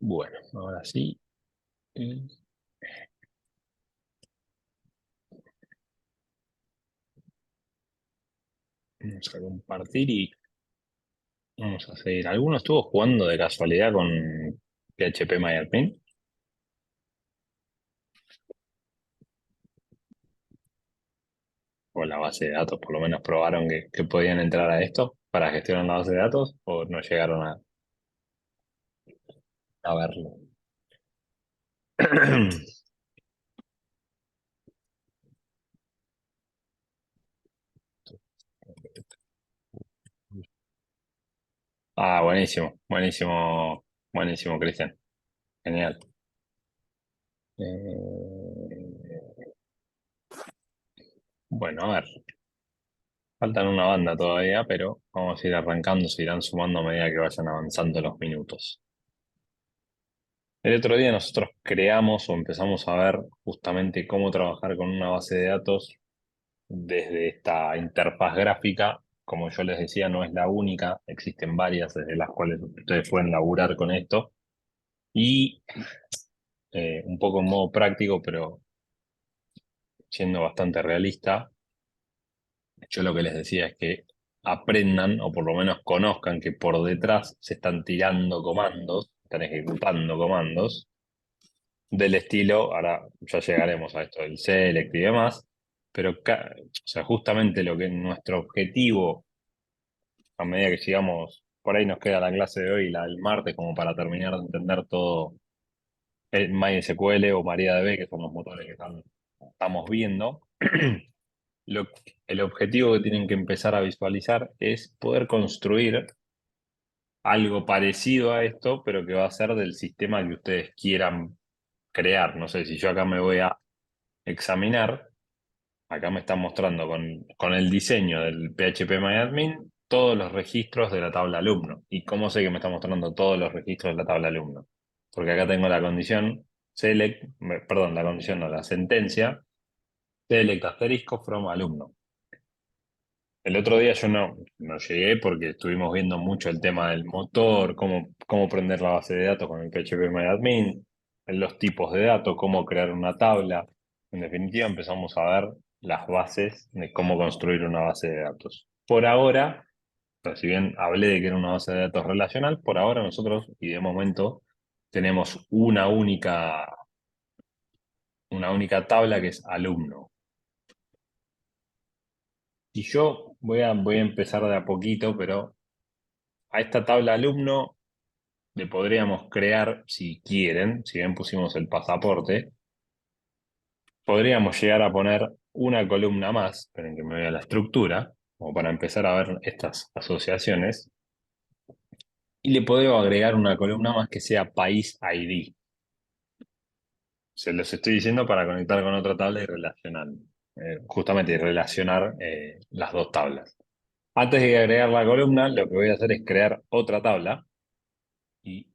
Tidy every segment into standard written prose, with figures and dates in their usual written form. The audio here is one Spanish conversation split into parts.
Bueno, ahora sí. eh, Vamos a compartir y vamos a seguir. ¿Alguno estuvo jugando de casualidad con PHP MyAdmin? O la base de datos, por lo menos probaron que podían entrar a esto para gestionar la base de datos o no llegaron a verlo. Ah, buenísimo, buenísimo, buenísimo, Cristian. Genial. Bueno, a ver, faltan una banda todavía, pero vamos a ir arrancando, se irán sumando a medida que vayan avanzando los minutos. El otro día nosotros creamos o empezamos a ver justamente cómo trabajar con una base de datos desde esta interfaz gráfica. Como yo les decía, no es la única, existen varias desde las cuales ustedes pueden laburar con esto. Y un poco en modo práctico, pero siendo bastante realista, yo lo que les decía es que aprendan o por lo menos conozcan que por detrás se están tirando comandos, están ejecutando comandos del estilo, ahora ya llegaremos a esto del select y demás, pero o sea, justamente lo que nuestro objetivo, a medida que sigamos, por ahí nos queda la clase de hoy y la del martes, como para terminar de entender todo el MySQL o MariaDB, que son los motores que estamos viendo. Lo, el objetivo que tienen que empezar a visualizar es poder construir algo parecido a esto, pero que va a ser del sistema que ustedes quieran crear. No sé, si yo acá me voy a examinar, acá me está mostrando con el diseño del PHP todos los registros de la tabla alumno. ¿Y cómo sé que me está mostrando todos los registros de la tabla alumno? Porque acá tengo la condición select, perdón, la condición no, la sentencia select asterisco from alumno. El otro día yo no llegué porque estuvimos viendo mucho el tema del motor, cómo prender la base de datos con el PHP en los tipos de datos, cómo crear una tabla. En definitiva, empezamos a ver las bases de cómo construir una base de datos. Por ahora, o sea, si bien hablé de que era una base de datos relacional, por ahora nosotros, y de momento, tenemos una única tabla que es alumno. Y yo voy a empezar de a poquito, pero a esta tabla alumno le podríamos crear, si quieren, si bien pusimos el pasaporte, podríamos llegar a poner una columna más, esperen que me vea la estructura, como para empezar a ver estas asociaciones, y le podemos agregar una columna más que sea país ID. Se los estoy diciendo para conectar con otra tabla y relacionar, justamente relacionar las dos tablas. Antes de agregar la columna, lo que voy a hacer es crear otra tabla y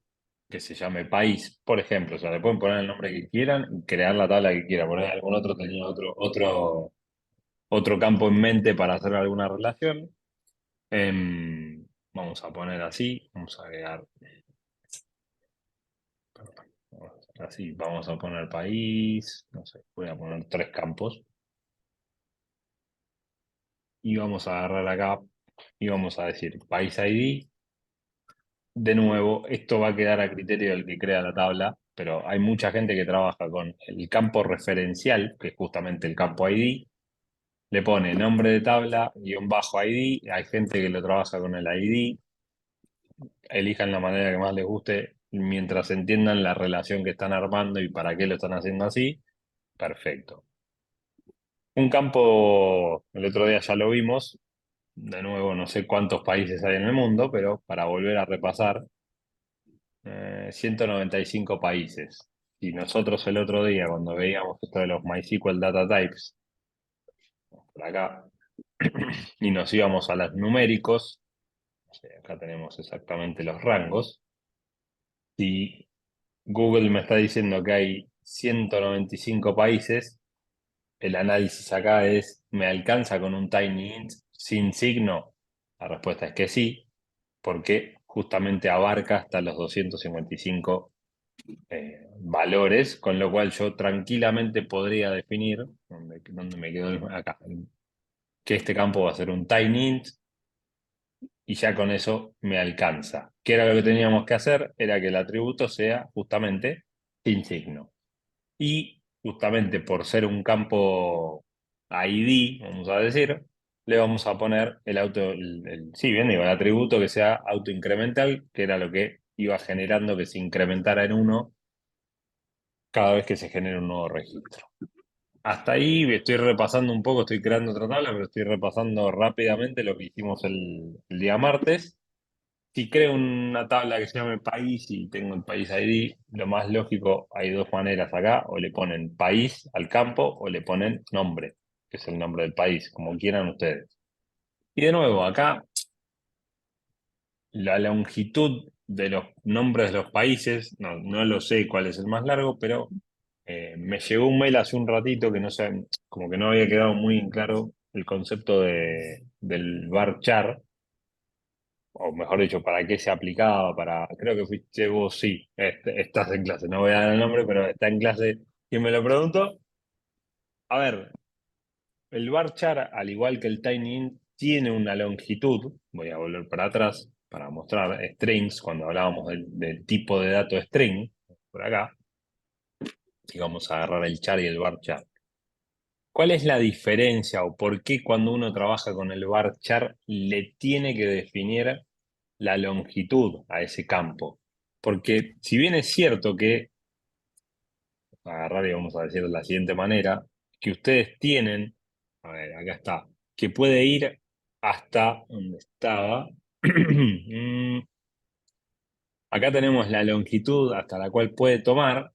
que se llame país, por ejemplo. O sea, le pueden poner el nombre que quieran y crear la tabla que quieran. Poner algún otro, tenía otro campo en mente para hacer alguna relación. Vamos a poner así, vamos a agregar, así, vamos a poner país, no sé, voy a poner tres campos y vamos a agarrar acá y vamos a decir país ID. De nuevo, esto va a quedar a criterio del que crea la tabla, pero hay mucha gente que trabaja con el campo referencial, que es justamente el campo ID, le pone nombre de tabla, guión bajo ID, hay gente que lo trabaja con el ID, elijan la manera que más les guste, mientras entiendan la relación que están armando y para qué lo están haciendo así, perfecto. Un campo, el otro día ya lo vimos, de nuevo no sé cuántos países hay en el mundo, pero para volver a repasar, 195 países. Y nosotros el otro día, cuando veíamos esto de los MySQL Data Types, por acá, y nos íbamos a los numéricos, acá tenemos exactamente los rangos. Si Google me está diciendo que hay 195 países, el análisis acá es, ¿me alcanza con un tiny int sin signo? La respuesta es que sí, porque justamente abarca hasta los 255 valores, con lo cual yo tranquilamente podría definir, donde me quedo acá, que este campo va a ser un tiny int y ya con eso me alcanza. ¿Qué era lo que teníamos que hacer? Era que el atributo sea justamente sin signo. Y justamente por ser un campo ID, vamos a decir, le vamos a poner el auto, sí, bien, digo, el atributo que sea autoincremental, que era lo que iba generando que se incrementara en uno cada vez que se genera un nuevo registro. Hasta ahí estoy repasando un poco, estoy creando otra tabla, pero estoy repasando rápidamente lo que hicimos el día martes. Si creo una tabla que se llame país y tengo el país ID, lo más lógico, hay dos maneras acá, o le ponen país al campo o le ponen nombre, que es el nombre del país, como quieran ustedes. Y de nuevo, acá la longitud de los nombres de los países, no lo sé cuál es el más largo, pero me llegó un mail hace un ratito que no sé, como que no había quedado muy en claro el concepto del varchar, o mejor dicho, para qué se aplicaba, creo que fuiste vos, sí, estás en clase, no voy a dar el nombre, pero está en clase. ¿Quién me lo preguntó? A ver, el varchar, al igual que el tinyInt, tiene una longitud. Voy a volver para atrás para mostrar strings, cuando hablábamos del tipo de dato string, por acá, y vamos a agarrar el char y el varchar. ¿Cuál es la diferencia o por qué cuando uno trabaja con el varchar le tiene que definir la longitud a ese campo? Porque si bien es cierto que, agarrar y vamos a decir de la siguiente manera, que ustedes tienen, a ver, acá está, que puede ir hasta donde estaba. Mm, Acá tenemos la longitud hasta la cual puede tomar.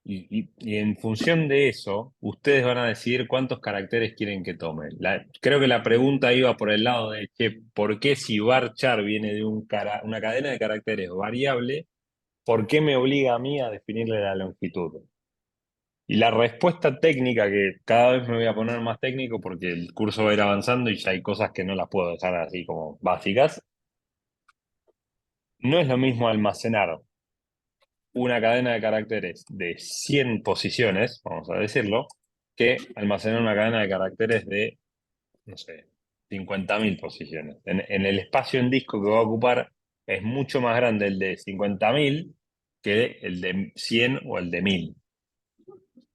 Y en función de eso, ustedes van a decidir cuántos caracteres quieren que tome. Creo que la pregunta iba por el lado de, che, ¿por qué si varchar viene de una cadena de caracteres variable, por qué me obliga a mí a definirle la longitud? Y la respuesta técnica, que cada vez me voy a poner más técnico porque el curso va a ir avanzando y ya hay cosas que no las puedo dejar así como básicas, no es lo mismo almacenar una cadena de caracteres de 100 posiciones, vamos a decirlo, que almacenar una cadena de caracteres de, no sé, 50.000 posiciones. En el espacio en disco que va a ocupar es mucho más grande el de 50.000 que el de 100 o el de 1.000.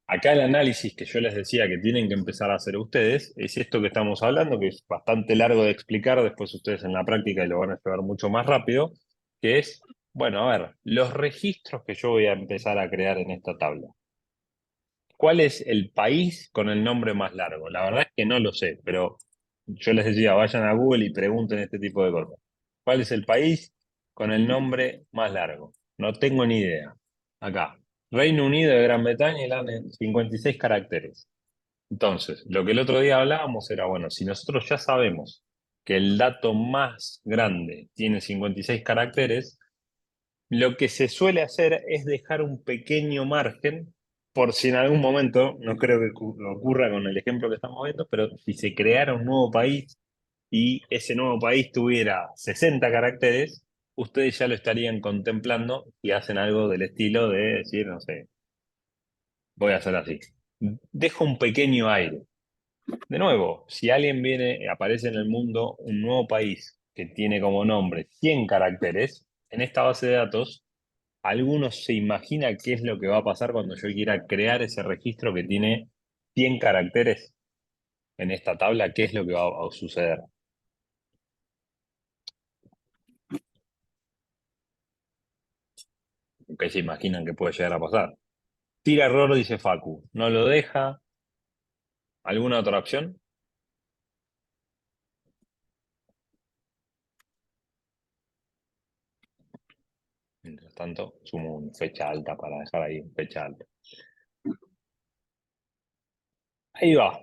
Acá el análisis que yo les decía que tienen que empezar a hacer ustedes es esto que estamos hablando, que es bastante largo de explicar, después ustedes en la práctica y lo van a llevar mucho más rápido, que es, bueno, a ver, los registros que yo voy a empezar a crear en esta tabla. ¿Cuál es el país con el nombre más largo? La verdad es que no lo sé, pero yo les decía, vayan a Google y pregunten este tipo de cosas. ¿Cuál es el país con el nombre más largo? No tengo ni idea. Acá, Reino Unido de Gran Bretaña y la 56 caracteres. Entonces, lo que el otro día hablábamos era, bueno, si nosotros ya sabemos que el dato más grande tiene 56 caracteres, lo que se suele hacer es dejar un pequeño margen por si en algún momento, no creo que ocurra con el ejemplo que estamos viendo, pero si se creara un nuevo país y ese nuevo país tuviera 60 caracteres, ustedes ya lo estarían contemplando y hacen algo del estilo de decir, no sé, voy a hacer así. Dejo un pequeño aire. De nuevo, si alguien viene, aparece en el mundo un nuevo país que tiene como nombre 100 caracteres, en esta base de datos, ¿algunos se imagina qué es lo que va a pasar cuando yo quiera crear ese registro que tiene 100 caracteres en esta tabla? ¿Qué es lo que va a suceder? ¿Qué se imaginan que puede llegar a pasar? Tira error, dice Facu. ¿No lo deja? ¿Alguna otra opción? Mientras tanto, sumo una fecha alta para dejar ahí fecha alta. Ahí va,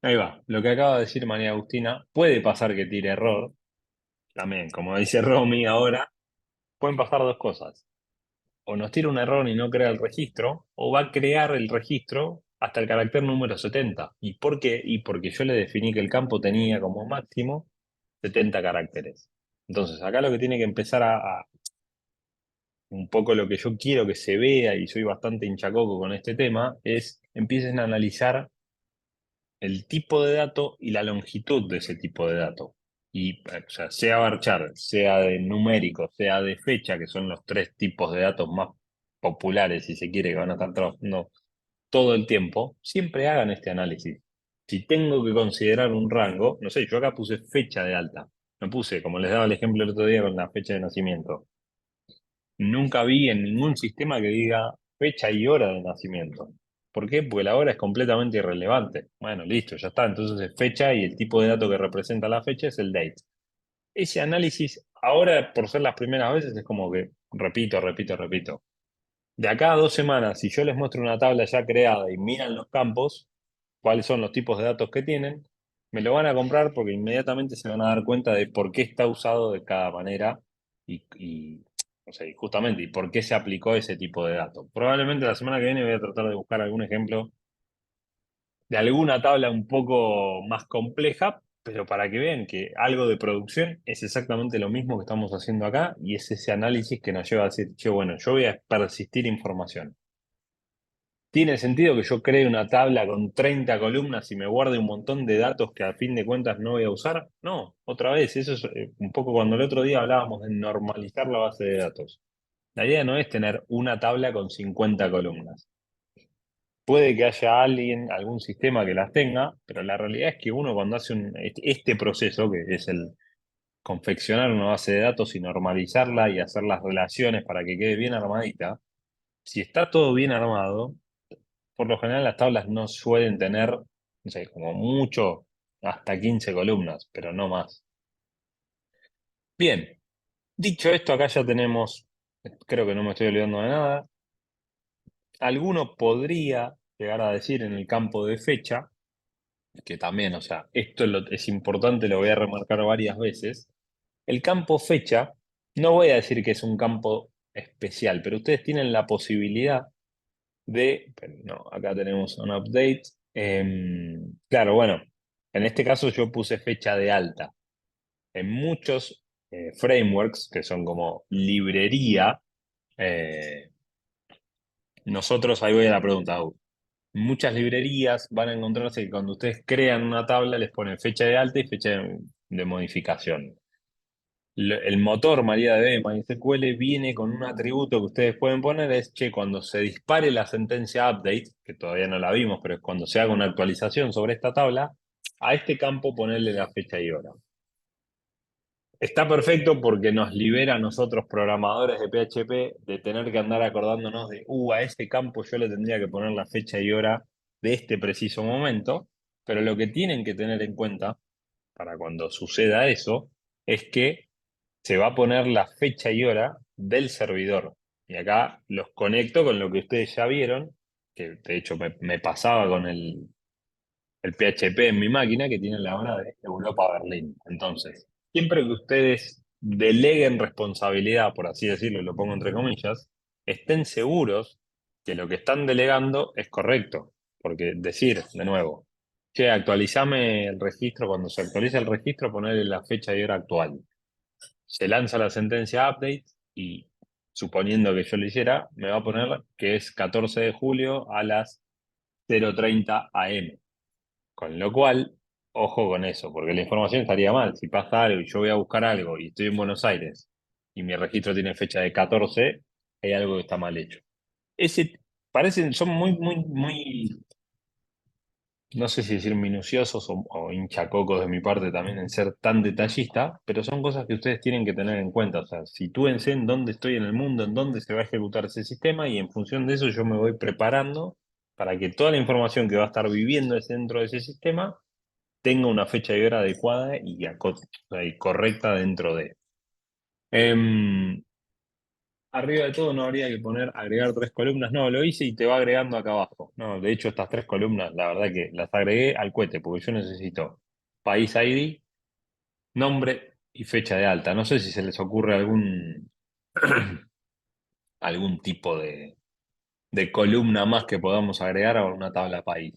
ahí va. Lo que acaba de decir María Agustina, puede pasar que tire error. También, como dice Romy ahora, pueden pasar dos cosas. O nos tira un error y no crea el registro, o va a crear el registro hasta el carácter número 70. ¿Y por qué? Y porque yo le definí que el campo tenía como máximo 70 caracteres. Entonces, acá lo que tiene que empezar un poco lo que yo quiero que se vea, y soy bastante hinchacoco con este tema, es empiecen a analizar el tipo de dato y la longitud de ese tipo de dato. Y, o sea varchar, sea de numérico, sea de fecha, que son los tres tipos de datos más populares, si se quiere, que van a estar trabajando todo el tiempo, siempre hagan este análisis. Si tengo que considerar un rango, no sé, yo acá puse fecha de alta. No puse, como les daba el ejemplo el otro día con la fecha de nacimiento. Nunca vi en ningún sistema que diga fecha y hora de nacimiento. ¿Por qué? Porque la hora es completamente irrelevante. Bueno, listo, ya está. Entonces es fecha y el tipo de dato que representa la fecha es el date. Ese análisis, ahora por ser las primeras veces, es como que repito, repito, repito. De acá a 2 semanas, si yo les muestro una tabla ya creada y miran los campos, cuáles son los tipos de datos que tienen, me lo van a comprar porque inmediatamente se van a dar cuenta de por qué está usado de cada manera o sea, y justamente, y por qué se aplicó ese tipo de datos. Probablemente la semana que viene voy a tratar de buscar algún ejemplo de alguna tabla un poco más compleja, pero para que vean que algo de producción es exactamente lo mismo que estamos haciendo acá y es ese análisis que nos lleva a decir, che, bueno, yo voy a persistir información. ¿Tiene sentido que yo cree una tabla con 30 columnas y me guarde un montón de datos que a fin de cuentas no voy a usar? No, otra vez, eso es un poco cuando el otro día hablábamos de normalizar la base de datos. La idea no es tener una tabla con 50 columnas. Puede que haya alguien, algún sistema que las tenga, pero la realidad es que uno cuando hace este proceso, que es el confeccionar una base de datos y normalizarla y hacer las relaciones para que quede bien armadita, si está todo bien armado, por lo general las tablas no suelen tener, no sé, como mucho, hasta 15 columnas, pero no más. Bien, dicho esto, acá ya tenemos, creo que no me estoy olvidando de nada. Alguno podría llegar a decir en el campo de fecha, que también, o sea, esto es importante, lo voy a remarcar varias veces. El campo fecha, no voy a decir que es un campo especial, pero ustedes tienen la posibilidad pero no, acá tenemos un update. Claro, bueno, en este caso yo puse fecha de alta. En muchos frameworks, que son como librería, eh, nosotros, ahí voy a la pregunta, muchas librerías van a encontrarse que cuando ustedes crean una tabla les ponen fecha de alta y fecha de modificación. El motor MariaDB de MySQL viene con un atributo que ustedes pueden poner, es, che, cuando se dispare la sentencia update, que todavía no la vimos, pero es cuando se haga una actualización sobre esta tabla, a este campo ponerle la fecha y hora. Está perfecto porque nos libera a nosotros programadores de PHP de tener que andar acordándonos de, a este campo yo le tendría que poner la fecha y hora de este preciso momento, pero lo que tienen que tener en cuenta para cuando suceda eso es que se va a poner la fecha y hora del servidor. Y acá los conecto con lo que ustedes ya vieron, que de hecho me pasaba con el PHP en mi máquina, que tiene la hora de Europa-Berlín. Entonces, siempre que ustedes deleguen responsabilidad, por así decirlo, lo pongo entre comillas, estén seguros que lo que están delegando es correcto. Porque decir, de nuevo, che, actualizame el registro, cuando se actualiza el registro, ponerle la fecha y hora actual. Se lanza la sentencia update y suponiendo que yo lo hiciera, me va a poner que es 14 de julio a las 0:30 AM. Con lo cual, ojo con eso, porque la información estaría mal. Si pasa algo y yo voy a buscar algo y estoy en Buenos Aires y mi registro tiene fecha de 14, hay algo que está mal hecho. Ese, son muy, muy, muy, no sé si decir minuciosos o hinchacocos de mi parte también en ser tan detallista, pero son cosas que ustedes tienen que tener en cuenta. O sea, sitúense en dónde estoy en el mundo, en dónde se va a ejecutar ese sistema y en función de eso yo me voy preparando para que toda la información que va a estar viviendo dentro de ese sistema tenga una fecha y hora adecuada o sea, y correcta dentro de. Em, Arriba de todo no habría que poner agregar 3 columnas. No, lo hice y te va agregando acá abajo. No, de hecho estas 3 columnas, la verdad que las agregué al cohete porque yo necesito país ID, nombre y fecha de alta. No sé si se les ocurre algún tipo de columna más que podamos agregar a una tabla país.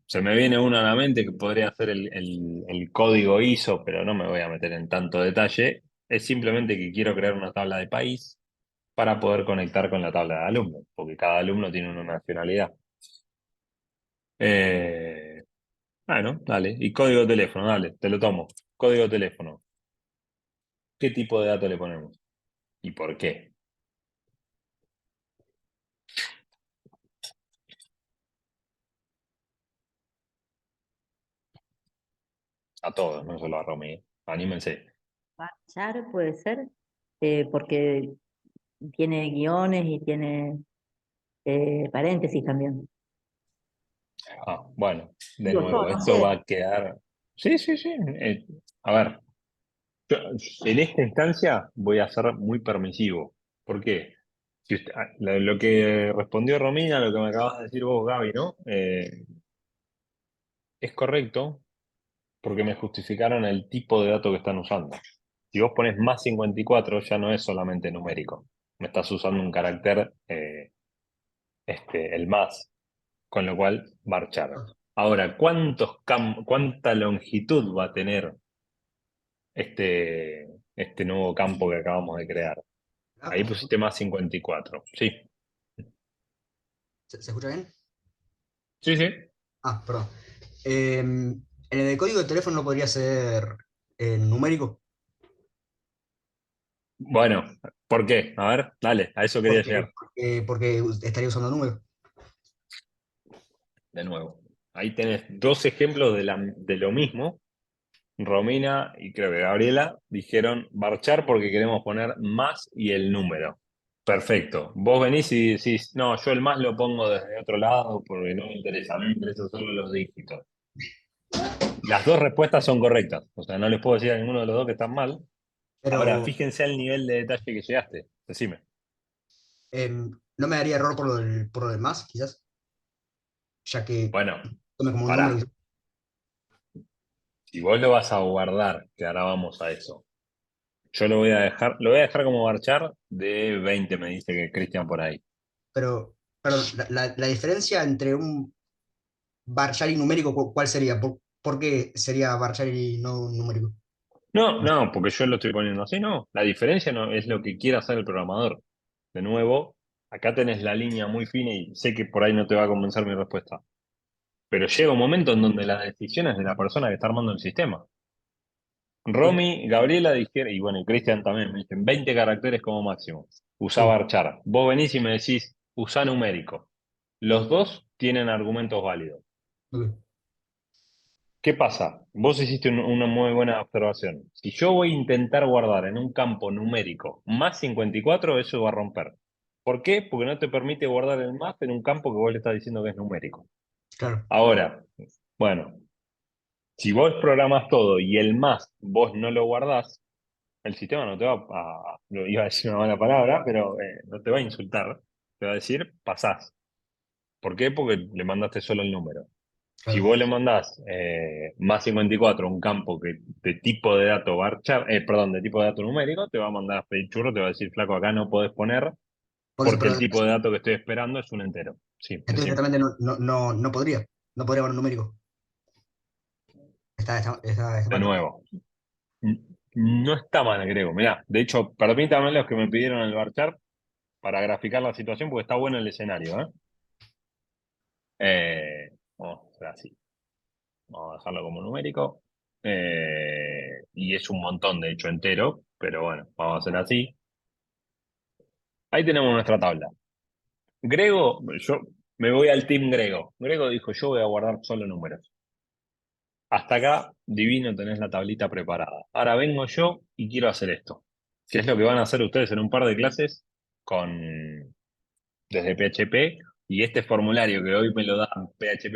Se me viene una a la mente que podría ser el código ISO, pero no me voy a meter en tanto detalle. Es simplemente que quiero crear una tabla de país para poder conectar con la tabla de alumnos, porque cada alumno tiene una nacionalidad. Eh, bueno, dale. Y código de teléfono, dale, te lo tomo. Código de teléfono. ¿Qué tipo de dato le ponemos? ¿Y por qué? A todos, no solo a Romy. Anímense. Char puede ser, porque tiene guiones y tiene paréntesis también. Ah, bueno, de Digo yo, nuevo, no esto va sé, a quedar. Sí, sí, sí. A ver, yo, en esta instancia voy a ser muy permisivo. ¿Por qué? Si lo que respondió Romina, lo que me acabas de decir vos, Gaby, ¿no? Es correcto porque me justificaron el tipo de dato que están usando. Si vos pones más 54 ya no es solamente numérico. Me estás usando un carácter, el más, con lo cual varchar. Ahora, ¿cuánta longitud va a tener este nuevo campo que acabamos de crear? Ah, Ahí pusiste más 54. Sí, ¿se escucha bien? sí, sí. Ah, perdón. En el código de teléfono no podría ser numérico, Bueno, ¿por qué? A ver, dale, a eso quería llegar. porque estaría usando números. De nuevo. Ahí tenés dos ejemplos de lo mismo. Romina y creo que Gabriela dijeron varchar porque queremos poner más y el número. Perfecto. Vos venís y decís, no, yo el más lo pongo desde otro lado porque no me interesa, a mí me interesan solo los dígitos. Las dos respuestas son correctas, o sea, no les puedo decir a ninguno de los dos que están mal. Ahora, Pero fíjense el nivel de detalle que llegaste. Decime. no me daría error por lo del más, quizás, ya que Bueno, tome como un número. pará. Si vos lo vas a guardar, que ahora vamos a eso. Yo lo voy a dejar como varchar de 20, me dice que Cristian por ahí. Pero, perdón, la diferencia entre un varchar y numérico, ¿cuál sería? ¿Por qué sería varchar y no numérico? No, no, porque yo lo estoy poniendo así, no. La diferencia no es lo que quiera hacer el programador. De nuevo, acá tenés la línea muy fina y sé que por ahí no te va a convencer mi respuesta. Pero llega un momento en donde la decisión es de la persona que está armando el sistema. Sí, Romy, Gabriela dijeron, y bueno, y Cristian también, me dicen 20 caracteres como máximo. Usá sí, varchar. Vos venís y me decís, usá numérico. Los dos tienen argumentos válidos. ok, ¿Qué pasa? Vos hiciste una muy buena observación. Si yo voy a intentar guardar en un campo numérico más 54, eso va a romper. ¿Por qué? Porque no te permite guardar el más en un campo que vos le estás diciendo que es numérico. claro. Ahora, bueno, si vos programás todo y el más vos no lo guardás, el sistema no te va no iba a decir una mala palabra, pero no te va a insultar. Te va a decir, pasás. ¿Por qué? Porque le mandaste solo el número. Si Claro. vos le mandás más 54 a un campo que de tipo de dato varchar, perdón, de tipo de dato numérico, te va a mandar a pedir churro, te va a decir, flaco, acá no podés poner Por eso, porque pero el tipo de dato que estoy esperando es un entero. Sí, entonces decime. directamente no podría. No podría poner numérico. Está De mal. nuevo, n- no está mal, creo. Mirá, de hecho, permítanme los que me pidieron el varchar para graficar la situación porque está bueno el escenario, ¿eh? Vamos a hacer así. Vamos a dejarlo como numérico. Y es un montón, de hecho, entero, pero bueno, vamos a hacer así. Ahí tenemos nuestra tabla. Grego, yo me voy al team Grego. Grego dijo, yo voy a guardar solo números. Hasta acá, divino, tenés la tablita preparada. Ahora vengo yo y quiero hacer esto. ¿Qué es lo que van a hacer ustedes en un par de clases desde PHP? Y este formulario que hoy me lo da PHP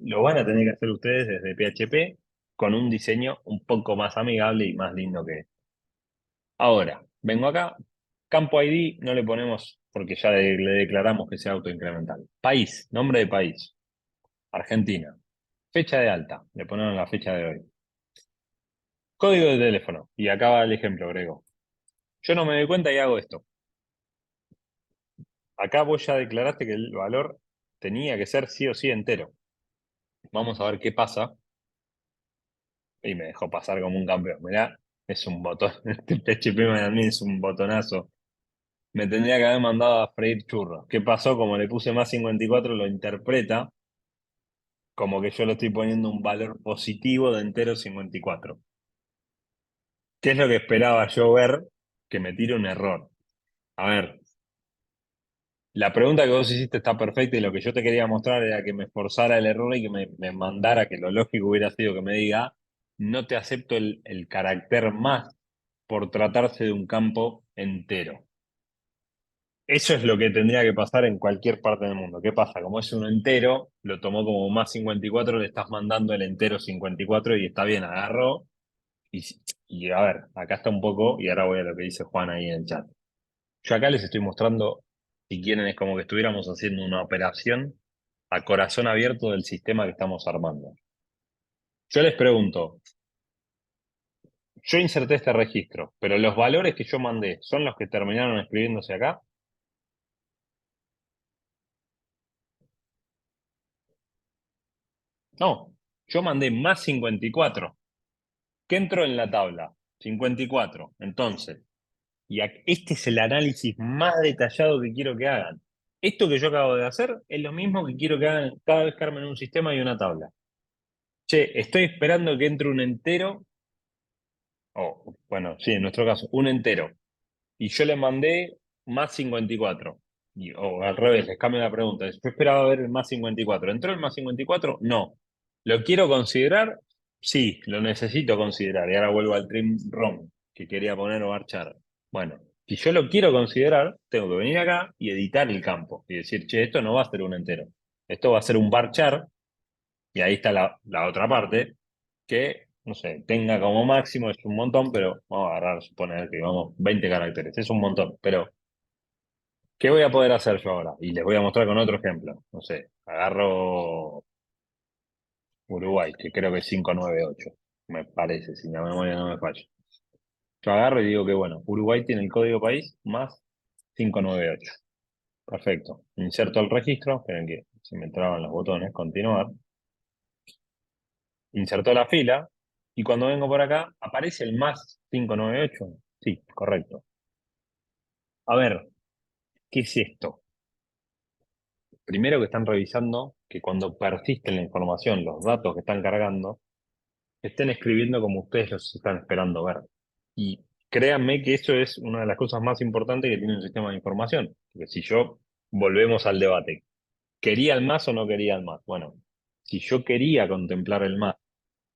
lo van a tener que hacer ustedes desde PHP con un diseño un poco más amigable y más lindo que este. Ahora, vengo acá, campo ID no le ponemos porque ya le declaramos que sea autoincremental. País, nombre de país, Argentina. Fecha de alta, le ponemos la fecha de hoy. Código de teléfono, y acá va el ejemplo, Grego. Yo no me doy cuenta y hago esto. Acá vos ya declaraste que el valor tenía que ser sí o sí entero. Vamos a ver qué pasa. Y me dejó pasar como un campeón. Mirá, es un botón. Este PHP es un botonazo. me tendría que haber mandado a freír churros. ¿Qué pasó? Como le puse más 54, lo interpreta como que yo le estoy poniendo un valor positivo de entero 54. ¿Qué es lo que esperaba yo ver? Que me tire un error. A ver, la pregunta que vos hiciste está perfecta y lo que yo te quería mostrar era que me forzara el error y que me mandara, que lo lógico hubiera sido que me diga, no te acepto el carácter más por tratarse de un campo entero. Eso es lo que tendría que pasar en cualquier parte del mundo. ¿Qué pasa? Como es un entero, lo tomó como más 54, le estás mandando el entero 54 y está bien, agarró. Y, y a ver, acá está un poco, y ahora voy a lo que dice Juan ahí en el chat. Yo acá les estoy mostrando, si quieren, es como que estuviéramos haciendo una operación a corazón abierto del sistema que estamos armando. Yo les pregunto, yo inserté este registro, pero los valores que yo mandé, ¿son los que terminaron escribiéndose acá? No, yo mandé más 54. ¿Qué entró en la tabla? 54. Entonces, este es el análisis más detallado que quiero que hagan. Esto que yo acabo de hacer es lo mismo que quiero que hagan cada vez que armen un sistema y una tabla. Che, estoy esperando que entre un entero, o bueno, sí, en nuestro caso, un entero, y yo le mandé más 54. O al revés, les cambio la pregunta. Yo esperaba ver el más 54. ¿Entró el más 54? No. ¿Lo quiero considerar? Sí, lo necesito considerar. Y ahora vuelvo al trim ROM que quería poner o marchar. Bueno, si yo lo quiero considerar, tengo que venir acá y editar el campo y decir, che, esto no va a ser un entero. Esto va a ser un varchar, y ahí está la otra parte, que, no sé, tenga como máximo, es un montón, pero vamos a agarrar, suponer que vamos 20 caracteres, es un montón, pero ¿qué voy a poder hacer yo ahora? Y les voy a mostrar con otro ejemplo. No sé, agarro Uruguay, que creo que es 598 me parece, si la memoria no me falla. Yo agarro y digo que, bueno, Uruguay tiene el código país más 598. Perfecto. Inserto el registro, esperen que se me traban los botones, continuar. Inserto la fila, y cuando vengo por acá, ¿aparece el más 598? Sí, correcto. A ver, ¿qué es esto? Primero que están revisando que cuando persisten la información, los datos que están cargando, estén escribiendo como ustedes los están esperando ver. Y créanme que eso es una de las cosas más importantes que tiene un sistema de información. Porque si yo, volvemos al debate, ¿quería el más o no quería el más? Bueno, si yo quería contemplar el más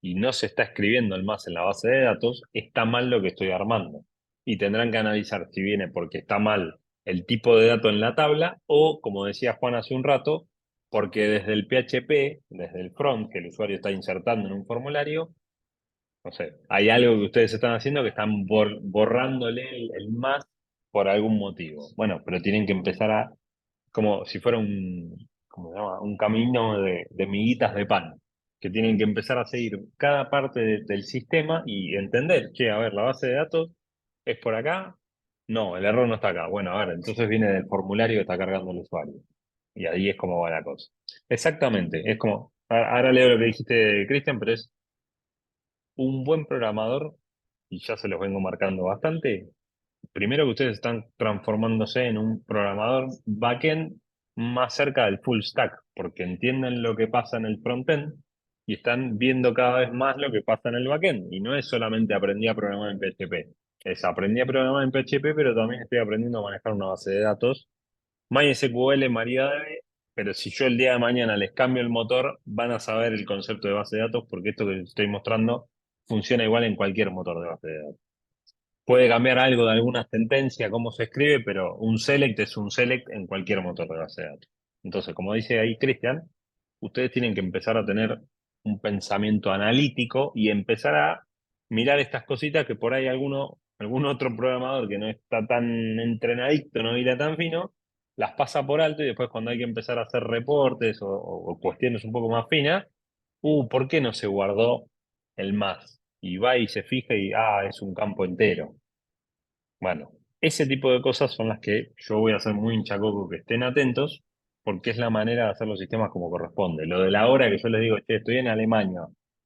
y no se está escribiendo el más en la base de datos, está mal lo que estoy armando. Y tendrán que analizar si viene porque está mal el tipo de dato en la tabla o, como decía Juan hace un rato, porque desde el PHP, desde el front que el usuario está insertando en un formulario, no sé, hay algo que ustedes están haciendo que están borrándole el más por algún motivo. Bueno, pero tienen que empezar a, como si fuera un, ¿cómo se llama? Un camino de miguitas de pan, que tienen que empezar a seguir cada parte del sistema y entender, che, a ver, la base de datos es por acá. No, el error no está acá. Bueno, a ver, entonces viene del formulario que está cargando el usuario. Y ahí es como va la cosa. Exactamente, es como, ahora leo lo que dijiste, Cristian, pero es un buen programador, y ya se los vengo marcando bastante. Primero que ustedes están transformándose en un programador backend más cerca del full stack, porque entienden lo que pasa en el frontend y están viendo cada vez más lo que pasa en el backend. Y no es solamente aprendí a programar en PHP, es aprendí a programar en PHP, pero también estoy aprendiendo a manejar una base de datos, MySQL, MariaDB, pero si yo el día de mañana les cambio el motor, van a saber el concepto de base de datos, porque esto que les estoy mostrando funciona igual en cualquier motor de base de datos. Puede cambiar algo de alguna sentencia, cómo se escribe, pero un select es un select en cualquier motor de base de datos. Entonces, como dice ahí Cristian, ustedes tienen que empezar a tener un pensamiento analítico y empezar a mirar estas cositas que por ahí algún otro programador que no está tan entrenadito, no mira tan fino, las pasa por alto y después cuando hay que empezar a hacer reportes o cuestiones un poco más finas, ¿por qué no se guardó el más? Y va y se fija y, es un campo entero. Bueno, ese tipo de cosas son las que yo voy a hacer muy hinchacoco que estén atentos, porque es la manera de hacer los sistemas como corresponde. Lo de la hora que yo les digo, che, estoy en Alemania.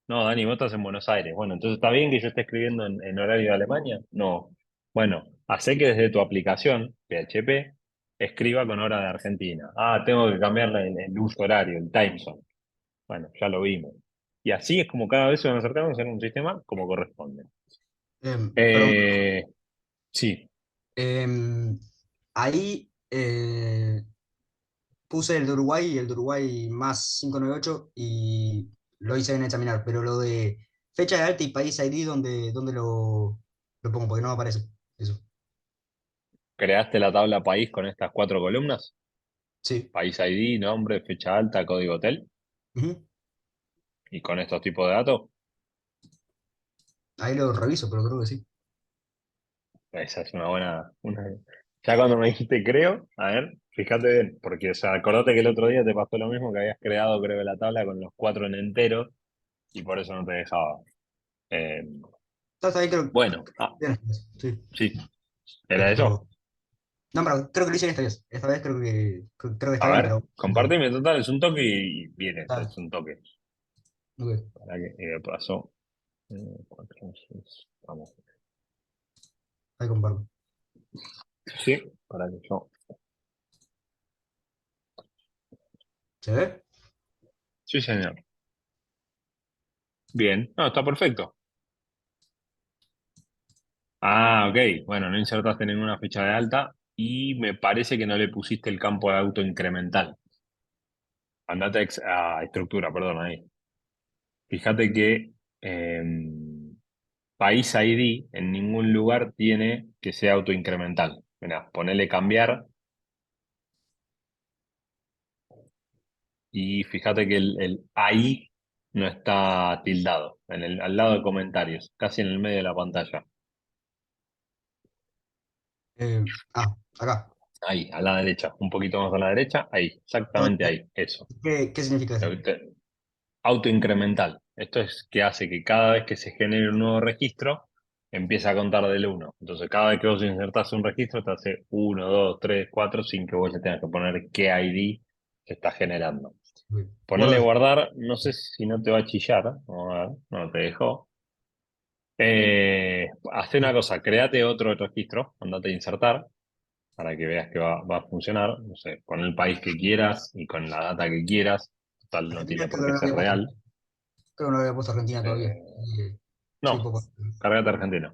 No, Dani, vos estás en Buenos Aires. Bueno, entonces ¿está bien que yo esté escribiendo en horario de Alemania? No. Bueno, Hacé que desde tu aplicación, PHP, escriba con hora de Argentina. Ah, tengo que cambiarle el uso horario, el time zone. Bueno, ya lo vimos. Y así es como cada vez se van acercando a hacer un sistema como corresponde. Perdón, Eh, sí, em, ahí puse el de Uruguay y el de Uruguay más 598 y lo hice en examinar, pero lo de fecha de alta y país ID, ¿dónde lo pongo? Porque no me aparece eso. creaste la tabla país con estas 4 columnas. Sí. País ID, nombre, fecha alta, código hotel. Ujú. Y con estos tipos de datos. Ahí lo reviso, pero creo que sí. Esa es una Ya cuando me dijiste creo, a ver, fíjate bien, porque o sea, acordate que el otro día te pasó lo mismo, que habías creado, creo, la tabla con los 4 en entero y por eso no te dejaba. Eh, Está ahí, creo. bueno, Sí. sí, era Esto. eso. No, pero creo que lo hice esta vez. Esta vez creo que está A bien, ver, pero. compartime, total, es un toque y viene, Ah, es un toque. ok. Para que me pasó. 4, 6, vamos. Ahí comparto. Sí, para que yo. ¿Se ve? Sí, señor. Bien, no, está perfecto. Ah, ok. Bueno, no insertaste ninguna fecha de alta y me parece que no le pusiste el campo de auto incremental. Andate a estructura, perdón, ahí. Fíjate que País ID en ningún lugar tiene que sea auto incremental. Mirá, ponele cambiar y fíjate que el ahí no está tildado, al lado de comentarios, casi en el medio de la pantalla. Acá. Ahí, a la derecha, un poquito más a la derecha, ahí, exactamente ¿Dónde? ahí, eso. ¿Qué significa eso? Autoincremental. Esto es que hace que cada vez que se genere un nuevo registro, empiece a contar del uno. Entonces, cada vez que vos insertás un registro, te hace uno, 2, 3, 4, sin que vos le tengas que poner qué ID se está generando. Ok. Ponerle Guardo. guardar, no sé si no te va a chillar. Vamos a ver, no te dejó. Hace una cosa, créate otro registro, andate a insertar para que veas que va a funcionar. No sé, con el país que quieras y con la data que quieras. Total, no Argentina tiene creo por que qué no lo ser había puesto. real. Creo que no lo había puesto Argentina todavía. Eh, Sí, no, poco. cargate argentino.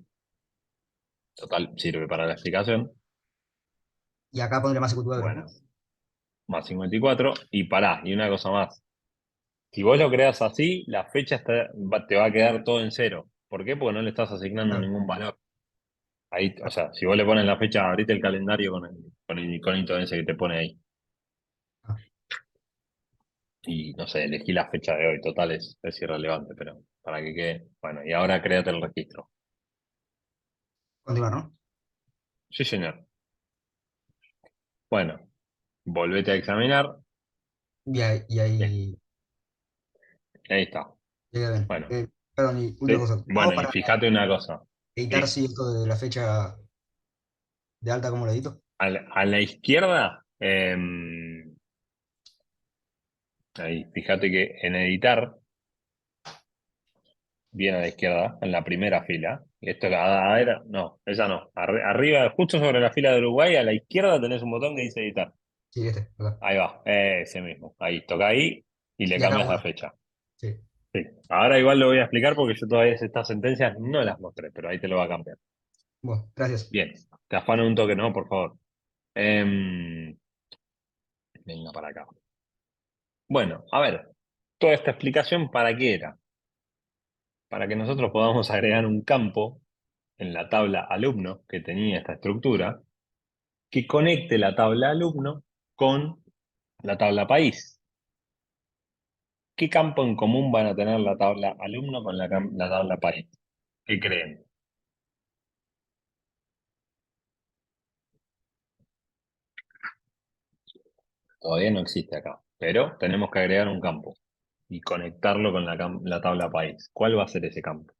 Total, sirve para la explicación. Y acá pondré más ecuatorial, Bueno, ¿no? más 54. Y pará, y una cosa más. Si vos lo creas así, la fecha te va a quedar todo en cero. ¿Por qué? Porque no le estás asignando Claro. ningún valor. Ahí, o sea, si vos le pones la fecha, abrite el calendario con el iconito ese que te pone ahí. Ah, Y no sé, elegí la fecha de hoy. Total, es irrelevante, pero para que quede. Bueno, y ahora créate el registro. continuar, ¿no? Sí, señor. Bueno, volvete a examinar. Y Bien, ahí ahí está. llega bien. Bueno, Perdón, y última sí. cosa. ¿Cómo hago Bueno, y para fíjate una cosa. editar Sí. si esto de la fecha de alta, cómo lo edito? A la izquierda, ahí, fíjate que en editar, bien a la izquierda, en la primera fila. Y esto, no, esa no. Arriba, justo sobre la fila de Uruguay, a la izquierda tenés un botón que dice editar. Sí, acá. Ahí va, ese mismo. Ahí, toca ahí y le Y acá cambias la guardo. fecha. Sí. Sí. Ahora igual lo voy a explicar porque yo todavía estas sentencias no las mostré, pero ahí te lo va a cambiar. Bueno, gracias. Bien, te afano un toque, ¿no? Por favor. Em, venga para acá. Bueno, a ver, toda esta explicación, ¿para qué era? Para que nosotros podamos agregar un campo en la tabla alumno que tenía esta estructura que conecte la tabla alumno con la tabla país. ¿Qué campo en común van a tener la tabla alumno con la tabla país? ¿Qué creen? Todavía no existe acá, pero tenemos que agregar un campo y conectarlo con la tabla país. ¿Cuál va a ser ese campo?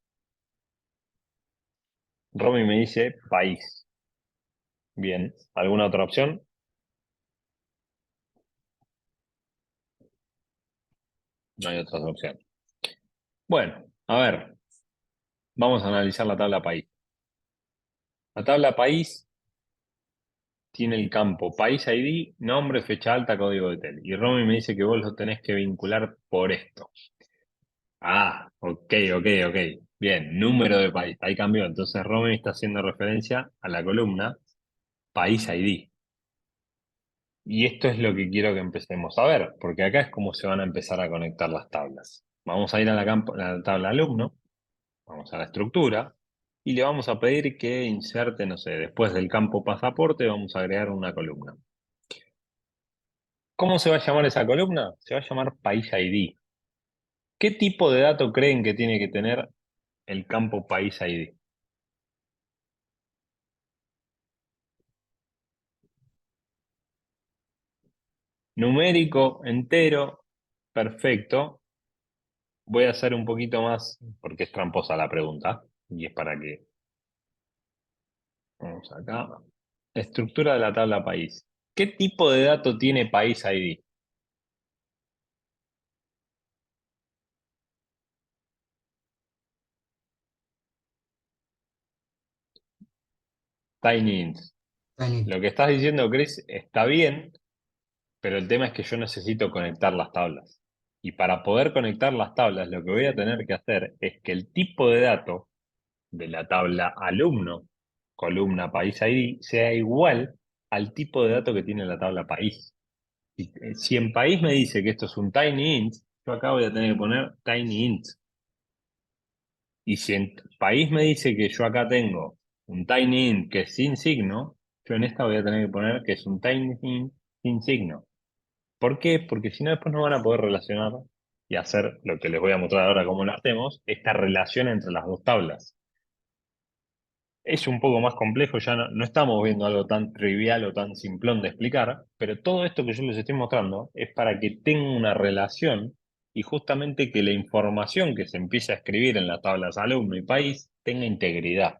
Romy me dice país. Bien, ¿alguna otra opción? No hay otra opción. Bueno, a ver, vamos a analizar la tabla país. La tabla país tiene el campo país ID, nombre, fecha alta, código de tele. Y Romy me dice que vos lo tenés que vincular por esto. Ah, ok. Bien, número de país. Ahí cambió. Entonces Romy está haciendo referencia a la columna país ID. Y esto es lo que quiero que empecemos a ver, porque acá es como se van a empezar a conectar las tablas. Vamos a ir a la tabla alumno, vamos a la estructura, y le vamos a pedir que inserte, no sé, después del campo pasaporte, vamos a agregar una columna. ¿Cómo se va a llamar esa columna? Se va a llamar País ID. ¿Qué tipo de dato creen que tiene que tener el campo País ID? Numérico, entero, perfecto. Voy a hacer un poquito más, porque es tramposa la pregunta, y es para que... Vamos acá. Estructura de la tabla país. ¿Qué tipo de dato tiene País ID? Tiny int. Tiny. Lo que estás diciendo, Chris, está bien, pero el tema es que yo necesito conectar las tablas. Y para poder conectar las tablas, lo que voy a tener que hacer es que el tipo de dato de la tabla alumno, columna país ID, sea igual al tipo de dato que tiene la tabla país. Si en país me dice que esto es un tiny int, yo acá voy a tener que poner tiny int. Y si en país me dice que yo acá tengo un tiny int que es sin signo, yo en esta voy a tener que poner que es un tiny int sin signo. ¿Por qué? Porque si no, después no van a poder relacionar y hacer lo que les voy a mostrar ahora cómo lo hacemos, esta relación entre las dos tablas. Es un poco más complejo, ya no estamos viendo algo tan trivial o tan simplón de explicar, pero todo esto que yo les estoy mostrando es para que tenga una relación y justamente que la información que se empiece a escribir en las tablas alumno y país tenga integridad.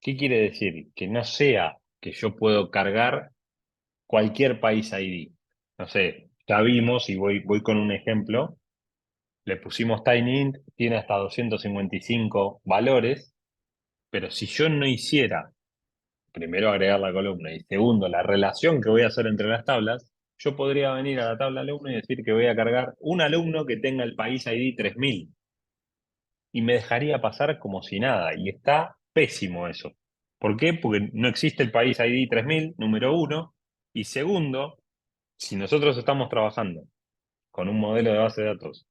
¿Qué quiere decir? Que no sea que yo puedo cargar cualquier país ID. No sé, ya vimos y voy con un ejemplo. Le pusimos TinyInt, tiene hasta 255 valores, pero si yo no hiciera, primero agregar la columna y segundo, la relación que voy a hacer entre las tablas, yo podría venir a la tabla alumno y decir que voy a cargar un alumno que tenga el país ID 3000 y me dejaría pasar como si nada. Y está pésimo eso. ¿Por qué? Porque no existe el país ID 3000, número uno. Y segundo, si nosotros estamos trabajando con un modelo de base de datos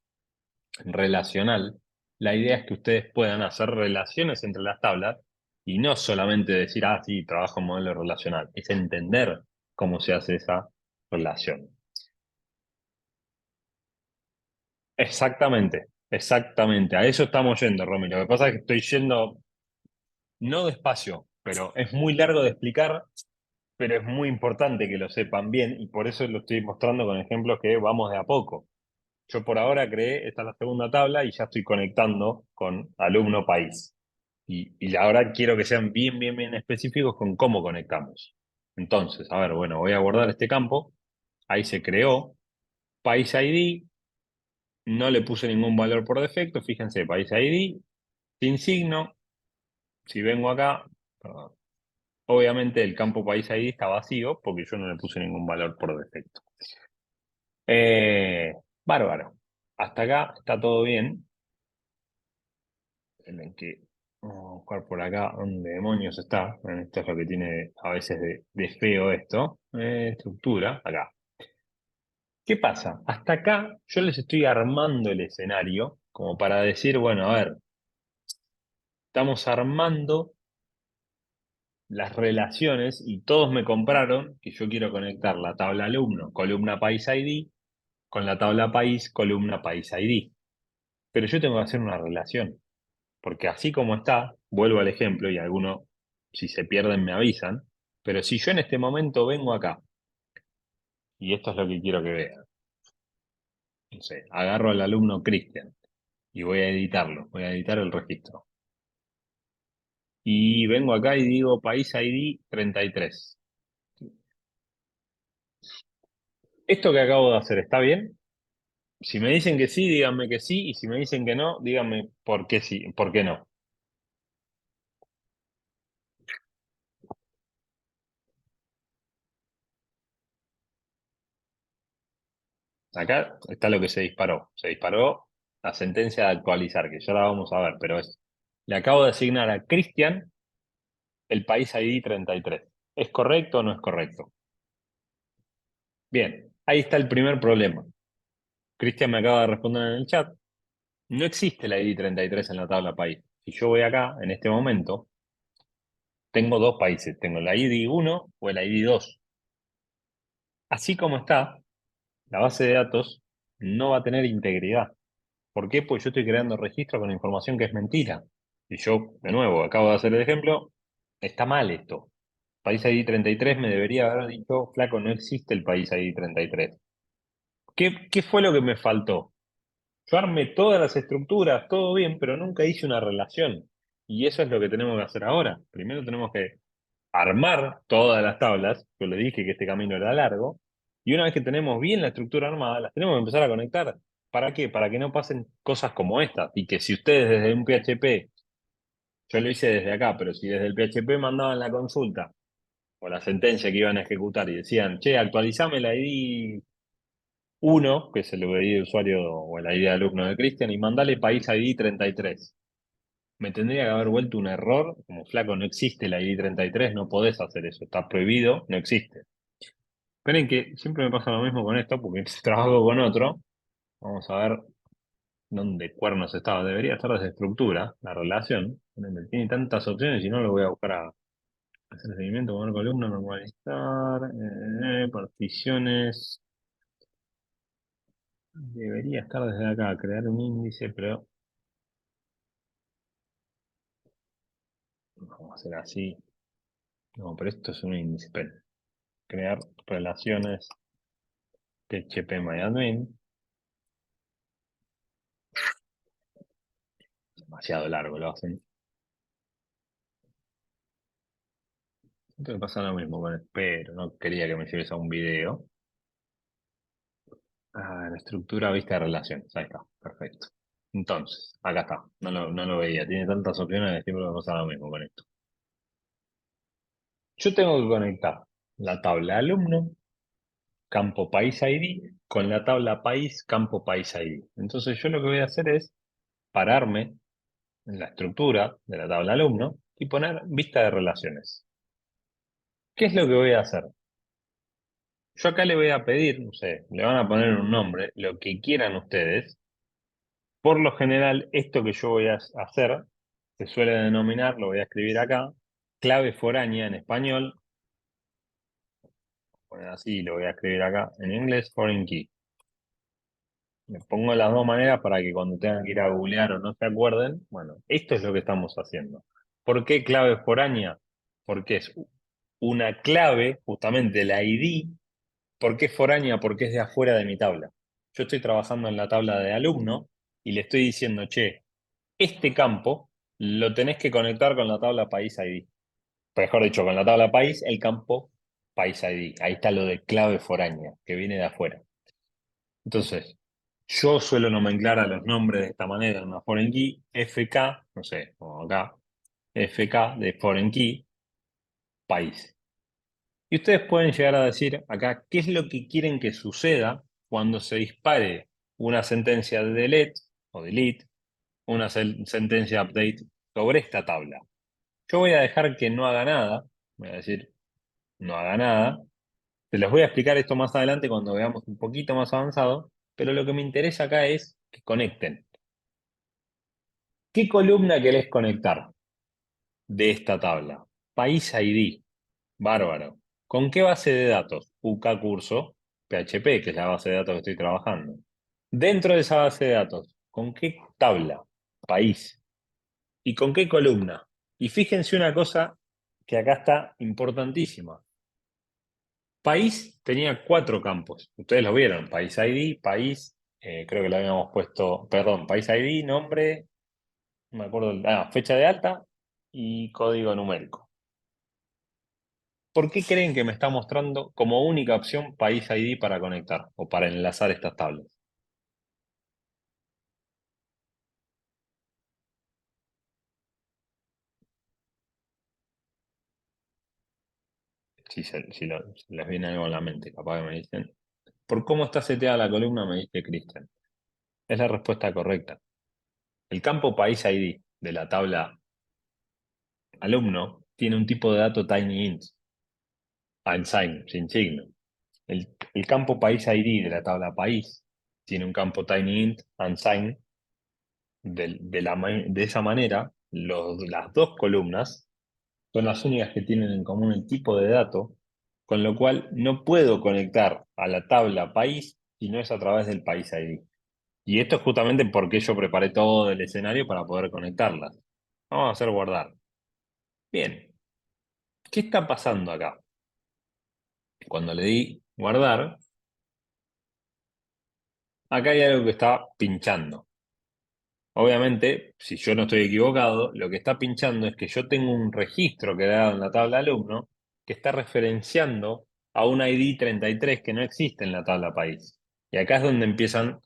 relacional, la idea es que ustedes puedan hacer relaciones entre las tablas y no solamente decir, ah, sí, trabajo en modelo relacional, es entender cómo se hace esa relación. Exactamente, a eso estamos yendo, Romy. Lo que pasa es que estoy yendo no despacio, pero es muy largo de explicar, pero es muy importante que lo sepan bien y por eso lo estoy mostrando con ejemplos que vamos de a poco. Yo por ahora creé, esta es la segunda tabla y ya estoy conectando con alumno país. Y ahora quiero que sean bien específicos con cómo conectamos. Entonces, a ver, bueno, voy a guardar este campo. Ahí se creó. País ID, no le puse ningún valor por defecto. Fíjense, país ID, sin signo. Si vengo acá, perdón, obviamente el campo país ID está vacío porque yo no le puse ningún valor por defecto. Bárbaro. Hasta acá está todo bien. En que vamos a buscar por acá dónde demonios está. Bueno, esto es lo que tiene a veces de feo esto. Estructura, acá. ¿Qué pasa? Hasta acá yo les estoy armando el escenario como para decir, bueno, a ver, estamos armando las relaciones y todos me compraron que yo quiero conectar la tabla alumno, columna país ID, con la tabla país, columna país ID. Pero yo tengo que hacer una relación. Porque así como está, vuelvo al ejemplo y algunos, si se pierden, me avisan, pero si yo en este momento vengo acá, y esto es lo que quiero que vean, no sé, agarro al alumno Cristian y voy a editarlo, voy a editar el registro. Y vengo acá y digo país ID 33. Esto que acabo de hacer, ¿está bien? Si me dicen que sí, díganme que sí, y si me dicen que no, díganme por qué sí, por qué no. Acá está lo que se disparó. Se disparó la sentencia de actualizar, que ya la vamos a ver, pero le acabo de asignar a Cristian el país ID 33. ¿Es correcto o no es correcto? Bien, ahí está el primer problema. Cristian me acaba de responder en el chat. No existe la ID 33 en la tabla país. Si yo voy acá, en este momento, tengo dos países. Tengo la ID 1 o el ID 2. Así como está, la base de datos no va a tener integridad. ¿Por qué? Pues yo estoy creando registro con información que es mentira. Y yo, de nuevo, acabo de hacer el ejemplo, está mal esto. País ID 33 me debería haber dicho, flaco, no existe el país ID 33. ¿Qué fue lo que me faltó? Yo armé todas las estructuras, todo bien, pero nunca hice una relación. Y eso es lo que tenemos que hacer ahora. Primero tenemos que armar todas las tablas. Yo le dije que este camino era largo. Y una vez que tenemos bien la estructura armada, las tenemos que empezar a conectar. ¿Para qué? Para que no pasen cosas como estas. Y que si ustedes desde un PHP, yo lo hice desde acá, pero si desde el PHP mandaban la consulta o la sentencia que iban a ejecutar y decían, che, actualizame la ID 1, que es el ID de usuario o el ID de alumno de Cristian, y mandale país ID 33. Me tendría que haber vuelto un error, como flaco, no existe la ID 33, no podés hacer eso, está prohibido, no existe. Esperen que siempre me pasa lo mismo con esto, porque trabajo con otro. Vamos a ver dónde cuernos estaba. Debería estar desde estructura, la relación. Tiene tantas opciones y no lo voy a buscar a hacer seguimiento, poner columna, normalizar, particiones. Debería estar desde acá, crear un índice, pero vamos a hacer así. No, pero esto es un índice. Esperen. Crear relaciones PHP demasiado largo lo hacen. Siempre me pasa lo mismo con el pero no quería que me lleves a un video. Ah, la estructura vista de relaciones. Ahí está, perfecto. Entonces, acá está. No lo veía. Tiene tantas opciones que siempre me pasa lo mismo con esto. Yo tengo que conectar la tabla alumno, campo país ID, con la tabla país, campo país ID. Entonces, yo lo que voy a hacer es pararme en la estructura de la tabla alumno y poner vista de relaciones. ¿Qué es lo que voy a hacer? Yo acá le voy a pedir, no sé, le van a poner un nombre, lo que quieran ustedes. Por lo general, esto que yo voy a hacer se suele denominar, lo voy a escribir acá, clave foránea en español. Poner así, lo voy a escribir acá en inglés, foreign key. Le pongo las dos maneras para que cuando tengan que ir a googlear o no se acuerden. Bueno, esto es lo que estamos haciendo. ¿Por qué clave foránea? Porque es una clave, justamente la ID. ¿Por qué foránea? Porque es de afuera de mi tabla. Yo estoy trabajando en la tabla de alumno y le estoy diciendo, che, este campo lo tenés que conectar con la tabla país ID. Mejor dicho, con la tabla país, el campo país ID. Ahí está lo de clave foránea, que viene de afuera. Entonces, yo suelo nomenclar a los nombres de esta manera en una foreign key, FK, no sé, como acá, FK de foreign key, país. Y ustedes pueden llegar a decir acá qué es lo que quieren que suceda cuando se dispare una sentencia de delete o delete, una sentencia update sobre esta tabla. Yo voy a dejar que no haga nada, voy a decir no haga nada. Se los voy a explicar esto más adelante cuando veamos un poquito más avanzado, pero lo que me interesa acá es que conecten. ¿Qué columna querés conectar de esta tabla? País ID. Bárbaro. ¿Con qué base de datos? UK Curso, PHP, que es la base de datos que estoy trabajando. Dentro de esa base de datos, ¿con qué tabla? País. ¿Y con qué columna? Y fíjense una cosa que acá está importantísima. País tenía cuatro campos. Ustedes lo vieron. País ID, país, creo que le habíamos puesto, perdón, país ID, nombre, no me acuerdo, fecha de alta y código numérico. ¿Por qué creen que me está mostrando como única opción País ID para conectar o para enlazar estas tablas? Si les viene algo en la mente, capaz que me dicen. por cómo está seteada la columna, me dice Cristian. Es la respuesta correcta. El campo País ID de la tabla alumno tiene un tipo de dato TinyInt, unsigned, sin signo. El campo País ID de la tabla país tiene un campo TinyInt, unsigned. De esa manera, las dos columnas son las únicas que tienen en común el tipo de dato, con lo cual no puedo conectar a la tabla país si no es a través del País ID. Y esto es justamente porque yo preparé todo el escenario para poder conectarlas. Vamos a hacer guardar. Bien, ¿qué está pasando acá? Cuando le di guardar, acá hay algo que está pinchando. Obviamente, si yo no estoy equivocado, lo que está pinchando es que yo tengo un registro que he dado en la tabla alumno que está referenciando a un ID 33 que no existe en la tabla país. Y acá es donde empiezan,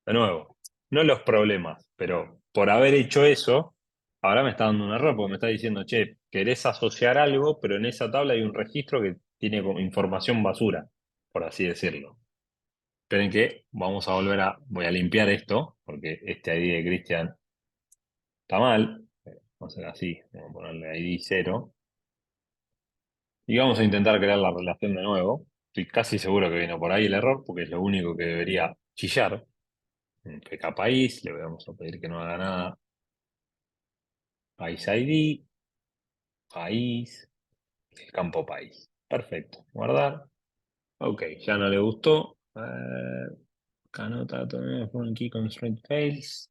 de nuevo, no los problemas, pero por haber hecho eso, ahora me está dando un error porque me está diciendo, che, querés asociar algo, pero en esa tabla hay un registro que tiene como información basura, por así decirlo. Esperen que voy a limpiar esto, porque este ID de Cristian está mal. Vamos a hacer así, vamos a ponerle ID 0. Y vamos a intentar crear la relación de nuevo. Estoy casi seguro que vino por ahí el error, porque es lo único que debería chillar. En PK país, le vamos a pedir que no haga nada. País ID, país, el campo país. Perfecto, guardar. Ok, ya no le gustó. Canota, un key constraint fails.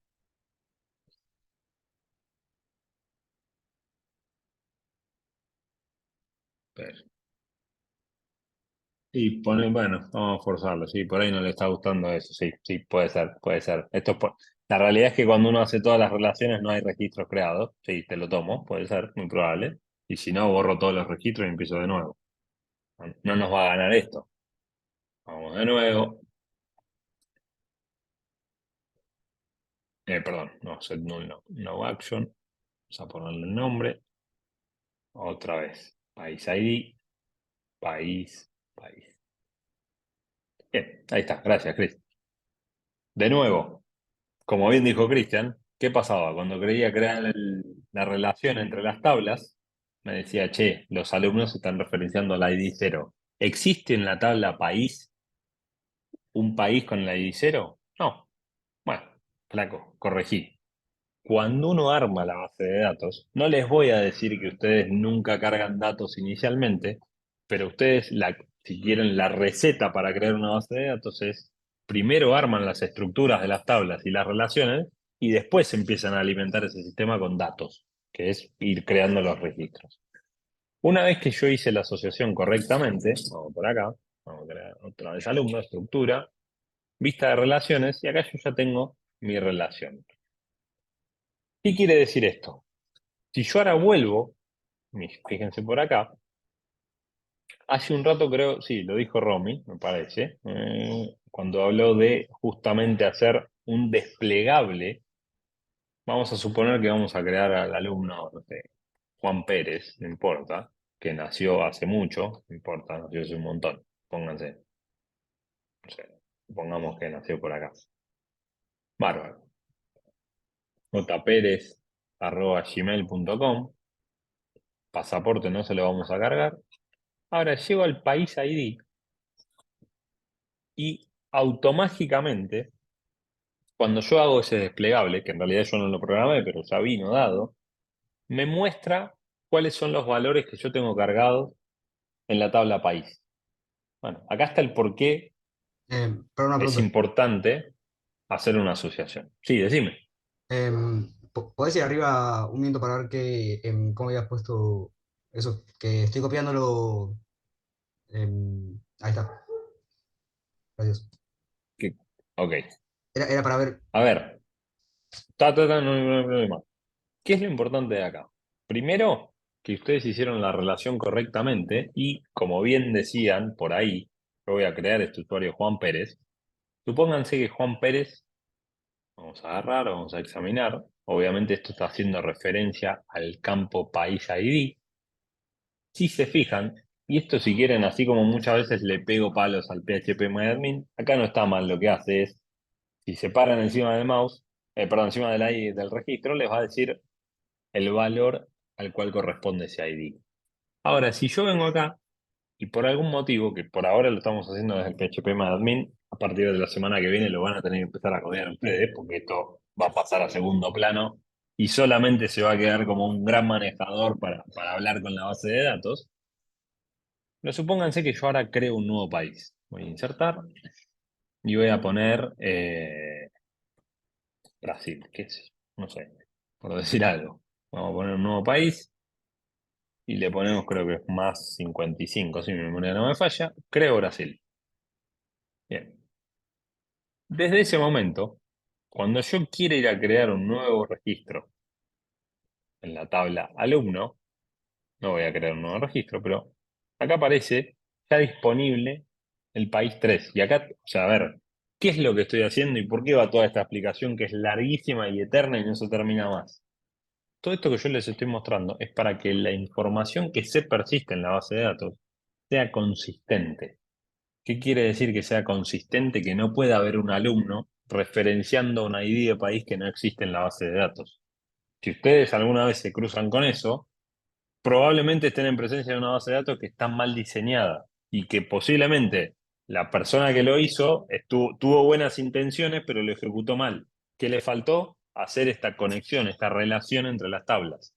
Y pone, bueno, vamos a forzarlo, sí, por ahí no le está gustando eso, sí, sí, puede ser, puede ser. La realidad es que cuando uno hace todas las relaciones no hay registros creados, sí, te lo tomo, puede ser, muy probable. Y si no, borro todos los registros y empiezo de nuevo. No nos va a ganar esto. Vamos de nuevo. Perdón, no, set null no, no action. Vamos a ponerle el nombre. Otra vez. País ID, país, país. Bien, ahí está, gracias, Chris. De nuevo. Como bien dijo Cristian, ¿qué pasaba? Cuando quería crear la relación entre las tablas, me decía, che, los alumnos están referenciando al ID 0. ¿Existe en la tabla país un país con el ID 0? No. Bueno, flaco, corregí. Cuando uno arma la base de datos, no les voy a decir que ustedes nunca cargan datos inicialmente, pero ustedes, si quieren la receta para crear una base de datos es, primero arman las estructuras de las tablas y las relaciones y después empiezan a alimentar ese sistema con datos, que es ir creando los registros. Una vez que yo hice la asociación correctamente, vamos por acá, vamos a crear otra vez alumno, estructura, vista de relaciones, y acá yo ya tengo mi relación. ¿Qué quiere decir esto? Si yo ahora vuelvo, fíjense por acá, hace un rato creo, sí, lo dijo Romy, me parece, cuando habló de justamente hacer un desplegable, vamos a suponer que vamos a crear al alumno, no sé, Juan Pérez, no importa, que nació hace mucho, no importa, nació hace un montón, pónganse, no sé, supongamos que nació por acá. Bárbaro. jperez@gmail.com, pasaporte no se lo vamos a cargar. Ahora llego al país ID y automáticamente, cuando yo hago ese desplegable, que en realidad yo no lo programé, pero ya vino dado, me muestra cuáles son los valores que yo tengo cargados en la tabla país. Bueno, acá está el por qué Pero una es pregunta. importante hacer una asociación. Sí, decime. ¿Podés ir arriba un minuto para ver cómo habías puesto eso? Que estoy copiándolo. Ahí está. Gracias. Ok. Era para ver. A ver, no hay problema. ¿Qué es lo importante de acá? Primero, que ustedes hicieron la relación correctamente y, como bien decían por ahí, yo voy a crear este usuario Juan Pérez. Supónganse que Juan Pérez, vamos a agarrar, vamos a examinar. Obviamente esto está haciendo referencia al campo País ID. Si se fijan, Y esto si quieren, así como muchas veces le pego palos al PHP acá no está mal, lo que hace es, si se paran encima del mouse, perdón, encima del ID del registro, les va a decir el valor al cual corresponde ese ID. Ahora, si yo vengo acá y por algún motivo, que por ahora lo estamos haciendo desde el PHP a partir de la semana que viene lo van a tener que empezar a codear ustedes, porque esto va a pasar a segundo plano y solamente se va a quedar como un gran manejador para hablar con la base de datos. Pero supónganse que yo ahora creo un nuevo país. Voy a insertar y voy a poner Brasil, qué sé yo, no sé, por decir algo. Vamos a poner un nuevo país y le ponemos, creo que es más 55, si mi memoria no me falla. Creo Brasil. Bien. Desde ese momento, cuando yo quiera ir a crear un nuevo registro en la tabla alumno, no voy a crear un nuevo registro, pero acá aparece ya disponible el país 3. Y acá, o sea, a ver, ¿qué es lo que estoy haciendo y por qué va toda esta explicación que es larguísima y eterna y no se termina más? Todo esto que yo les estoy mostrando es para que la información que se persiste en la base de datos sea consistente. ¿Qué quiere decir que sea consistente? Que no pueda haber un alumno referenciando un ID de país que no existe en la base de datos. Si ustedes alguna vez se cruzan con eso, probablemente estén en presencia de una base de datos que está mal diseñada y que posiblemente la persona que lo hizo tuvo buenas intenciones, pero lo ejecutó mal. ¿Qué le faltó? Hacer esta conexión, esta relación entre las tablas.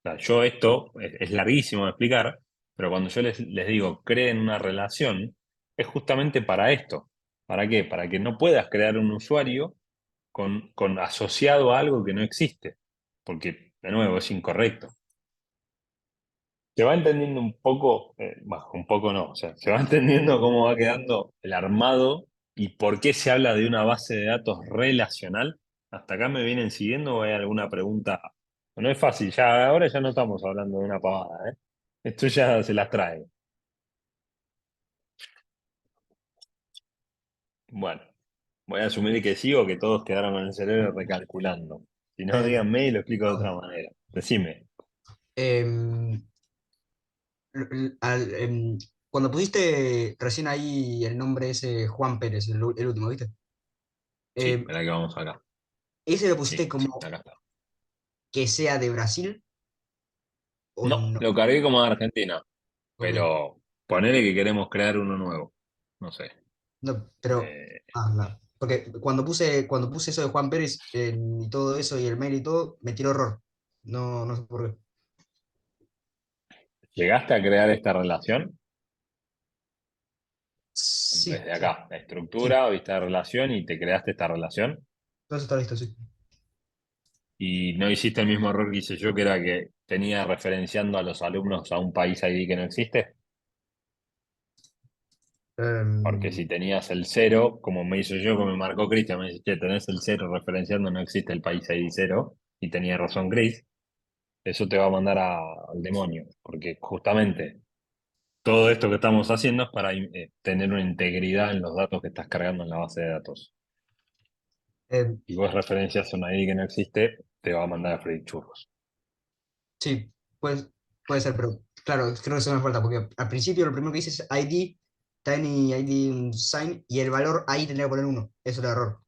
O sea, yo esto es larguísimo de explicar, pero cuando yo les digo creen una relación, es justamente para esto. ¿Para qué? Para que no puedas crear un usuario con asociado a algo que no existe, porque, de nuevo, es incorrecto. Se va entendiendo un poco, bah, un poco no, o sea, se va entendiendo cómo va quedando el armado y por qué se habla de una base de datos relacional. ¿Hasta acá me vienen siguiendo o hay alguna pregunta? No es fácil, ya ahora ya no estamos hablando de una pavada, ¿eh? Esto ya se las trae. Bueno, voy a asumir que sí o que todos quedaron con el cerebro recalculando. Si no, Eh, díganme y lo explico de otra no. manera. Decime. Em, Cuando pusiste recién ahí el nombre ese Juan Pérez, el último, ¿viste? Sí, Em, espera que vamos acá. ¿Ese lo pusiste Sí, sí, como acá está. que sea de Brasil o No, no? lo cargué como de Argentina. Ok. Pero ponele que queremos crear uno nuevo. No sé. No, pero, Eh, no. Porque cuando puse eso de Juan Pérez y todo eso y el mail y todo, me tiró error. No, no sé por qué. ¿Llegaste a crear esta relación? Sí, Desde sí, acá, la sí. estructura, viste la relación y te creaste esta relación. Todo eso está listo, sí. Y no hiciste el mismo error que hice yo, que era que tenía referenciando a los alumnos a un país ID que no existe. Porque Em, si tenías el cero, como me hizo yo, como me marcó Cristian, me dice, che, tenés el cero referenciando, no existe el país ID cero. Y tenía razón Chris. Eso te va a mandar al demonio. Porque justamente todo esto que estamos haciendo es para tener una integridad en los datos que estás cargando en la base de datos. em, Si vos referencias una ID que no existe, te va a mandar a freír churros. sí, pues, puede ser, pero claro, creo que eso me falta, porque al principio lo primero que dice es ID, Tiny ID sign, y el valor ahí tendría que poner uno. Eso era error.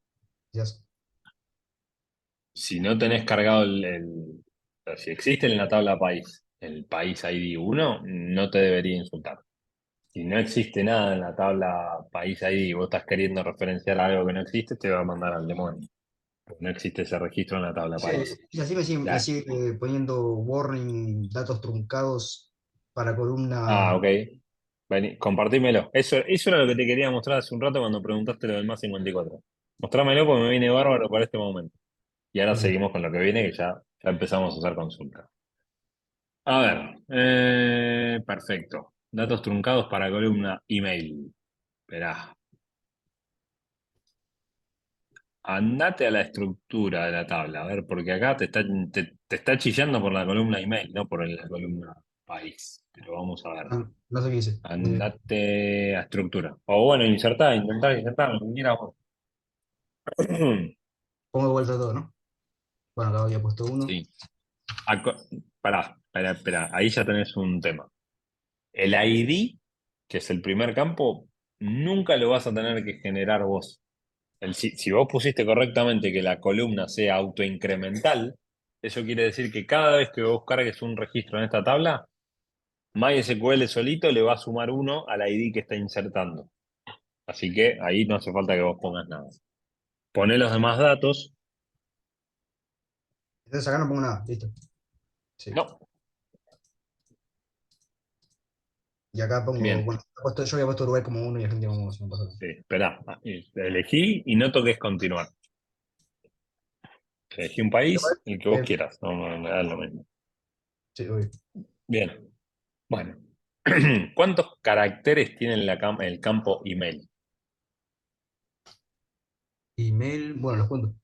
Quizás. Si no tenés cargado o sea, si existe en la tabla país el país ID 1, no te debería insultar. Si no existe nada en la tabla país ID y vos estás queriendo referenciar algo que no existe, te va a mandar al demonio. Porque no existe ese registro en la tabla Sí, país. y así me sigue poniendo warning, datos truncados para Ah, columna. ok. Vení, compartímelo. Eso era lo que te quería mostrar hace un rato cuando preguntaste lo del más 54. Mostrámelo porque me viene bárbaro para este momento. Y ahora Ok. seguimos con lo que viene, que ya empezamos a hacer consulta. A ver, perfecto. Datos truncados para columna email. Esperá. Andate a la estructura de la tabla, a ver, porque acá te está chillando por la columna email, no por la columna país. Pero vamos a ver. No, no sé qué hice. Andate a estructura. O bueno, intentar insertar, lo que quieras vos. Pongo de vuelta todo, ¿no? Bueno, acá había puesto uno. Sí. Aco- Pará, espera, espera. Ahí ya tenés un tema. El ID, que es el primer campo, nunca lo vas a tener que generar vos. Si vos pusiste correctamente que la columna sea autoincremental, eso quiere decir que cada vez que vos cargues un registro en esta tabla, MySQL solito le va a sumar 1 al ID que está insertando. Así que ahí no hace falta que vos pongas nada. Poné los demás datos. Entonces acá no pongo nada, listo. Sí. No, Y acá pongo, bien. bueno, yo había puesto Uruguay como 1 y Argentina como 2, no pasa nada. Sí, esperá. Elegí y no toques continuar. Elegí un Igual, país, el que vos eh, quieras. No, me da lo mismo. sí, obvio. Bien. Bueno. ¿Cuántos caracteres tiene el campo email? Email, bueno, los cuento.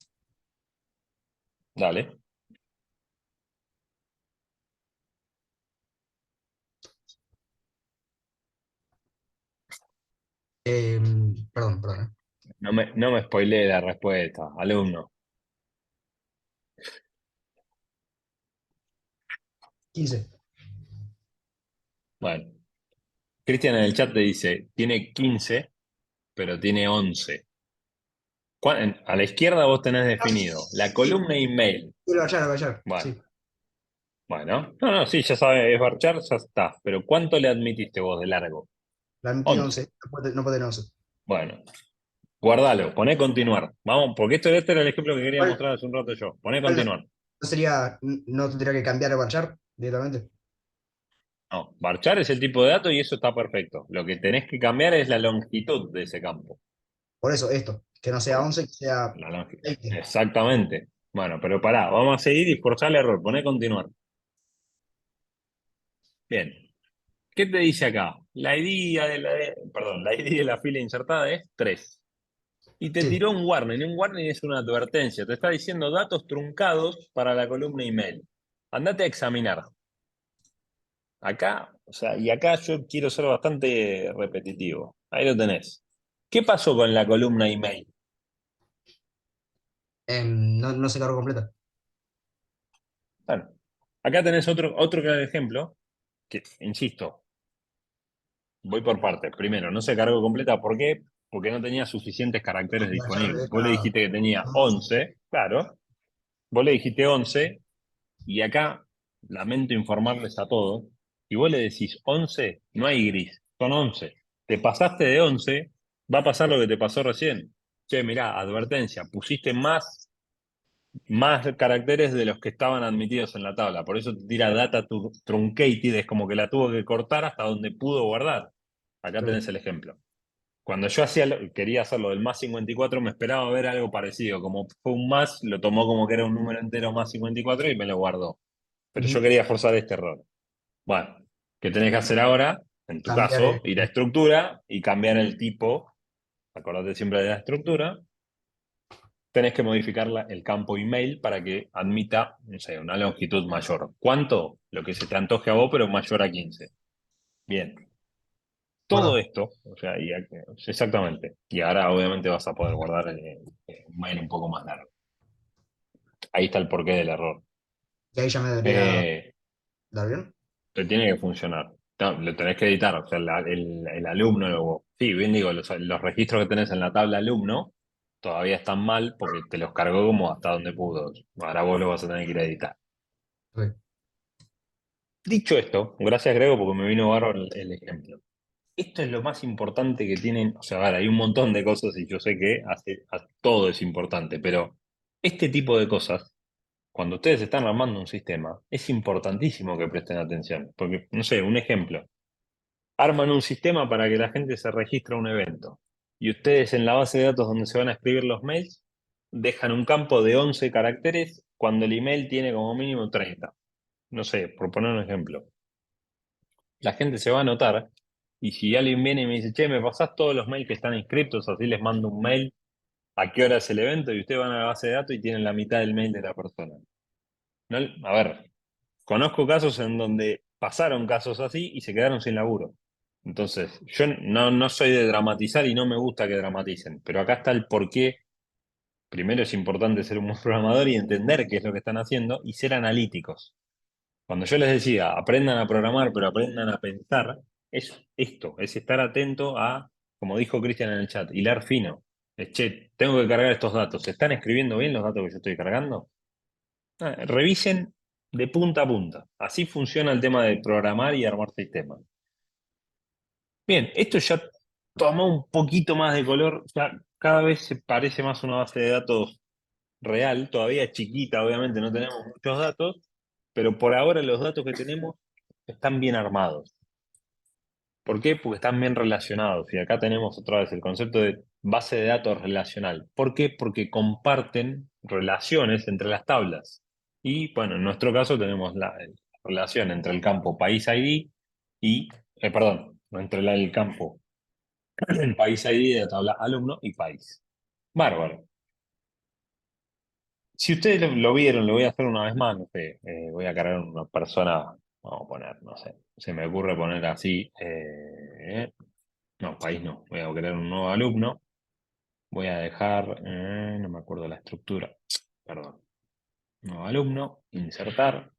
Dale. Perdón. No me spoilee la respuesta, alumno. 15. Bueno. Cristian en el chat te dice, tiene 15, pero tiene 11. A la izquierda vos tenés Ah, sí, definido la sí, columna email. a Bayar, Bueno, sí. bueno. No, sí, ya sabes, es varchar, ya está. Pero ¿cuánto le admitiste vos de largo? La metí 11, 11. no puede tener 11. Bueno, guardalo, poné continuar. Vamos, porque este era el ejemplo que quería ¿Cuál, mostrar hace un rato yo. Poné cuál continuar. no sería, no tendría que cambiar a Bayar directamente? No, varchar es el tipo de dato y eso está perfecto. Lo que tenés que cambiar es la longitud de ese campo. Por eso, esto, que no sea Por 11, que sea la longitud. 20. Exactamente. Bueno, pero pará, vamos a seguir y forzar el error. Poné continuar. Bien. ¿Qué te dice acá? La ID de la fila insertada es 3. Y te Sí, tiró un warning. Un warning es una advertencia. Te está diciendo datos truncados para la columna email. Andate a examinar. Acá, o sea, y acá yo quiero ser bastante repetitivo. Ahí lo tenés. ¿Qué pasó con la columna email? no se cargó completa. Bueno, acá tenés otro claro ejemplo que, insisto, voy por partes. Primero, no se cargó completa. ¿Por qué? Porque no tenía suficientes caracteres Bayar disponibles. Vos le era dijiste que tenía 11. 11, claro. Vos le dijiste 11 y acá, lamento informarles a todos, y vos le decís 11, no hay gris, son 11. Te pasaste de 11, va a pasar lo que te pasó recién. Che, mirá, advertencia, pusiste más caracteres de los que estaban admitidos en la tabla. Por eso te tira data truncated, es como que la tuvo que cortar hasta donde pudo guardar. Acá Ok. tenés el ejemplo. Cuando yo quería hacerlo del más 54, me esperaba ver algo parecido. Como fue un más, lo tomó como que era un número entero más 54 y me lo guardó. Pero yo Ujú. quería forzar este error. Bueno, ¿qué tenés que hacer ahora? En tu Cambiar caso, ir a estructura y cambiar el tipo. Acordate siempre de la estructura. Tenés que modificar el campo email para que admita, no sé, una longitud mayor. ¿Cuánto? Lo que se te antoje a vos, pero mayor a 15. Bien. Todo guardado. esto, o sea, exactamente. Y ahora obviamente vas a poder guardar un mail un poco más largo. Ahí está el porqué del error. Y ahí ya me debería Eh, dar bien. Te tiene que funcionar. No, lo tenés que editar. O sea, el alumno, sí, bien digo, los registros que tenés en la tabla alumno todavía están mal porque te los cargó como hasta donde pudo. Ahora vos lo vas a tener que ir a editar. Ok. Dicho esto, gracias Grego porque me vino bárbaro el ejemplo. Esto es lo más importante que tienen, o sea, vale, hay un montón de cosas y yo sé que todo es importante, pero este tipo de cosas, cuando ustedes están armando un sistema, es importantísimo que presten atención. Porque, no sé, un ejemplo. Arman un sistema para que la gente se registre a un evento. Y ustedes en la base de datos donde se van a escribir los mails, dejan un campo de 11 caracteres cuando el email tiene como mínimo 30. No sé, por poner un ejemplo. La gente se va a anotar y si alguien viene y me dice, che, me pasás todos los mails que están inscriptos, así les mando un mail, a qué hora es el evento y ustedes van a la base de datos y tienen la mitad del mail de la persona. No, a ver, conozco casos en donde pasaron casos así y se quedaron sin laburo. Entonces, yo no soy de dramatizar y no me gusta que dramaticen, pero acá está el por qué. Primero es importante ser un buen programador y entender qué es lo que están haciendo y ser analíticos. Cuando yo les decía, aprendan a programar, pero aprendan a pensar, es esto, es estar atento a, como dijo Cristian en el chat, hilar fino. Es, che, tengo que cargar estos datos. ¿Se están escribiendo bien los datos que yo estoy cargando? Revisen de punta a punta. Así funciona el tema de programar y armar sistemas. Bien, esto ya tomó un poquito más de color, ya cada vez se parece más a una base de datos real, todavía es chiquita, obviamente no tenemos muchos datos, pero por ahora los datos que tenemos están bien armados. ¿Por qué? Porque están bien relacionados. Y acá tenemos otra vez el concepto de base de datos relacional. ¿Por qué? Porque comparten relaciones entre las tablas. Y bueno, en nuestro caso tenemos la relación entre el campo país ID y, perdón, entre el campo país ID de la tabla alumno y país. Bárbaro. Si ustedes lo vieron, lo voy a hacer una vez más, no sé, voy a cargar una persona, vamos a poner, no sé, se me ocurre poner así, no, país no, voy a crear un nuevo alumno, voy a dejar, no me acuerdo la estructura, perdón, nuevo alumno, insertar,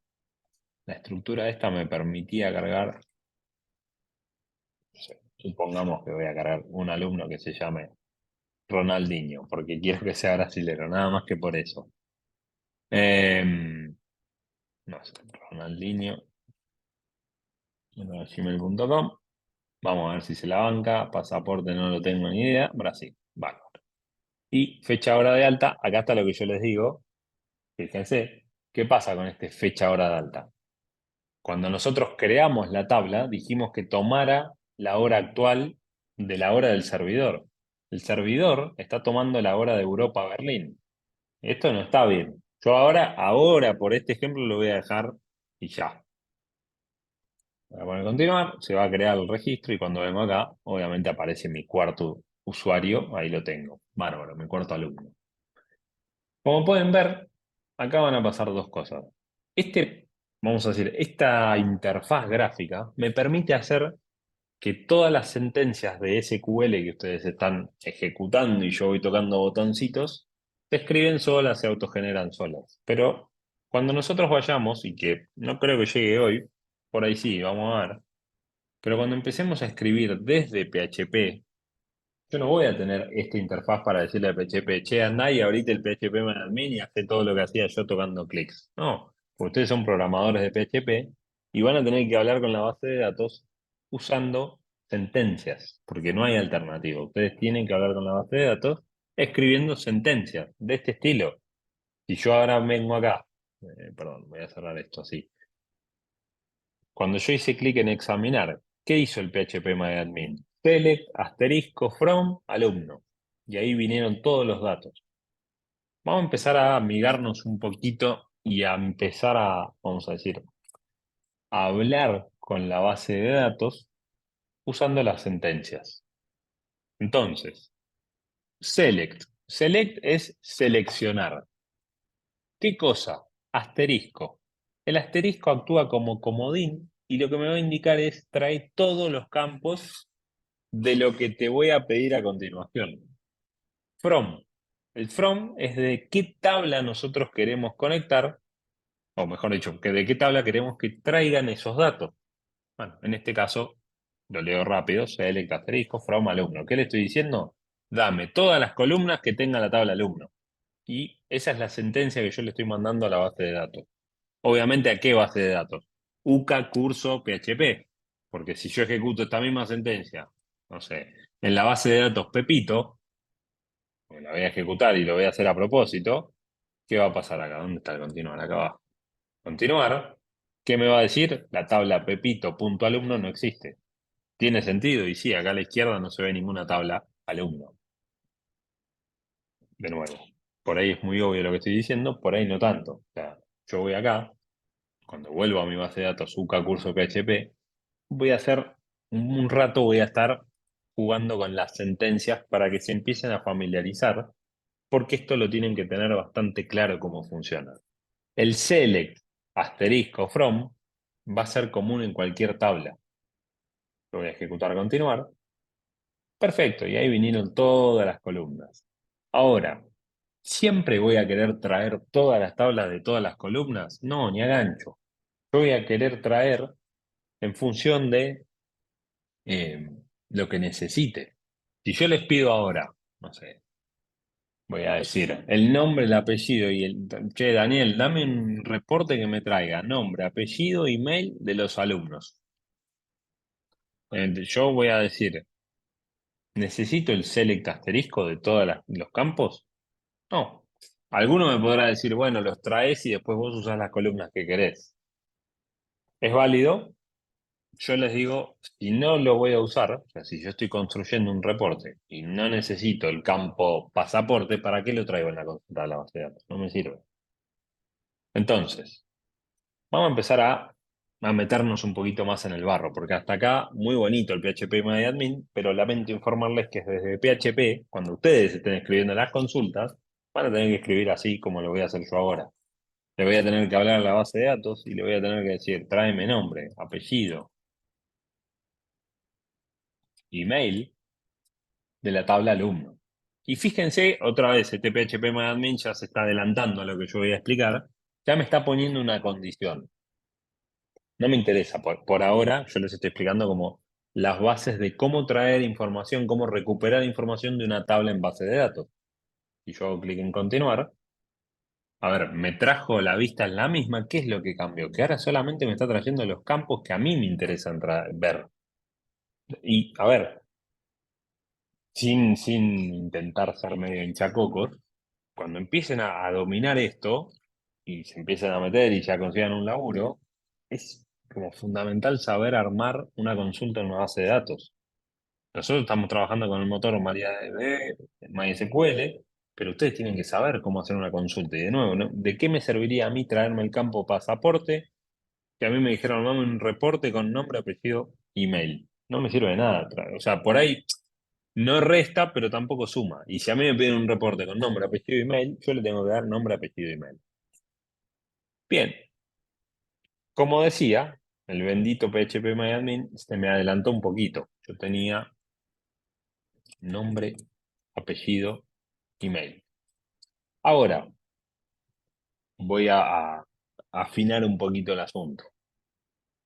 la estructura esta me permitía cargar, no sé, supongamos que voy a cargar un alumno que se llame Ronaldinho, porque quiero que sea brasilero, nada más que por eso. No sé, Ronaldinho, gmail.com. Vamos a ver si se la banca. Pasaporte no lo tengo ni idea. Brasil. Vale. Y fecha hora de alta. Acá está lo que yo les digo. Fíjense. ¿Qué pasa con este fecha hora de alta? Cuando nosotros creamos la tabla, dijimos que tomara la hora actual de la hora del servidor. El servidor está tomando la hora de Europa-Berlín. Esto no está bien. Yo ahora, por este ejemplo, lo voy a dejar y ya. Voy a poner continuar, se va a crear el registro y cuando vengo acá, obviamente aparece mi cuarto usuario, ahí lo tengo. Bárbaro, mi cuarto alumno. Como pueden ver, acá van a pasar dos cosas. Vamos a decir, esta interfaz gráfica me permite hacer que todas las sentencias de SQL que ustedes están ejecutando y yo voy tocando botoncitos, se escriben solas, se autogeneran solas. Pero cuando nosotros vayamos, y que no creo que llegue hoy, por ahí sí, vamos a ver. Pero cuando empecemos a escribir desde PHP, yo no voy a tener esta interfaz para decirle a PHP, che, andá y ahorita el PHP admin y hace todo lo que hacía yo tocando clics. No, porque ustedes son programadores de PHP y van a tener que hablar con la base de datos usando sentencias, porque no hay alternativa. Ustedes tienen que hablar con la base de datos escribiendo sentencias de este estilo. Si yo ahora vengo acá, perdón, voy a cerrar esto así. Cuando yo hice clic en examinar, ¿qué hizo el PHP Select, asterisco, from, alumno. Y ahí vinieron todos los datos. Vamos a empezar a amigarnos un poquito y a empezar a, vamos a decir, a hablar con la base de datos usando las sentencias. Entonces, select. Select es seleccionar. ¿Qué cosa? Asterisco. El asterisco actúa como comodín y lo que me va a indicar es trae todos los campos de lo que te voy a pedir a continuación. From. El from es de qué tabla nosotros queremos conectar, o mejor dicho, que de qué tabla queremos que traigan esos datos. Bueno, en este caso, lo leo rápido, select asterisco from alumno. ¿Qué le estoy diciendo? Dame todas las columnas que tenga la tabla alumno. Y esa es la sentencia que yo le estoy mandando a la base de datos. Obviamente, ¿a qué base de datos? UCA, curso, PHP. Porque si yo ejecuto esta misma sentencia, no sé, en la base de datos Pepito, porque la voy a ejecutar y lo voy a hacer a propósito, ¿qué va a pasar acá? ¿Dónde está el continuar? Acá abajo. Continuar. ¿Qué me va a decir? La tabla Pepito.alumno no existe. Tiene sentido, y sí, acá a la izquierda no se ve ninguna tabla alumno. De nuevo, por ahí es muy obvio lo que estoy diciendo, por ahí no tanto. O sea, yo voy acá, cuando vuelvo a mi base de datos UCA curso PHP, voy a hacer un rato, voy a estar jugando con las sentencias para que se empiecen a familiarizar, porque esto lo tienen que tener bastante claro cómo funciona. El select asterisco from va a ser común en cualquier tabla. Lo voy a ejecutar continuar. Perfecto, y ahí vinieron todas las columnas. Ahora, ¿siempre voy a querer traer todas las tablas de todas las columnas? No, ni a gancho. Yo voy a querer traer en función de eh, lo que necesite. Si yo les pido ahora, no sé, voy a decir el nombre, el apellido y el... Che, Daniel, dame un reporte que me traiga nombre, apellido, email de los alumnos. Yo voy a decir, ¿necesito el select asterisco de todos los campos? No. Alguno me podrá decir, bueno, los traes y después vos usás las columnas que querés. ¿Es válido? Yo les digo, si no lo voy a usar, o sea, si yo estoy construyendo un reporte y no necesito el campo pasaporte, ¿para qué lo traigo en la consulta de la base de datos? No me sirve. Entonces, vamos a empezar a meternos un poquito más en el barro, porque hasta acá, muy bonito el PHP MyAdmin, pero lamento informarles que desde PHP, cuando ustedes estén escribiendo las consultas, van a tener que escribir así como lo voy a hacer yo ahora. Le voy a tener que hablar a la base de datos y le voy a tener que decir, tráeme nombre, apellido, email de la tabla alumno. Y fíjense, otra vez, este PHP ya se está adelantando a lo que yo voy a explicar, ya me está poniendo una condición. No me interesa, por ahora yo les estoy explicando como las bases de cómo traer información, cómo recuperar información de una tabla en base de datos. Si yo hago clic en continuar, a ver, me trajo la vista en la misma, ¿qué es lo que cambió? Que ahora solamente me está trayendo los campos que a mí me interesan ver. Y, a ver, sin intentar ser medio hinchacocos, cuando empiecen a dominar esto y se empiecen a meter y ya consigan un laburo, es como fundamental saber armar una consulta en una base de datos. Nosotros estamos trabajando con el motor MariaDB, MySQL, pero ustedes tienen que saber cómo hacer una consulta. Y de nuevo, ¿no? ¿De qué me serviría a mí traerme el campo pasaporte? Que a mí me dijeron, dame un reporte con nombre, apellido, email. No me sirve de nada. O sea, por ahí no resta, pero tampoco suma. Y si a mí me piden un reporte con nombre, apellido, email, yo le tengo que dar nombre, apellido, email. Bien, como decía, el bendito PHP se me adelantó un poquito. Yo tenía nombre, apellido, email. Ahora voy a afinar un poquito el asunto.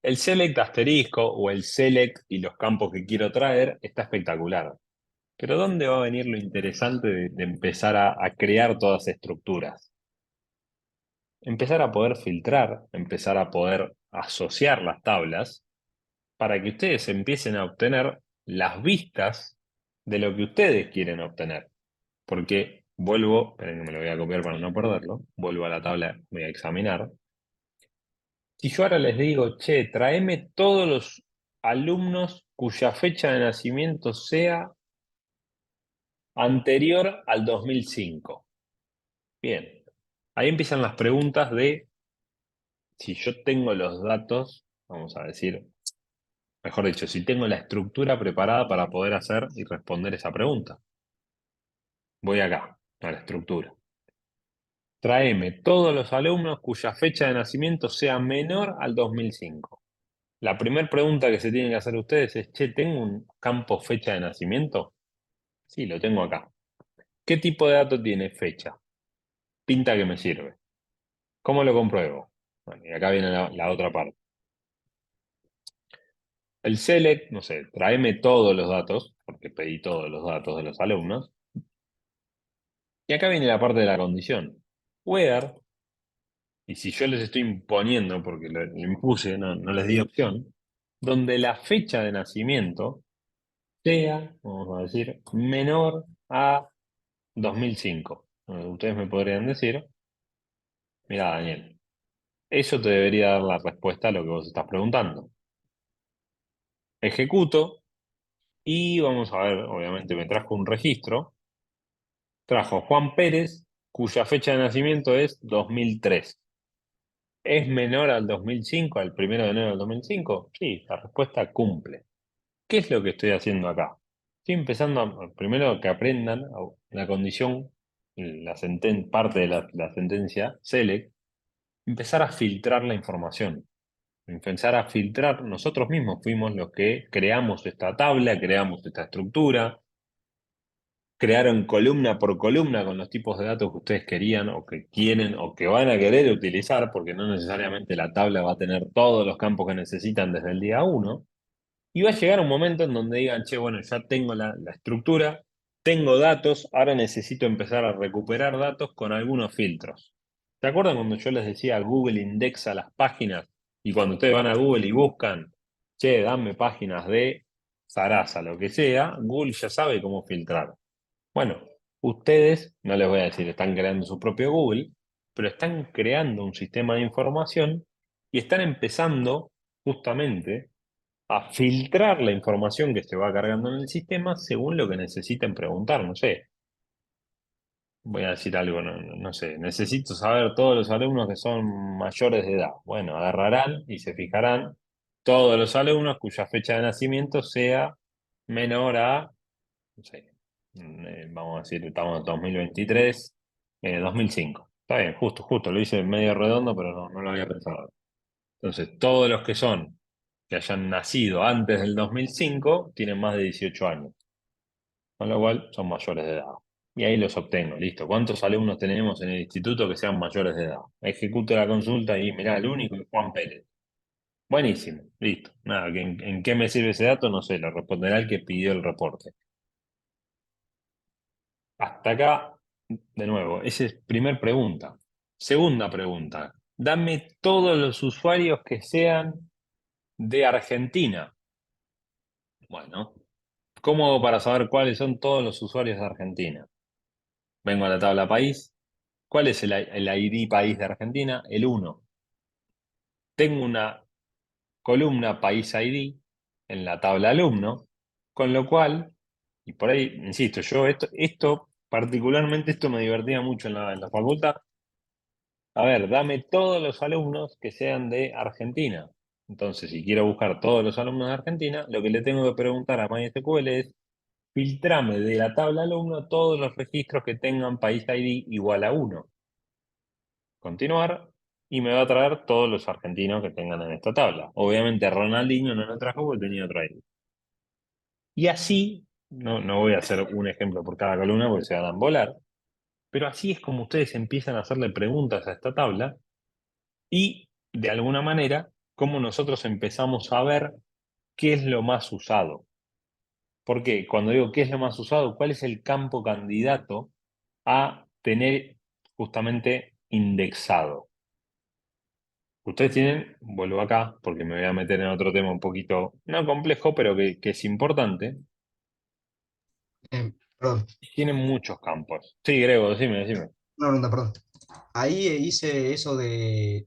El select asterisco o el select y los campos que quiero traer está espectacular. Pero ¿dónde va a venir lo interesante de empezar a crear todas estructuras? Empezar a poder filtrar, empezar a poder asociar las tablas para que ustedes empiecen a obtener las vistas de lo que ustedes quieren obtener. Porque vuelvo, esperen que me lo voy a copiar para no perderlo, vuelvo a la tabla, voy a examinar. Si yo ahora les digo, che, tráeme todos los alumnos cuya fecha de nacimiento sea anterior al 2005. Bien, ahí empiezan las preguntas de si yo tengo los datos, vamos a decir, mejor dicho, si tengo la estructura preparada para poder hacer y responder esa pregunta. Voy acá, a la estructura. Tráeme todos los alumnos cuya fecha de nacimiento sea menor al 2005. La primera pregunta que se tienen que hacer ustedes es, che, ¿tengo un campo fecha de nacimiento? Sí, lo tengo acá. ¿Qué tipo de dato tiene fecha? Pinta que me sirve. ¿Cómo lo compruebo? Bueno, y acá viene la otra parte. El select, no sé, tráeme todos los datos, porque pedí todos los datos de los alumnos. Y acá viene la parte de la condición. Where, y si yo les estoy imponiendo, porque lo impuse, no les di opción, donde la fecha de nacimiento sea, vamos a decir, menor a 2005. Ustedes me podrían decir, mira, Daniel, eso te debería dar la respuesta a lo que vos estás preguntando. Ejecuto y vamos a ver, obviamente me trajo un registro, trajo Juan Pérez, cuya fecha de nacimiento es 2003. ¿Es menor al 2005, al 1 de enero del 2005? Sí, la respuesta cumple. ¿Qué es lo que estoy haciendo acá? Estoy empezando primero que aprendan la condición, parte de la sentencia select, empezar a filtrar la información. Empezar a filtrar, nosotros mismos fuimos los que creamos esta tabla, creamos esta estructura, crearon columna por columna con los tipos de datos que ustedes querían o que quieren o que van a querer utilizar, porque no necesariamente la tabla va a tener todos los campos que necesitan desde el día 1. Y va a llegar un momento en donde digan, che, bueno, ya tengo la estructura, tengo datos, ahora necesito empezar a recuperar datos con algunos filtros. ¿Se acuerdan cuando yo les decía Google indexa las páginas? Y cuando ustedes van a Google y buscan, che, dame páginas de Sarasa, lo que sea, Google ya sabe cómo filtrar. Bueno, ustedes, no les voy a decir, están creando su propio Google, pero están creando un sistema de información y están empezando justamente a filtrar la información que se va cargando en el sistema según lo que necesiten preguntar. No sé, voy a decir algo, no sé, necesito saber todos los alumnos que son mayores de edad. Bueno, agarrarán y se fijarán todos los alumnos cuya fecha de nacimiento sea menor a, no sé, vamos a decir, estamos en 2023, 2005. Está bien, justo, lo hice medio redondo, pero no lo había pensado. Entonces, todos los que hayan nacido antes del 2005 tienen más de 18 años, con lo cual son mayores de edad. Y ahí los obtengo, listo. ¿Cuántos alumnos tenemos en el instituto que sean mayores de edad? Ejecuto la consulta y mirá, el único es Juan Pérez. Buenísimo, listo. Nada, ¿en qué me sirve ese dato? No sé, lo responderá el que pidió el reporte. Hasta acá, de nuevo, esa es primera pregunta. Segunda pregunta, dame todos los usuarios que sean de Argentina. Bueno, ¿cómo hago para saber cuáles son todos los usuarios de Argentina? Vengo a la tabla país. ¿Cuál es el ID país de Argentina? El 1. Tengo una columna país ID en la tabla alumno, con lo cual, y por ahí, insisto, yo particularmente esto me divertía mucho en la facultad. A ver, dame todos los alumnos que sean de Argentina. Entonces, si quiero buscar todos los alumnos de Argentina, lo que le tengo que preguntar a MySQL es: filtrame de la tabla alumno todos los registros que tengan país ID igual a 1. Continuar, y me va a traer todos los argentinos que tengan en esta tabla. Obviamente Ronaldinho no lo trajo porque tenía otro ID. Y así, no voy a hacer un ejemplo por cada columna porque se van a volar, pero así es como ustedes empiezan a hacerle preguntas a esta tabla y, de alguna manera, cómo nosotros empezamos a ver qué es lo más usado. ¿Por qué? Cuando digo qué es lo más usado, ¿cuál es el campo candidato a tener justamente indexado? Ustedes tienen, vuelvo acá porque me voy a meter en otro tema un poquito, no complejo, pero que es importante. Perdón, Tienen muchos campos. Sí, Grego, decime. una pregunta, perdón. Ahí hice eso de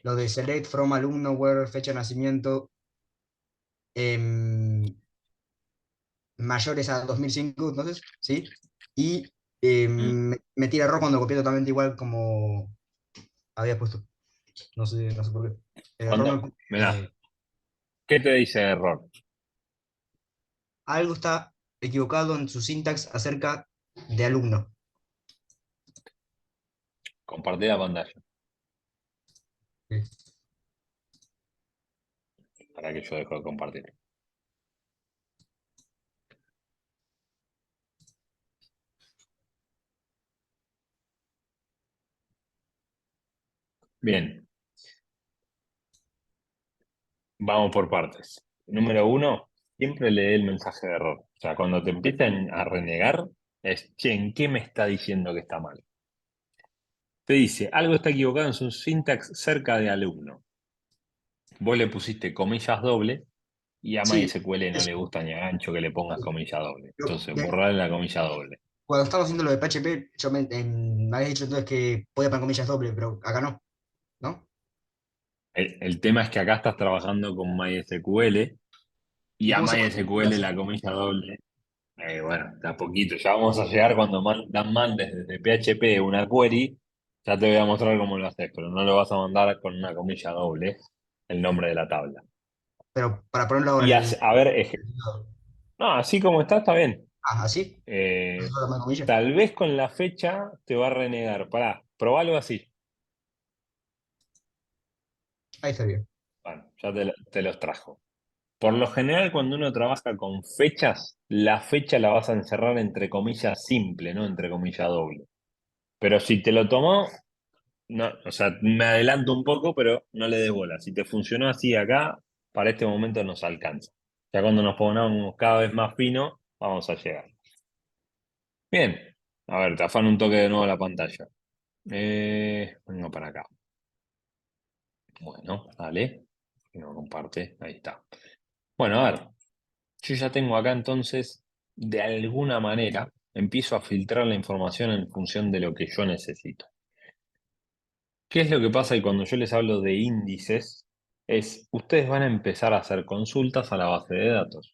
lo de select from alumno, where, fecha de nacimiento, em, mayores a 2005, entonces, ¿sí? Y ¿Mm? me tira error cuando copié totalmente igual como había puesto. No sé por qué. El error Mirá, me- ¿qué te dice error? algo está equivocado en su sintax acerca de alumno. Compartir la pantalla Sí. para que yo dejo de compartir. Bien, vamos por partes. Número uno, siempre lee el mensaje de error. O sea, cuando te empiezan a renegar, es, che, ¿en qué me está diciendo que está mal? Te dice, algo está equivocado en su sintax cerca de alumno. Vos le pusiste comillas doble y a Sí, MySQL no eso. le gusta ni a gancho que le pongas Sí. comilla doble. Pero, Entonces, borrarle la comilla doble. cuando estamos haciendo lo de PHP, me habías dicho entonces que podía poner comillas doble, pero acá no, ¿no? El tema es que acá estás trabajando con MySQL y ¿Y a cómo se puede MySQL hacer? la comilla doble, bueno, de a poquito. Ya vamos a llegar cuando mandes desde PHP una query, ya te voy a mostrar cómo lo haces, pero no lo vas a mandar con una comilla doble, el nombre de la tabla. Pero para ponerlo ahora Y en el... a ver, no, así como está bien. Ah, ¿así? Eh, ¿Solo poner comillas? Tal vez con la fecha te va a renegar. Pará, probalo así. Ahí está bien. Bueno, ya te los trajo. Por lo general, cuando uno trabaja con fechas, la fecha la vas a encerrar entre comillas simple, no entre comillas doble. Pero si te lo tomó, no, o sea, me adelanto un poco, pero no le des bola. Si te funcionó así acá, para este momento nos alcanza. Ya cuando nos pongamos cada vez más fino, vamos a llegar. Bien, a ver, te afano un toque de nuevo a la pantalla. Vengo para acá. Bueno, dale. No comparte, ahí está. Bueno, a ver, yo ya tengo acá entonces, de alguna manera, empiezo a filtrar la información en función de lo que yo necesito. ¿Qué es lo que pasa? Y cuando yo les hablo de índices, es, ustedes van a empezar a hacer consultas a la base de datos.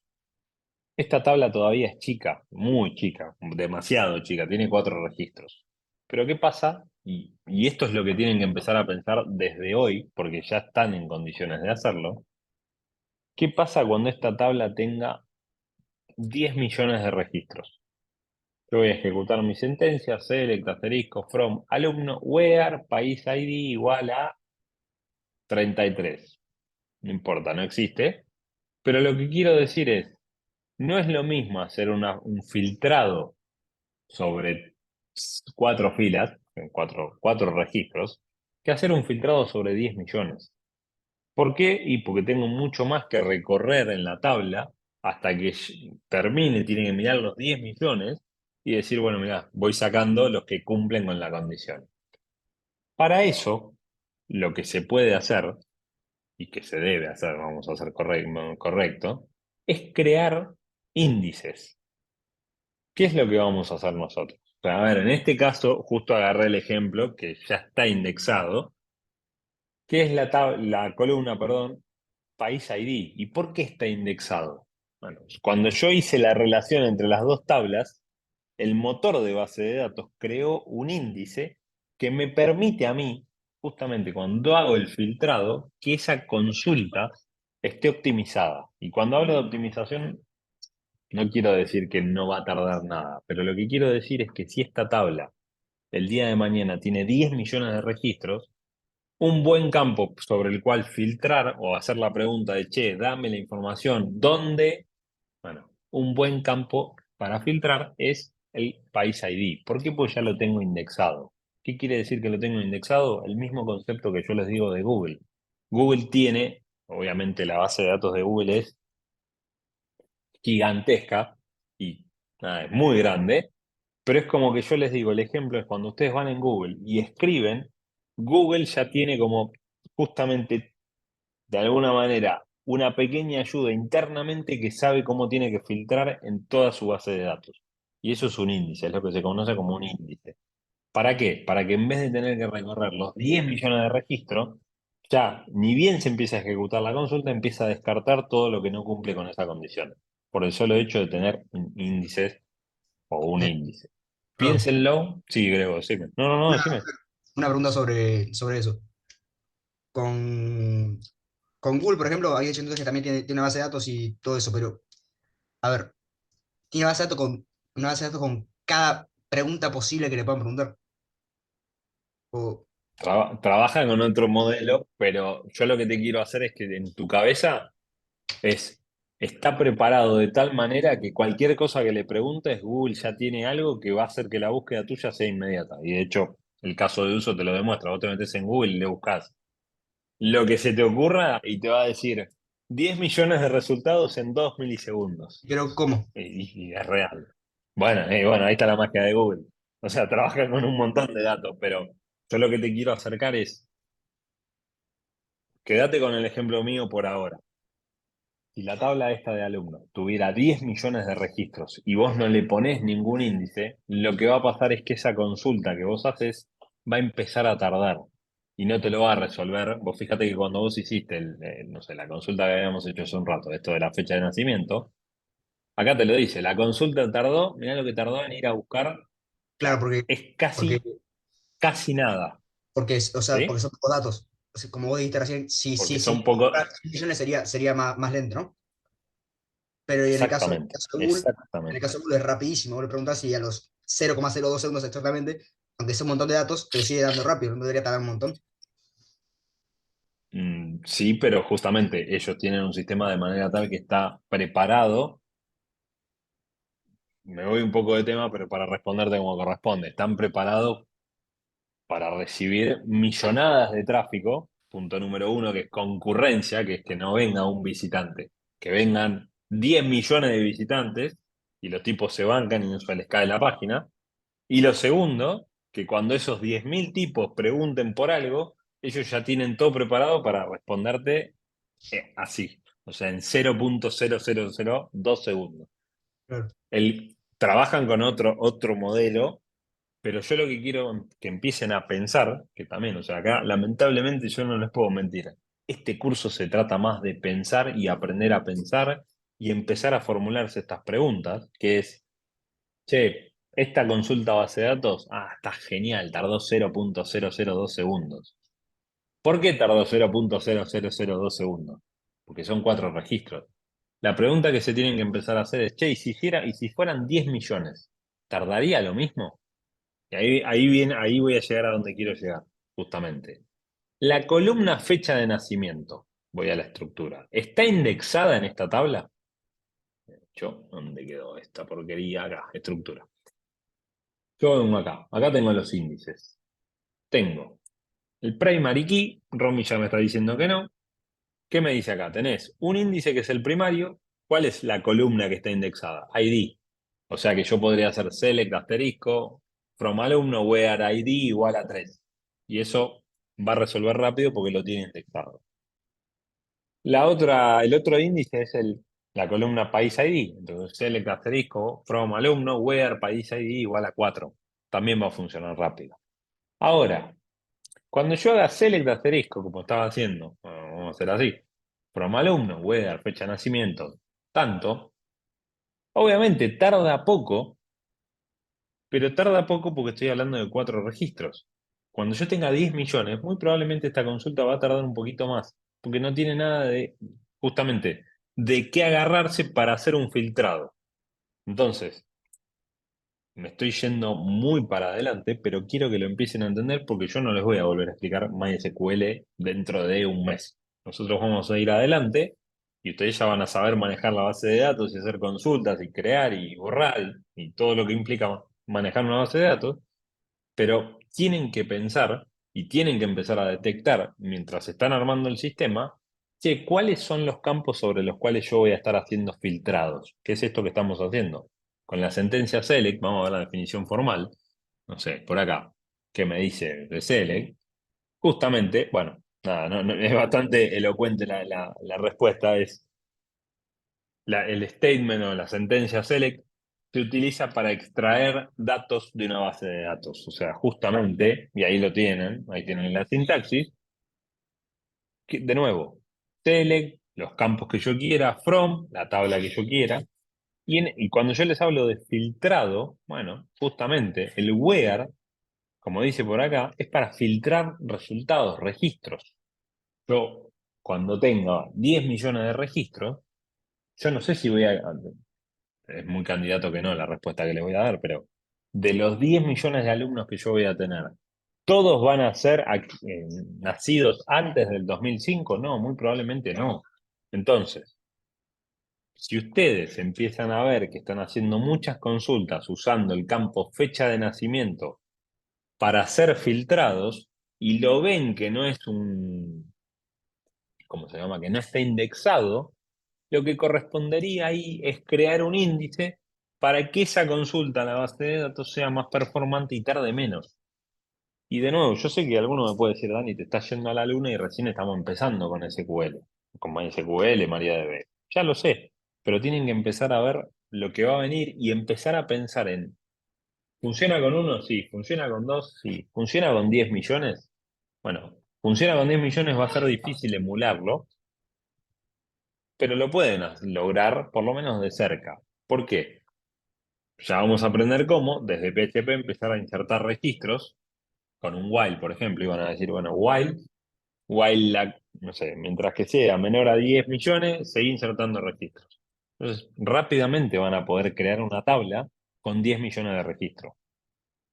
Esta tabla todavía es chica, muy chica, demasiado chica, tiene 4 registros. Pero ¿qué pasa? Y esto es lo que tienen que empezar a pensar desde hoy, porque ya están en condiciones de hacerlo. ¿Qué pasa cuando esta tabla tenga 10 millones de registros? Yo voy a ejecutar mi sentencia, select, asterisco, from, alumno, where, país ID igual a 33. No importa, no existe. Pero lo que quiero decir es, no es lo mismo hacer un filtrado sobre 4 filas, en cuatro registros, que hacer un filtrado sobre 10 millones. ¿Por qué? Y porque tengo mucho más que recorrer en la tabla hasta que termine, tiene que mirar los 10 millones y decir, bueno, mira, voy sacando los que cumplen con la condición. Para eso, lo que se puede hacer, y que se debe hacer, vamos a ser correcto, es crear índices. ¿Qué es lo que vamos a hacer nosotros? O sea, a ver, en este caso, justo agarré el ejemplo que ya está indexado, que es la columna, perdón, País ID. ¿Y por qué está indexado? Bueno, cuando yo hice la relación entre las dos tablas, el motor de base de datos creó un índice que me permite a mí, justamente cuando hago el filtrado, que esa consulta esté optimizada. Y cuando hablo de optimización, no quiero decir que no va a tardar nada, pero lo que quiero decir es que si esta tabla el día de mañana tiene 10 millones de registros, un buen campo sobre el cual filtrar o hacer la pregunta de, che, dame la información, ¿dónde? Bueno, un buen campo para filtrar es el País ID. ¿Por qué? Pues ya lo tengo indexado. ¿Qué quiere decir que lo tengo indexado? El mismo concepto que yo les digo de Google. Google tiene, obviamente la base de datos de Google es gigantesca y nada, es muy grande, pero es como que yo les digo, el ejemplo es cuando ustedes van en Google y escriben, Google ya tiene como justamente de alguna manera una pequeña ayuda internamente que sabe cómo tiene que filtrar en toda su base de datos. Y eso es un índice, es lo que se conoce como un índice. ¿Para qué? Para que en vez de tener que recorrer los 10 millones de registros, ya ni bien se empieza a ejecutar la consulta, empieza a descartar todo lo que no cumple con esa condición, por el solo hecho de tener índices o un Eh, índice. perdón, Piénsenlo. Sí, Grego, decime. No, no, no, una, decime. una pregunta sobre eso. Con, con Google, por ejemplo, había dicho entonces que también tiene una base de datos y todo eso, pero, a ver, tiene una base de datos con cada pregunta posible que le puedan preguntar. O, Trabaja con otro modelo, pero yo lo que te quiero hacer es que en tu cabeza está preparado de tal manera que cualquier cosa que le preguntes, Google ya tiene algo que va a hacer que la búsqueda tuya sea inmediata. Y de hecho, el caso de uso te lo demuestra. Vos te metes en Google y le buscas lo que se te ocurra y te va a decir 10 millones de resultados en 2 milisegundos. pero, ¿cómo? Y es real. Bueno, ahí está la magia de Google. O sea, trabaja con un montón de datos, pero yo lo que te quiero acercar es, quédate con el ejemplo mío por ahora. Si la tabla esta de alumnos tuviera 10 millones de registros y vos no le ponés ningún índice, lo que va a pasar es que esa consulta que vos haces va a empezar a tardar y no te lo va a resolver. Vos fíjate que cuando vos hiciste, no sé, la consulta que habíamos hecho hace un rato, esto de la fecha de nacimiento, acá te lo dice, la consulta tardó, mirá lo que tardó en ir a buscar, o Claro, sea, es porque, casi nada, o sea, porque ¿sí? son pocos datos. O sea, como vos dijiste recién, Porque si son poco, 100 millones sería más lento, ¿no? Pero y en el exactamente, caso de Google, en el exactamente. caso de Google es rapidísimo. Vos le preguntás si a los 0,02 segundos exactamente, aunque sea un montón de datos, te sigue dando rápido, no debería tardar un montón. Sí, pero justamente ellos tienen un sistema de manera tal que está preparado. Me voy un poco de tema, pero para responderte como corresponde, están preparados para recibir millonadas de tráfico punto número uno, que es concurrencia, que es que no venga un visitante, que vengan 10 millones de visitantes y los tipos se bancan y no se les cae la página. Y lo segundo, que cuando esos 10.000 tipos pregunten por algo, ellos ya tienen todo preparado para responderte así, o sea, en 0.0002 segundos. Claro. Trabajan con otro modelo, pero yo lo que quiero que empiecen a pensar, que también, o sea, acá lamentablemente yo no les puedo mentir, este curso se trata más de pensar y aprender a pensar y empezar a formularse estas preguntas, que es, che, esta consulta base de datos, está genial, tardó 0.002 segundos. ¿Por qué tardó 0.0002 segundos? Porque son 4 registros. La pregunta que se tienen que empezar a hacer es, che, y si fueran 10 millones, ¿tardaría lo mismo? Y ahí voy a llegar a donde quiero llegar, justamente. La columna fecha de nacimiento, voy a la estructura, ¿está indexada en esta tabla? ¿Dónde quedó esta porquería? Acá, estructura. Yo vengo acá tengo los índices. Tengo el primary key, Romy ya me está diciendo que no. ¿Qué me dice acá? Tenés un índice que es el primario. ¿Cuál es la columna que está indexada? ID. O sea que yo podría hacer select asterisco from alumno where ID igual a 3. Y eso va a resolver rápido porque lo tiene indexado. El otro índice es la columna país ID. Entonces select asterisco from alumno where país ID igual a 4. También va a funcionar rápido. Ahora, cuando yo haga select asterisco, como estaba haciendo, bueno, vamos a hacer así, from alumno, whether, fecha de nacimiento, tanto, obviamente tarda poco, pero tarda poco porque estoy hablando de 4 registros. Cuando yo tenga 10 millones, muy probablemente esta consulta va a tardar un poquito más, porque no tiene nada justamente, de qué agarrarse para hacer un filtrado. Entonces, me estoy yendo muy para adelante, pero quiero que lo empiecen a entender porque yo no les voy a volver a explicar MySQL dentro de un mes. Nosotros vamos a ir adelante y ustedes ya van a saber manejar la base de datos y hacer consultas y crear y borrar y todo lo que implica manejar una base de datos, pero tienen que pensar y tienen que empezar a detectar mientras están armando el sistema, che, ¿cuáles son los campos sobre los cuales yo voy a estar haciendo filtrados? ¿Qué es esto que estamos haciendo? Con la sentencia select, vamos a ver la definición formal, no sé, por acá, ¿qué me dice de select? Justamente, bueno, nada, es bastante elocuente la respuesta, es el statement o la sentencia select se utiliza para extraer datos de una base de datos. O sea, justamente, y ahí tienen la sintaxis, de nuevo, select, los campos que yo quiera, from, la tabla que yo quiera. Y cuando yo les hablo de filtrado, bueno, justamente el where, como dice por acá, es para filtrar resultados, registros. Yo, cuando tenga 10 millones de registros, yo no sé si es muy candidato que no la respuesta que le voy a dar, pero de los 10 millones de alumnos que yo voy a tener, ¿todos van a ser nacidos antes del 2005? No, muy probablemente no. Entonces, si ustedes empiezan a ver que están haciendo muchas consultas usando el campo fecha de nacimiento para ser filtrados y lo ven que no es ¿cómo se llama? Que no está indexado, lo que correspondería ahí es crear un índice para que esa consulta a la base de datos sea más performante y tarde menos. Y de nuevo, yo sé que alguno me puede decir, Dani, te estás yendo a la luna y recién estamos empezando con SQL, con MySQL, MariaDB. Ya lo sé, pero tienen que empezar a ver lo que va a venir y empezar a pensar en, ¿funciona con uno? Sí. ¿Funciona con dos? Sí. ¿Funciona con 10 millones? Bueno, funciona con 10 millones, va a ser difícil emularlo, pero lo pueden lograr por lo menos de cerca. ¿Por qué? Ya vamos a aprender cómo, desde PHP, empezar a insertar registros con un while, por ejemplo, y van a decir, bueno, no sé, mientras que sea menor a 10 millones, seguí insertando registros. Entonces, rápidamente van a poder crear una tabla con 10 millones de registros.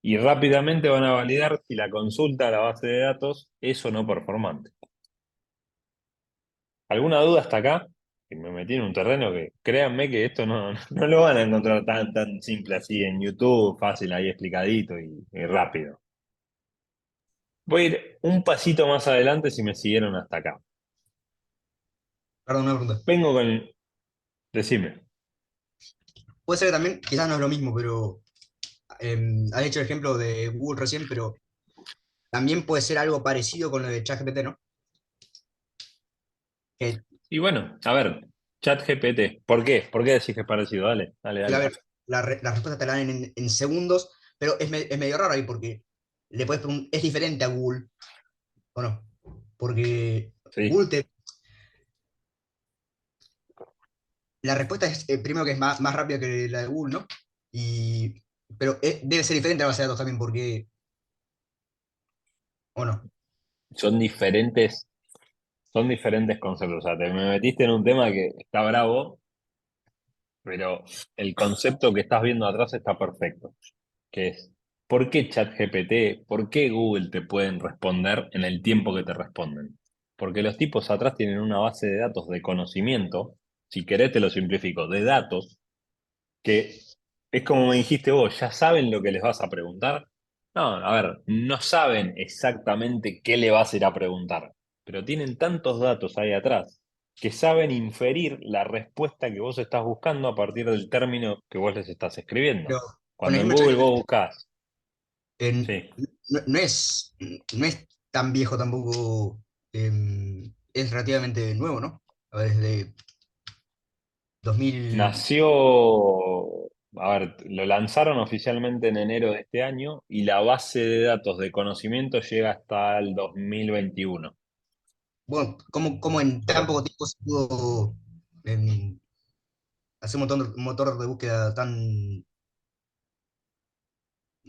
Y rápidamente van a validar si la consulta a la base de datos es o no performante. ¿Alguna duda hasta acá? Que me metí en un terreno que créanme que esto no lo van a encontrar tan simple así en YouTube, fácil ahí explicadito y rápido. Voy a ir un pasito más adelante si me siguieron hasta acá. Perdón, una pregunta. Vengo con... Decime. Puede ser que también, quizás no es lo mismo, pero has hecho el ejemplo de Google recién, pero también puede ser algo parecido con lo de ChatGPT, ¿no? Que, Y bueno, a ver, ChatGPT. ¿Por qué? ¿Por qué decís que es parecido? Dale, dale, a dale. ver, la respuesta te la dan en segundos, pero es medio raro ahí porque le puedes es diferente a Google, ¿o no? Porque Sí. Google la respuesta es, primero que es más rápida que la de Google, ¿no? Y, pero debe ser diferente a la base de datos también, porque, ¿o no? Son son diferentes conceptos. O sea, te me metiste en un tema que está bravo, pero el concepto que estás viendo atrás está perfecto. Que es, ¿por qué ChatGPT, por qué Google te pueden responder en el tiempo que te responden? Porque los tipos atrás tienen una base de datos de conocimiento, si querés te lo simplifico, de datos, que es como me dijiste vos, ya saben lo que les vas a preguntar. No, a ver, no saben exactamente qué le vas a ir a preguntar, pero tienen tantos datos ahí atrás que saben inferir la respuesta que vos estás buscando a partir del término que vos les estás escribiendo. Pero con el Cuando en ejemplo Google ChatGPT, vos buscás, en- sí, no es tan viejo tampoco, es relativamente nuevo, ¿no? A ver, desde 2000, nació, a ver, lo lanzaron oficialmente en enero de este año y la base de datos de conocimiento llega hasta el 2021. bueno, ¿cómo en tan poco tiempo se pudo em, hacer un motor de búsqueda tan...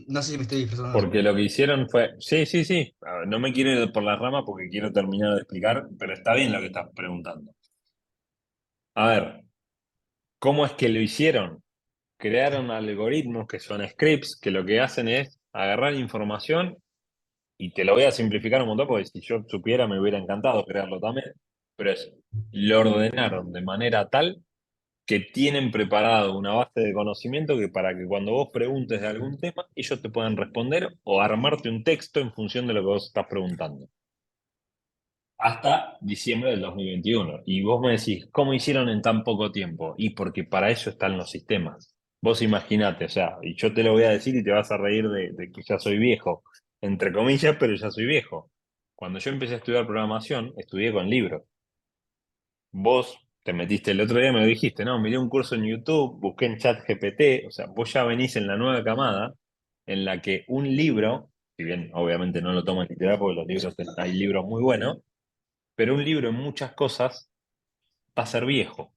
No sé si me estoy expresando. Porque lo que hicieron fue, sí, sí, sí, a ver, no me quiero ir por la rama porque quiero terminar de explicar, pero está bien lo que estás preguntando. A ver, ¿cómo es que lo hicieron? Crearon algoritmos que son scripts que lo que hacen es agarrar información y te lo voy a simplificar un montón porque si yo supiera me hubiera encantado crearlo también, pero es, lo ordenaron de manera tal que tienen preparado una base de conocimiento que para que cuando vos preguntes de algún tema, ellos te puedan responder o armarte un texto en función de lo que vos estás preguntando. Hasta diciembre del 2021. Y vos me decís, ¿cómo hicieron en tan poco tiempo? Y porque para eso están los sistemas. Vos imaginate, o sea, y yo te lo voy a decir y te vas a reír de que ya soy viejo, entre comillas, pero ya soy viejo. Cuando yo empecé a estudiar programación, estudié con libros. Vos te metiste el otro día, me lo dijiste, no, miré un curso en YouTube, busqué en ChatGPT, o sea, vos ya venís en la nueva camada en la que un libro, si bien obviamente no lo toman literal porque los libros, hay libros muy buenos, pero un libro en muchas cosas va a ser viejo.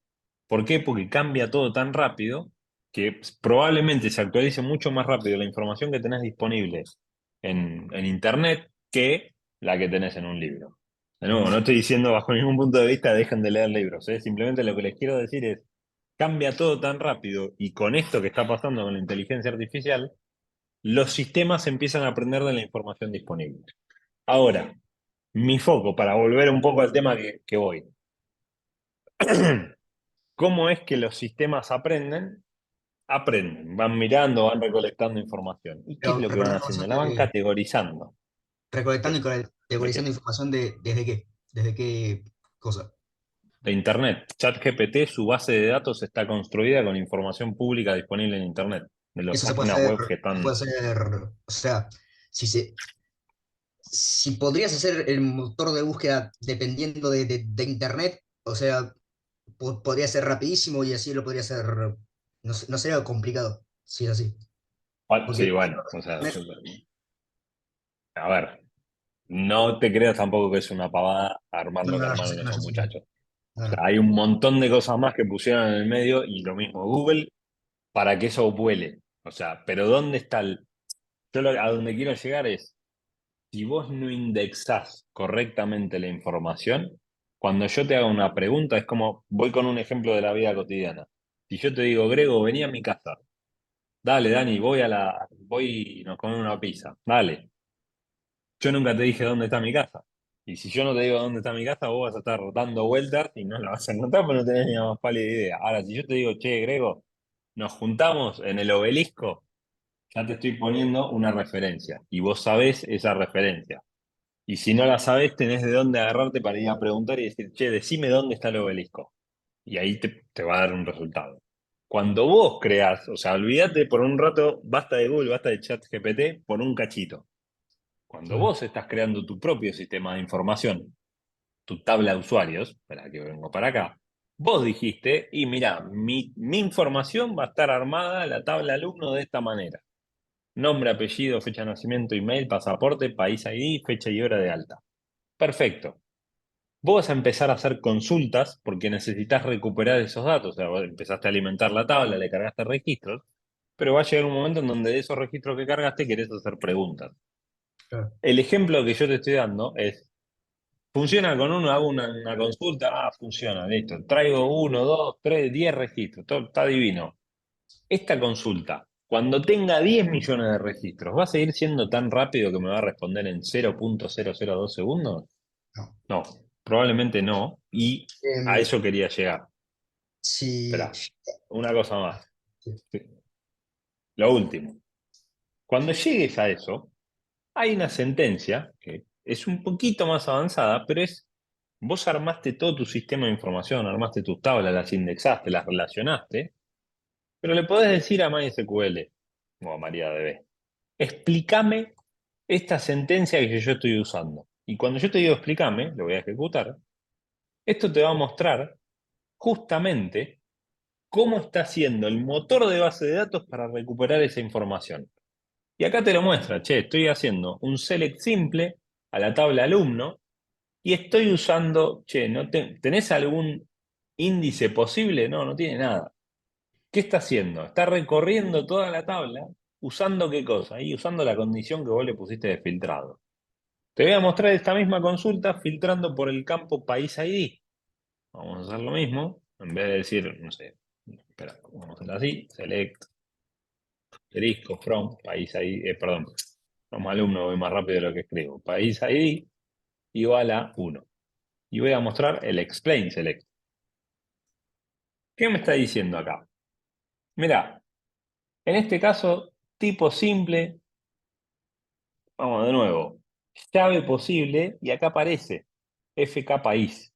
¿Por qué? Porque cambia todo tan rápido que probablemente se actualice mucho más rápido la información que tenés disponible en Internet que la que tenés en un libro. De nuevo, no estoy diciendo bajo ningún punto de vista dejen de leer libros, ¿eh? Simplemente lo que les quiero decir es, cambia todo tan rápido y con esto que está pasando con la inteligencia artificial, los sistemas empiezan a aprender de la información disponible. Ahora, mi foco, para volver un poco al tema que voy. ¿Cómo es que los sistemas aprenden? Aprenden, van mirando, van recolectando información. ¿Y qué es Pero lo que van recordando haciendo? eso La van de categorizando. recolectando y ¿De, de categorizando qué? información ¿desde qué? ¿Desde qué cosa? De Internet. ChatGPT, su base de datos está construida con información pública disponible en Internet, de las Eso se puede páginas hacer, web que se puede están. hacer, o sea, si podrías hacer el motor de búsqueda dependiendo de Internet, o sea, podría ser rapidísimo y así lo podría hacer, no sería complicado, si es así. Ah, Porque sí, bueno, o sea, Internet, a ver, no te creas tampoco que es una pavada armar no, lo que no, no, yo armaron sé que no, yo esos sé que no. muchachos. No, O sea, no. hay un montón de cosas más que pusieron en el medio y lo mismo Google para que eso vuele. O sea, pero ¿dónde está el...? A donde quiero llegar es, si vos no indexás correctamente la información, cuando yo te haga una pregunta, es como, voy con un ejemplo de la vida cotidiana. Si yo te digo, Grego, vení a mi casa. Dale, Dani, voy y nos comemos una pizza. Dale. Yo nunca te dije dónde está mi casa. Y si yo no te digo dónde está mi casa, vos vas a estar dando vueltas y no la vas a encontrar, pero no tenés ni la más pálida idea. Ahora, si yo te digo, che, Grego, nos juntamos en el obelisco, ya te estoy poniendo una referencia y vos sabés esa referencia. Y si no la sabes, tenés de dónde agarrarte para ir a preguntar y decir, che, decime dónde está el obelisco. Y ahí te va a dar un resultado. Cuando vos creás, o sea, olvídate por un rato, basta de Google, basta de ChatGPT, por un cachito. Cuando Sí. vos estás creando tu propio sistema de información, tu tabla de usuarios, para que vengo para acá, vos dijiste, y mira, mi información va a estar armada, la tabla alumno, de esta manera. Nombre, apellido, fecha de nacimiento, email, pasaporte, país ID, fecha y hora de alta. Perfecto. Vos vas a empezar a hacer consultas porque necesitas recuperar esos datos. O sea, vos empezaste a alimentar la tabla, le cargaste registros, pero va a llegar un momento en donde de esos registros que cargaste querés hacer preguntas. Claro. El ejemplo que yo te estoy dando es, funciona con uno, hago una consulta, funciona, listo. Traigo uno, dos, tres, 10 registros, todo está divino. Esta consulta, cuando tenga 10 millones de registros, ¿va a seguir siendo tan rápido que me va a responder en 0,002 segundos? No. No, probablemente no. Y a Em, eso quería llegar. si, Espera, una cosa más. sí. Sí. Lo último. Cuando llegues a eso, hay una sentencia que es un poquito más avanzada, pero es, vos armaste todo tu sistema de información, armaste tus tablas, las indexaste, las relacionaste, pero le podés decir a MySQL o a MariaDB, explícame esta sentencia que yo estoy usando. Y cuando yo te digo explícame, lo voy a ejecutar, esto te va a mostrar justamente cómo está haciendo el motor de base de datos para recuperar esa información. Y acá te lo muestra, che, estoy haciendo un select simple a la tabla alumno y estoy usando, che, ¿tenés algún índice posible? No, no tiene nada. ¿Qué está haciendo? Está recorriendo toda la tabla usando qué cosa, y usando la condición que vos le pusiste de filtrado. Te voy a mostrar esta misma consulta filtrando por el campo país ID. Vamos a hacer lo mismo, en vez de decir, no sé, espera, vamos a hacer así, select, asterisco, from, país ID, perdón, como alumno voy más rápido de lo que escribo, país ID igual a 1. Y voy a mostrar el explain select. ¿Qué me está diciendo acá? Mira, en este caso, tipo simple, vamos de nuevo, llave posible, y acá aparece FK país.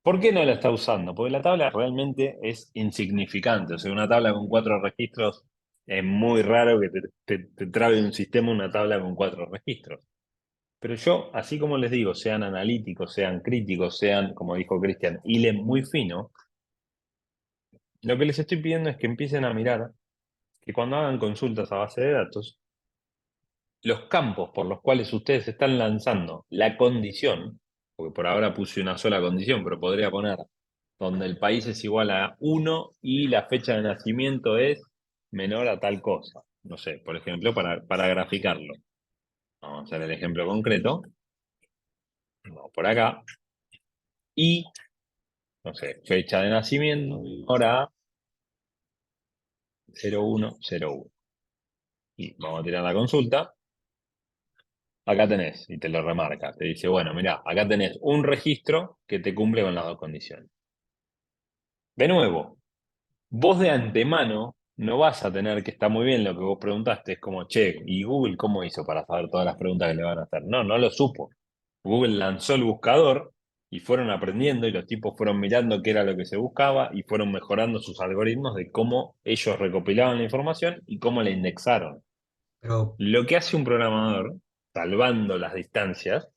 ¿Por qué no la está usando? Porque la tabla realmente es insignificante. O sea, una tabla con 4 registros es muy raro que te trabe un sistema una tabla con 4 registros. Pero yo, así como les digo, sean analíticos, sean críticos, sean, como dijo Cristian, hilen muy fino, lo que les estoy pidiendo es que empiecen a mirar que cuando hagan consultas a base de datos, los campos por los cuales ustedes están lanzando la condición, porque por ahora puse una sola condición, pero podría poner donde el país es igual a 1 y la fecha de nacimiento es menor a tal cosa. No sé, por ejemplo, para graficarlo. Vamos a hacer el ejemplo concreto. Vamos por acá. Y, no sé, fecha de nacimiento, hora 0101. Y vamos a tirar la consulta. Acá tenés, y te lo remarca. Te dice, bueno, mirá, acá tenés un registro que te cumple con las dos condiciones. De nuevo, vos de antemano no vas a tener que, está muy bien lo que vos preguntaste, es como, che, ¿y Google cómo hizo para saber todas las preguntas que le van a hacer? No, no lo supo. Google lanzó el buscador y fueron aprendiendo y los tipos fueron mirando qué era lo que se buscaba y fueron mejorando sus algoritmos de cómo ellos recopilaban la información y cómo la indexaron. Pero, Lo que hace un programador, salvando las distancias,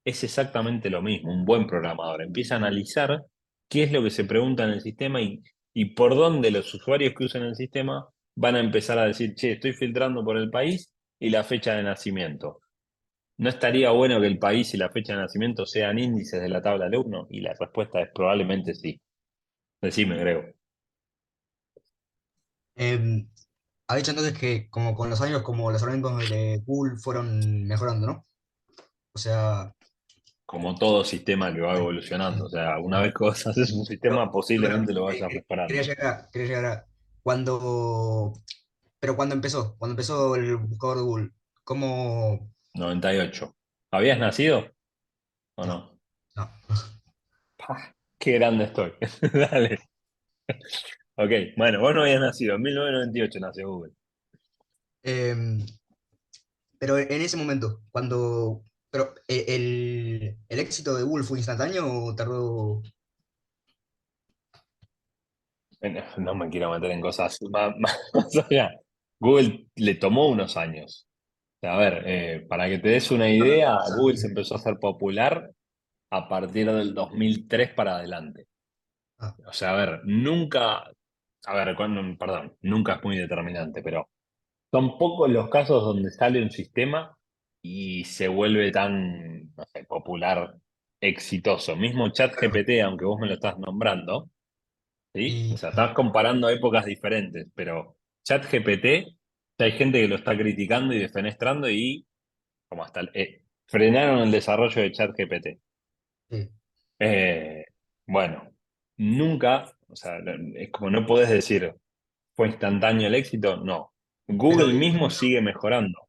es exactamente lo mismo. Un buen programador empieza a analizar qué es lo que se pregunta en el sistema y por dónde los usuarios que usan el sistema van a empezar a decir, che, estoy filtrando por el país y la fecha de nacimiento. ¿No estaría bueno que el país y la fecha de nacimiento sean índices de la tabla alumno? Y la respuesta es probablemente sí. Decime, Grego. em, ha dicho entonces que como con los años, como los algoritmos de Google fueron mejorando, ¿no? O sea, Como todo sistema que va sí, evolucionando. O sí. sea, una vez que vos haces un sistema, Pero, posiblemente lo vayas quería mejorando. quería llegar a cuando, pero cuando empezó el buscador de Google, ¿cómo? 98. ¿Habías nacido o No, no? no. Pah, qué grande estoy. Dale. Ok, bueno, vos no habías nacido. En 1998 nació Google. Em, pero en ese momento, cuando Pero el éxito de Google fue instantáneo o tardó. No me quiero meter en cosas más allá. Google le tomó unos años. A ver, para que te des una idea, Google se empezó a hacer popular a partir del 2003 para adelante. Ah, O sea, a ver, nunca, a ver, perdón, nunca es muy determinante, pero son pocos los casos donde sale un sistema y se vuelve tan, no sé, popular, exitoso. Mismo claro. ChatGPT, aunque vos me lo estás nombrando, ¿sí? O Y, sea, estás comparando épocas diferentes, pero ChatGPT, ya hay gente que lo está criticando y defenestrando y como hasta frenaron el desarrollo de ChatGPT. sí. Eh, bueno, nunca, o sea, es como no podés decir, ¿fue instantáneo el éxito? No. Pero Google mismo sigue mejorando.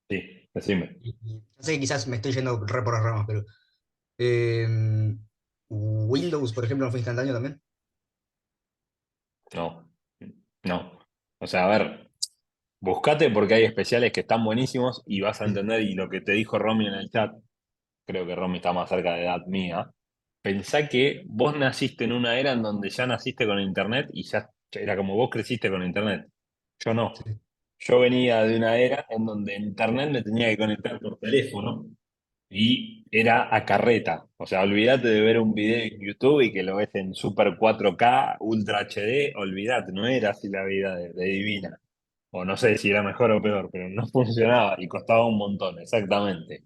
Sí, decime. ya sé que quizás me estoy yendo re por las ramas, pero em, Windows, por ejemplo, no fue instantáneo también. No, no. O sea, a ver, buscate porque hay especiales que están buenísimos y vas a Sí, entender, y lo que te dijo Romy en el chat, creo que Romy está más cerca de edad mía. Pensá que vos naciste en una era en donde ya naciste con internet y ya era como vos creciste con internet. Yo no. sí. Yo venía de una era en donde internet me tenía que conectar por teléfono y era a carreta. O sea, olvídate de ver un video en YouTube y que lo ves en Super 4K, Ultra HD, olvídate, no era así la vida de divina. O no sé si era mejor o peor, pero no funcionaba y costaba un montón, exactamente.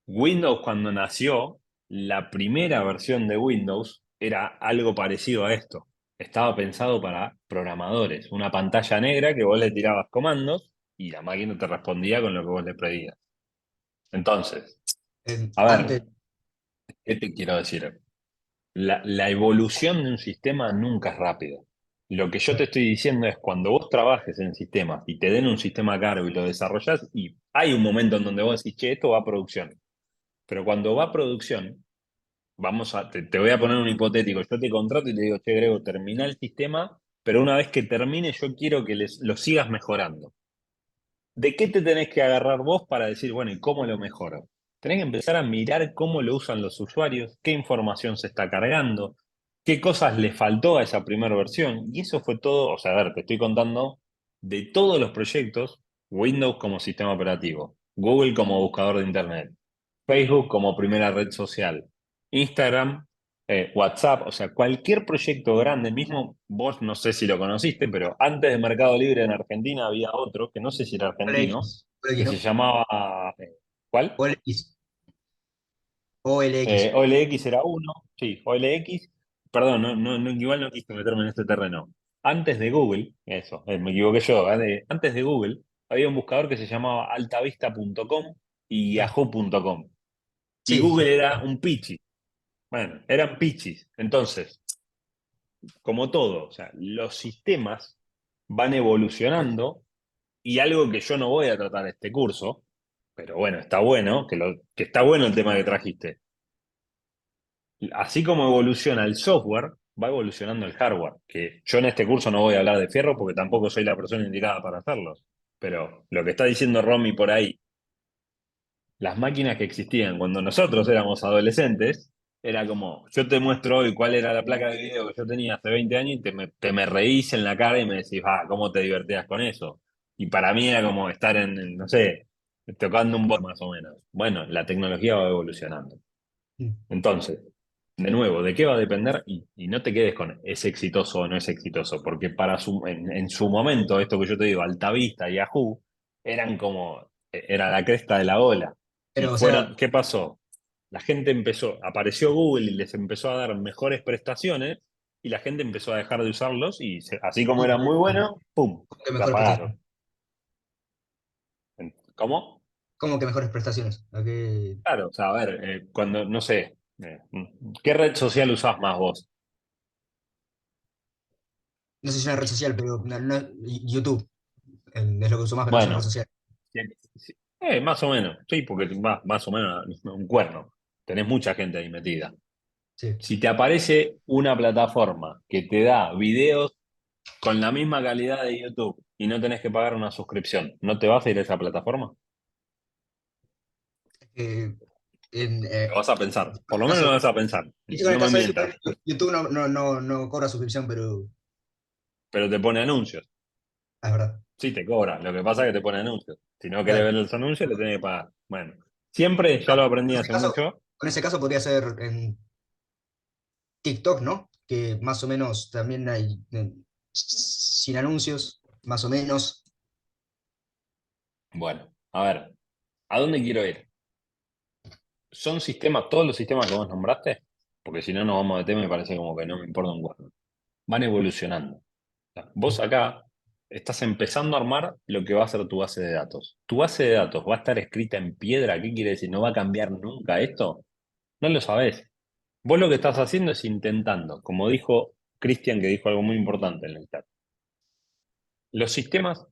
Windows cuando nació, la primera versión de Windows era algo parecido a esto. Estaba pensado para programadores, una pantalla negra que vos le tirabas comandos y la máquina te respondía con lo que vos le pedías. Entonces, a Antes, ver, ¿qué te quiero decir? La evolución de un sistema nunca es rápida. Lo que yo te estoy diciendo es cuando vos trabajes en sistemas y te den un sistema a cargo y lo desarrollás, y hay un momento en donde vos decís, che, esto va a producción. Pero cuando va a producción, te voy a poner un hipotético. Yo te contrato y te digo, che, Grego, termina el sistema, pero una vez que termine, yo quiero que lo sigas mejorando. ¿De qué te tenés que agarrar vos para decir, bueno, ¿y cómo lo mejoro? Tenés que empezar a mirar cómo lo usan los usuarios, qué información se está cargando, qué cosas le faltó a esa primera versión. Y eso fue todo, o sea, a ver, te estoy contando de todos los proyectos, Windows como sistema operativo, Google como buscador de Internet, Facebook como primera red social, Instagram, WhatsApp, o sea, cualquier proyecto grande, mismo vos no sé si lo conociste, pero antes de Mercado Libre en Argentina había otro, que no sé si era argentino, que OLX, se ¿no? llamaba, ¿cuál? OLX, OLX. OLX era uno, sí, OLX, perdón, igual no quise meterme en este terreno. Antes de Google, eso, me equivoqué yo, antes de Google había un buscador que se llamaba altavista.com y Ah, yahoo.com. Y sí, Google era un pichi. Bueno, eran pichis. Entonces, como todo, o sea, los sistemas van evolucionando y algo que yo no voy a tratar este curso, pero bueno, está bueno, que está bueno el tema que trajiste. Así como evoluciona el software, va evolucionando el hardware, que yo en este curso no voy a hablar de fierro porque tampoco soy la persona indicada para hacerlo. Pero lo que está diciendo Romy por ahí, las máquinas que existían cuando nosotros éramos adolescentes, era como, yo te muestro hoy cuál era la placa de video que yo tenía hace 20 años y te me reís en la cara y me decís, ah, ¿cómo te divertías con eso? Y para mí era como estar no sé, tocando un bot más o menos. Bueno, la tecnología va evolucionando. mm, Entonces, de nuevo, ¿de qué va a depender? Y no te quedes con es exitoso o no es exitoso, porque en su momento, esto que yo te digo, Altavista y Yahoo, eran como, era la cresta de la ola. Y pero, o sea, ¿qué pasó? La gente apareció Google y les empezó a dar mejores prestaciones y la gente empezó a dejar de usarlos y así como eran muy buenos, ¡pum! ¿cómo que Se mejores apagaron. prestaciones? ¿Cómo? ¿Cómo que mejores prestaciones? Claro, o sea, a ver, cuando, no sé, ¿qué red social usás más vos? No sé si es una red social, pero YouTube es lo que uso más, pero no es una red Bueno, social. sí, sí, más o menos, sí, porque más o menos un cuerno. Tenés mucha gente ahí metida. Sí. Si te aparece una plataforma que te da videos con la misma calidad de YouTube y no tenés que pagar una suscripción, ¿no te vas a ir a esa plataforma? Eh, Lo vas a pensar, por lo menos lo caso, vas a pensar. viste, con el No me caso de YouTube, mientas, YouTube no cobra suscripción, pero pero te pone anuncios. es verdad. Sí, te cobra. Lo que pasa es que te pone anuncios. Si no querés Claro. ver los anuncios, le tenés que pagar. Bueno, siempre, ya lo aprendí hace mucho. En ese caso podría ser en TikTok, ¿no? Que más o menos también hay sin anuncios, más o menos. Bueno, a ver, ¿a dónde quiero ir? ¿Son sistemas, todos los sistemas que vos nombraste? Porque si no nos vamos de tema y me parece como que no me importa un huevo. Van evolucionando. O sea, vos acá estás empezando a armar lo que va a ser tu base de datos. ¿Tu base de datos va a estar escrita en piedra? ¿Qué quiere decir? ¿No va a cambiar nunca esto? No lo sabés. Vos lo que estás haciendo es intentando, como dijo Cristian, que dijo algo muy importante en el chat. Los sistemas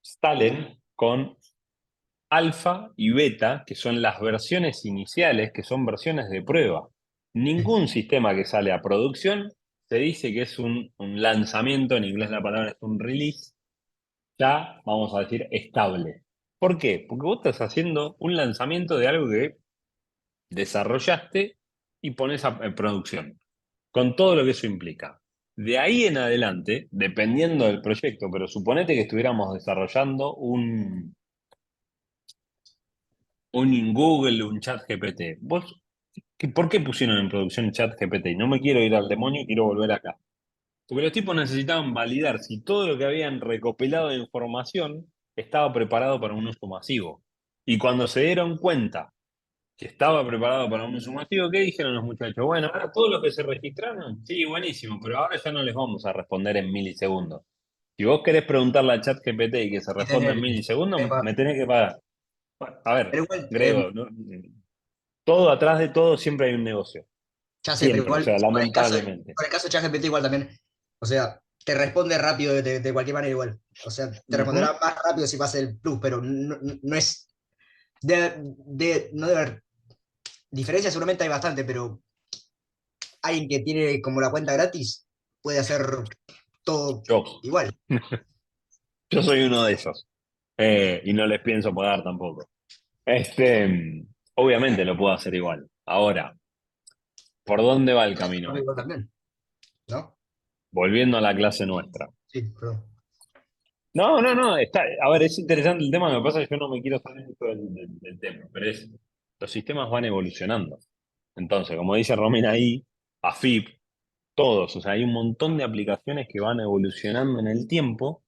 salen con alfa y beta, que son las versiones iniciales, que son versiones de prueba. Sí. Ningún sistema que sale a producción se dice que es un lanzamiento, en inglés la palabra es un release, ya vamos a decir estable. ¿Por qué? Porque vos estás haciendo un lanzamiento de algo que desarrollaste y pones en producción, con todo lo que eso implica. De ahí en adelante, dependiendo del proyecto, pero suponete que estuviéramos desarrollando un in Google, un chat GPT. ¿Vos por qué pusieron en producción chat GPT? No me quiero ir al demonio, quiero volver acá. Porque los tipos necesitaban validar si todo lo que habían recopilado de información estaba preparado para un uso masivo. Y cuando se dieron cuenta que estaba preparado para un uso masivo, ¿qué dijeron los muchachos? Bueno, ahora todos los que se registraron, sí, buenísimo, pero ahora ya no les vamos a responder en milisegundos. Si vos querés preguntarle a ChatGPT y que se Y responda en milisegundos, me tenés que pagar. Bueno, a ver, pero igual, Grego, todo atrás de todo siempre hay un negocio. ya sé, pero Siempre, o igual, sea, con el caso, lamentablemente. con el caso de ChatGPT igual también, o sea, te responde rápido de cualquier manera igual. O sea, te Ujú. responderá más rápido si pasa el plus, pero no es, no debe haber, diferencias seguramente hay bastante, pero alguien que tiene como la cuenta gratis puede hacer todo Yo, igual. yo soy uno de esos. Y no les pienso pagar tampoco. Obviamente lo puedo hacer igual. Ahora, ¿por dónde va el camino Igual este? también, ¿no? Volviendo a la clase nuestra. Sí, perdón. No, no, no, está, a ver, es interesante el tema, lo que pasa es que yo no me quiero salir mucho del tema, pero los sistemas van evolucionando. Entonces, como dice Romina ahí, AFIP, todos, o sea, hay un montón de aplicaciones que van evolucionando en el tiempo.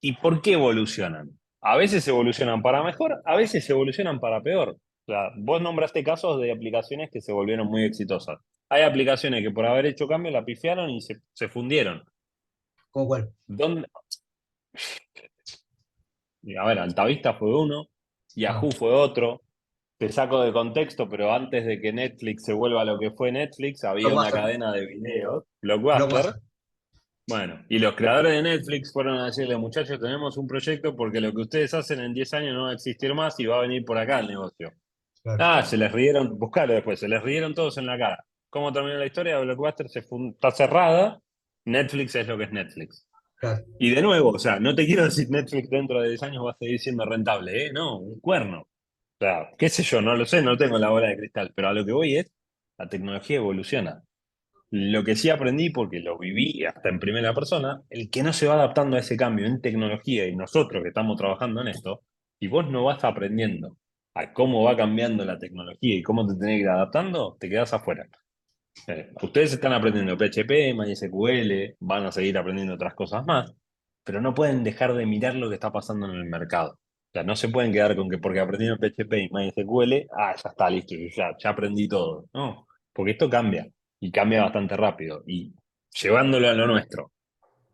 ¿Y por qué evolucionan? A veces evolucionan para mejor, a veces evolucionan para peor. O sea, vos nombraste casos de aplicaciones que se volvieron muy exitosas. Hay aplicaciones que por haber hecho cambio la pifiaron y se fundieron. ¿Cómo cuál? ¿Dónde? A ver, Altavista fue uno, Ah, Yahoo fue otro. Te saco de contexto, pero antes de que Netflix se vuelva lo que fue Netflix, había una Blockbuster. cadena de videos, Blockbuster. Blockbuster. Bueno, y los creadores de Netflix fueron a decirle, muchachos, tenemos un proyecto porque lo que ustedes hacen en 10 años no va a existir más y va a venir por acá el negocio. Claro, Ah, se les rieron, buscalo después, se les rieron todos en la cara. ¿Cómo terminó la historia? Blockbuster está cerrada, Netflix es lo que es Netflix. claro. Y de nuevo, o sea, no te quiero decir Netflix dentro de 10 años va a seguir siendo rentable, ¿eh? No, un cuerno. O sea, qué sé yo, no lo sé, no tengo la bola de cristal, pero a lo que voy es, la tecnología evoluciona. Lo que sí aprendí, porque lo viví hasta en primera persona, el que no se va adaptando a ese cambio en tecnología y nosotros que estamos trabajando en esto, y vos no vas aprendiendo a cómo va cambiando la tecnología y cómo te tenés que ir adaptando, te quedás afuera. Ustedes están aprendiendo PHP, MySQL, van a seguir aprendiendo otras cosas más, pero no pueden dejar de mirar lo que está pasando en el mercado. O sea, no se pueden quedar con que porque aprendieron PHP y MySQL, ya está listo, yo ya aprendí todo. No, porque esto cambia y cambia bastante rápido. Y llevándolo a lo nuestro,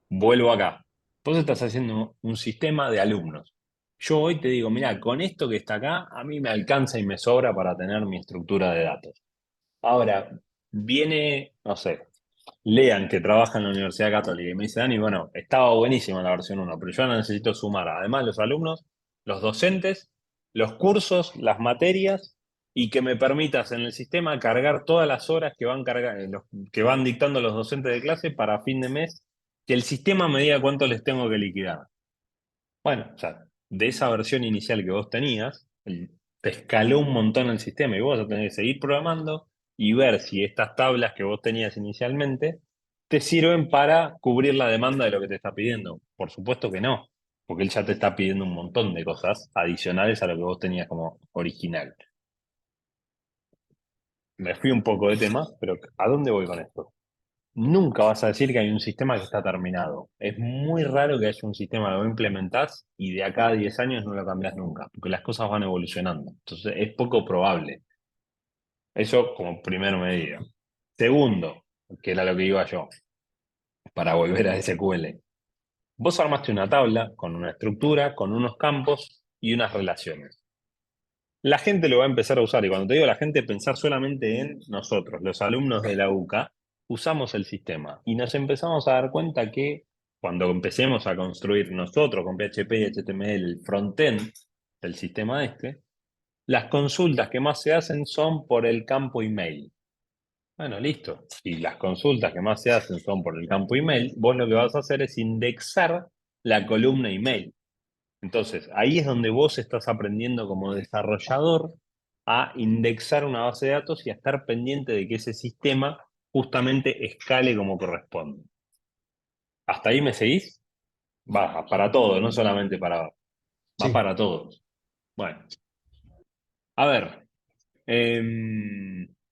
vuelvo acá. Vos estás haciendo un sistema de alumnos. Yo hoy te digo, mira, con esto que está acá, a mí me alcanza y me sobra para tener mi estructura de datos. Ahora, viene, no sé, Lean, que trabaja en la Universidad Católica, y me dice, Dani, bueno, estaba buenísima la versión uno, pero yo ahora necesito sumar, además los alumnos, los docentes, los cursos, las materias, y que me permitas en el sistema cargar todas las horas que que van dictando los docentes de clase para fin de mes, que el sistema me diga cuánto les tengo que liquidar. Bueno, o sea, de esa versión inicial que vos tenías, te escaló un montón el sistema y vos vas a tener que seguir programando y ver si estas tablas que vos tenías inicialmente te sirven para cubrir la demanda de lo que te está pidiendo. Por supuesto que no, porque él ya te está pidiendo un montón de cosas adicionales a lo que vos tenías como original. Me fui un poco de tema, pero ¿a dónde voy con esto? Nunca vas a decir que hay un sistema que está terminado. Es muy raro que haya un sistema que lo implementás y de acá a 10 años no lo cambiás nunca, porque las cosas van evolucionando. Entonces es poco probable. Eso como primera medida. Segundo, que era lo que iba yo, para volver a SQL. Vos armaste una tabla con una estructura, con unos campos y unas relaciones. La gente lo va a empezar a usar, y cuando te digo la gente, pensar solamente en nosotros, los alumnos de la UCA, usamos el sistema y nos empezamos a dar cuenta que cuando empecemos a construir nosotros con PHP y HTML el frontend del sistema este, las consultas que más se hacen son por el campo email. Bueno, listo. Si las consultas que más se hacen son por el campo email, vos lo que vas a hacer es indexar la columna email. Entonces, ahí es donde vos estás aprendiendo como desarrollador a indexar una base de datos y a estar pendiente de que ese sistema justamente escale como corresponde. ¿Hasta ahí me seguís? Va, para todo, no solamente para... Va Sí. para todos. Bueno, a ver,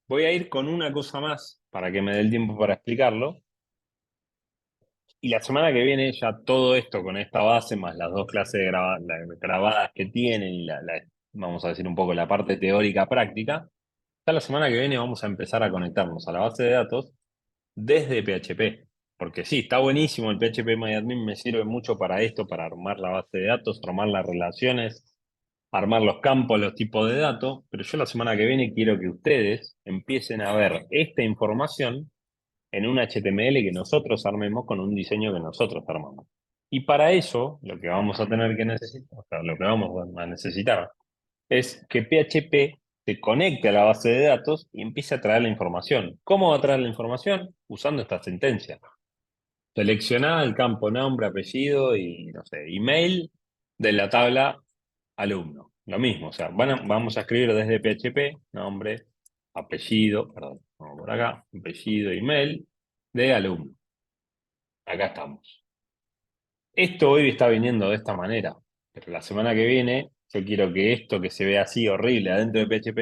voy a ir con una cosa más para que me dé el tiempo para explicarlo. Y la semana que viene ya todo esto con esta base, más las dos clases grabadas que tienen y vamos a decir un poco la parte teórica práctica, ya la semana que viene vamos a empezar a conectarnos a la base de datos desde PHP. Porque sí, está buenísimo el PHP MyAdmin, me sirve mucho para esto, para armar la base de datos, armar las relaciones, armar los campos, los tipos de datos, pero yo la semana que viene quiero que ustedes empiecen a ver esta información en un HTML que nosotros armemos con un diseño que nosotros armamos. Y para eso, lo que vamos a tener que necesitar, o sea, lo que vamos a necesitar es que PHP se conecte a la base de datos y empiece a traer la información. ¿Cómo va a traer la información? Usando esta sentencia. Seleccioná el campo nombre, apellido y, no sé, email de la tabla alumno. Lo mismo, o sea, vamos a escribir desde PHP, nombre, apellido, perdón, vamos por acá, apellido, email de alumno. Acá estamos. Esto hoy está viniendo de esta manera, pero la semana que viene yo quiero que esto que se ve así horrible adentro de PHP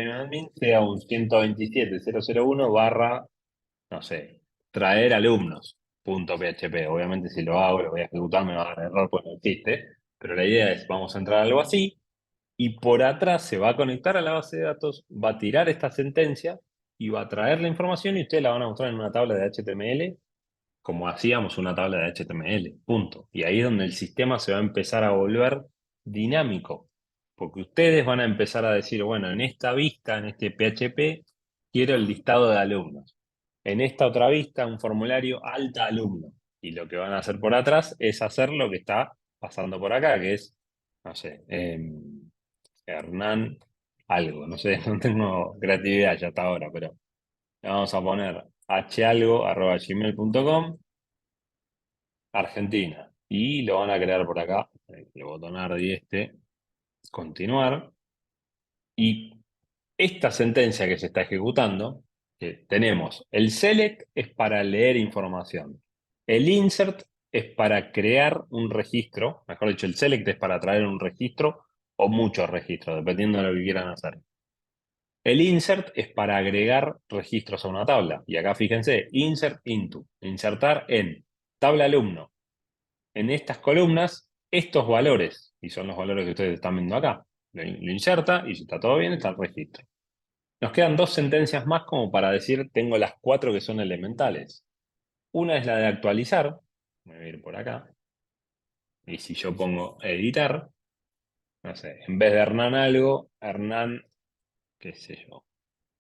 sea un 127.001 barra, no sé, traer alumnos, punto PHP. Obviamente si lo hago, lo voy a ejecutar, me va a dar error, pues no existe, pero la idea es, vamos a entrar a algo así, y por atrás se va a conectar a la base de datos, va a tirar esta sentencia y va a traer la información y ustedes la van a mostrar en una tabla de HTML como hacíamos una tabla de HTML, punto. Y ahí es donde el sistema se va a empezar a volver dinámico, porque ustedes van a empezar a decir, bueno, en esta vista, en este PHP, quiero el listado de alumnos. En esta otra vista, un formulario alta alumno. Y lo que van a hacer por atrás es hacer lo que está pasando por acá, que es, no sé, Hernán algo, no sé, no tengo creatividad ya hasta ahora, pero le vamos a poner halgo@gmail.com Argentina. Y lo van a crear por acá, el botón ARDI continuar. Y esta sentencia que se está ejecutando, que tenemos, el select es para leer información. El insert es para crear un registro, mejor dicho, el select es para traer un registro o muchos registros, dependiendo de lo que quieran hacer. El insert es para agregar registros a una tabla. Y acá fíjense, insert into, insertar en tabla alumno. En estas columnas estos valores, y son los valores que ustedes están viendo acá. Lo inserta y si está todo bien, está el registro. Nos quedan dos sentencias más como para decir, tengo las cuatro que son elementales. Una es la de actualizar, voy a ir por acá, y si yo pongo editar, no sé, en vez de Hernán algo, Hernán, qué sé yo,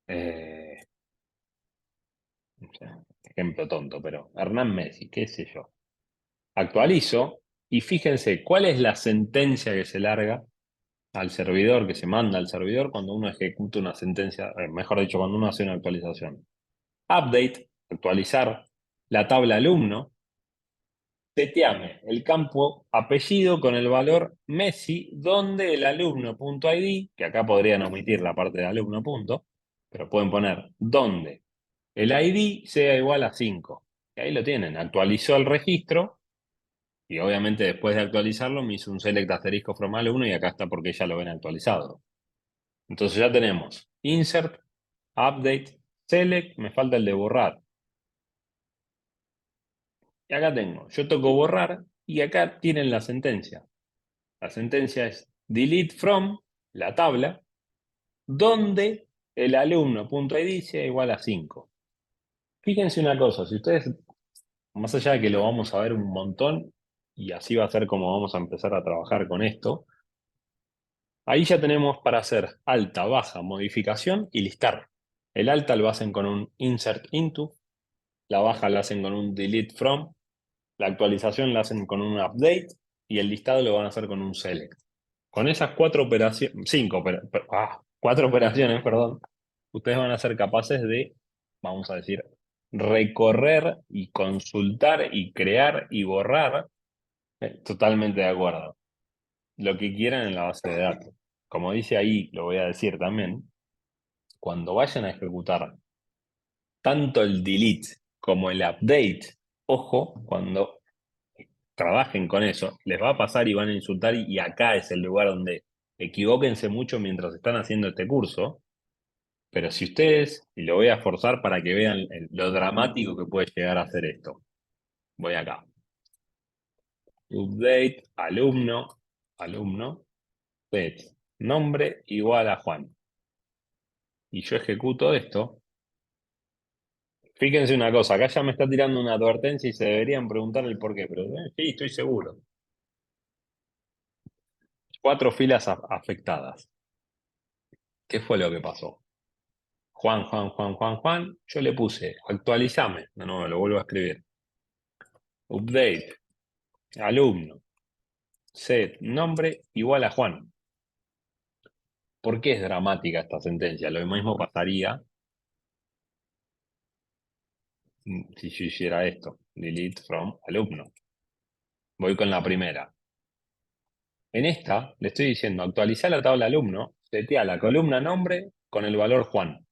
eh, no sé, ejemplo tonto, pero Hernán Messi, qué sé yo. Actualizo y fíjense cuál es la sentencia que se larga al servidor, que se manda al servidor cuando uno ejecuta una sentencia, mejor dicho, cuando uno hace una actualización. Update, actualizar la tabla alumno, seteame el campo apellido con el valor Messi, donde el alumno.id, que acá podrían omitir la parte de alumno punto, pero pueden poner donde el ID sea igual a 5. Y ahí lo tienen, actualizó el registro y obviamente después de actualizarlo me hizo un select asterisco from alumno y acá está porque ya lo ven actualizado. Entonces ya tenemos insert, update, select, me falta el de borrar. Y acá tengo, yo toco borrar y acá tienen la sentencia. La sentencia es delete from la tabla donde el alumno.id sea igual a 5. Fíjense una cosa, si ustedes, más allá de que lo vamos a ver un montón, y así va a ser como vamos a empezar a trabajar con esto, ahí ya tenemos para hacer alta, baja, modificación y listar. El alta lo hacen con un insert into, la baja lo hacen con un delete from, la actualización la hacen con un update y el listado lo van a hacer con un select. Con esas cuatro operaciones, perdón, ustedes van a ser capaces de, vamos a decir, recorrer y consultar y crear y borrar, totalmente de acuerdo, lo que quieran en la base de datos. Como dice ahí, lo voy a decir también, cuando vayan a ejecutar tanto el delete como el update, ojo, cuando trabajen con eso, les va a pasar y van a insultar y acá es el lugar donde equivóquense mucho mientras están haciendo este curso, pero si ustedes, y lo voy a forzar para que vean lo dramático que puede llegar a ser esto, voy acá, update, alumno, set, nombre igual a Juan, y yo ejecuto esto. Fíjense una cosa, acá ya me está tirando una advertencia y se deberían preguntar el por qué, pero sí, estoy seguro. 4 filas afectadas. ¿Qué fue lo que pasó? Juan. Yo le puse actualizame. No, lo vuelvo a escribir. Update, alumno, set, nombre igual a Juan. ¿Por qué es dramática esta sentencia? Lo mismo pasaría si yo hiciera esto. Delete from alumno. Voy con la primera. En esta le estoy diciendo actualizar la tabla alumno, setea la columna nombre con el valor Juan.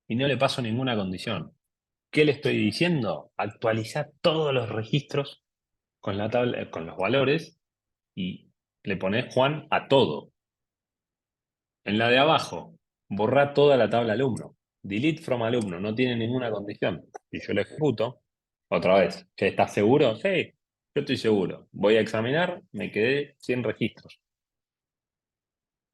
Y no le paso ninguna condición. ¿Qué le estoy diciendo? Actualizar todos los registros con la tabla, con los valores y le pones Juan a todo. En la de abajo, borra toda la tabla alumno. Delete from alumno, no tiene ninguna condición. Si yo lo ejecuto, otra vez, ¿ya estás seguro? Sí, yo estoy seguro. Voy a examinar, me quedé sin registros.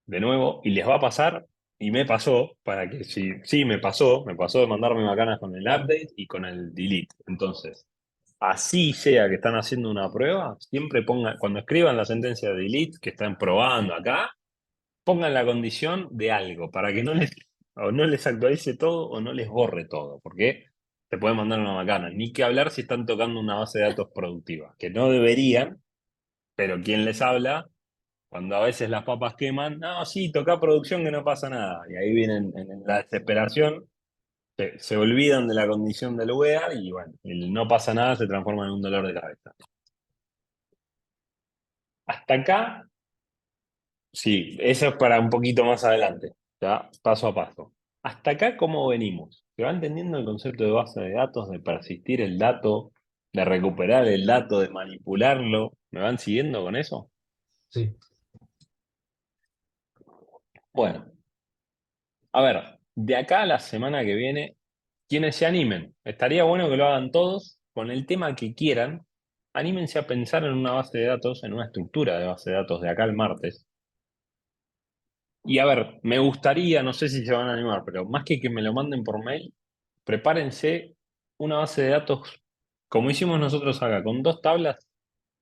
De nuevo, y les va a pasar, y me pasó, para que sí, me pasó de mandarme macanas con el update y con el delete. Entonces, así sea que están haciendo una prueba, siempre pongan, cuando escriban la sentencia de delete que están probando acá, pongan la condición de algo para que o no les actualice todo o no les borre todo, porque te pueden mandar una macana. Ni que hablar si están tocando una base de datos productiva, que no deberían, pero quien les habla, cuando a veces las papas queman, no, sí, toca producción que no pasa nada. Y ahí vienen en la desesperación, se olvidan de la condición del where y bueno, el no pasa nada se transforma en un dolor de cabeza. Hasta acá, sí, eso es para un poquito más adelante, ya paso a paso. Hasta acá, ¿cómo venimos? ¿Se va entendiendo el concepto de base de datos, de persistir el dato, de recuperar el dato, de manipularlo? ¿Me van siguiendo con eso? Sí. Bueno, a ver, de acá a la semana que viene, quienes se animen, estaría bueno que lo hagan todos con el tema que quieran. Anímense a pensar en una base de datos, en una estructura de base de datos de acá al martes. Y a ver, me gustaría, no sé si se van a animar, pero más que me lo manden por mail, prepárense una base de datos como hicimos nosotros acá, con 2 tablas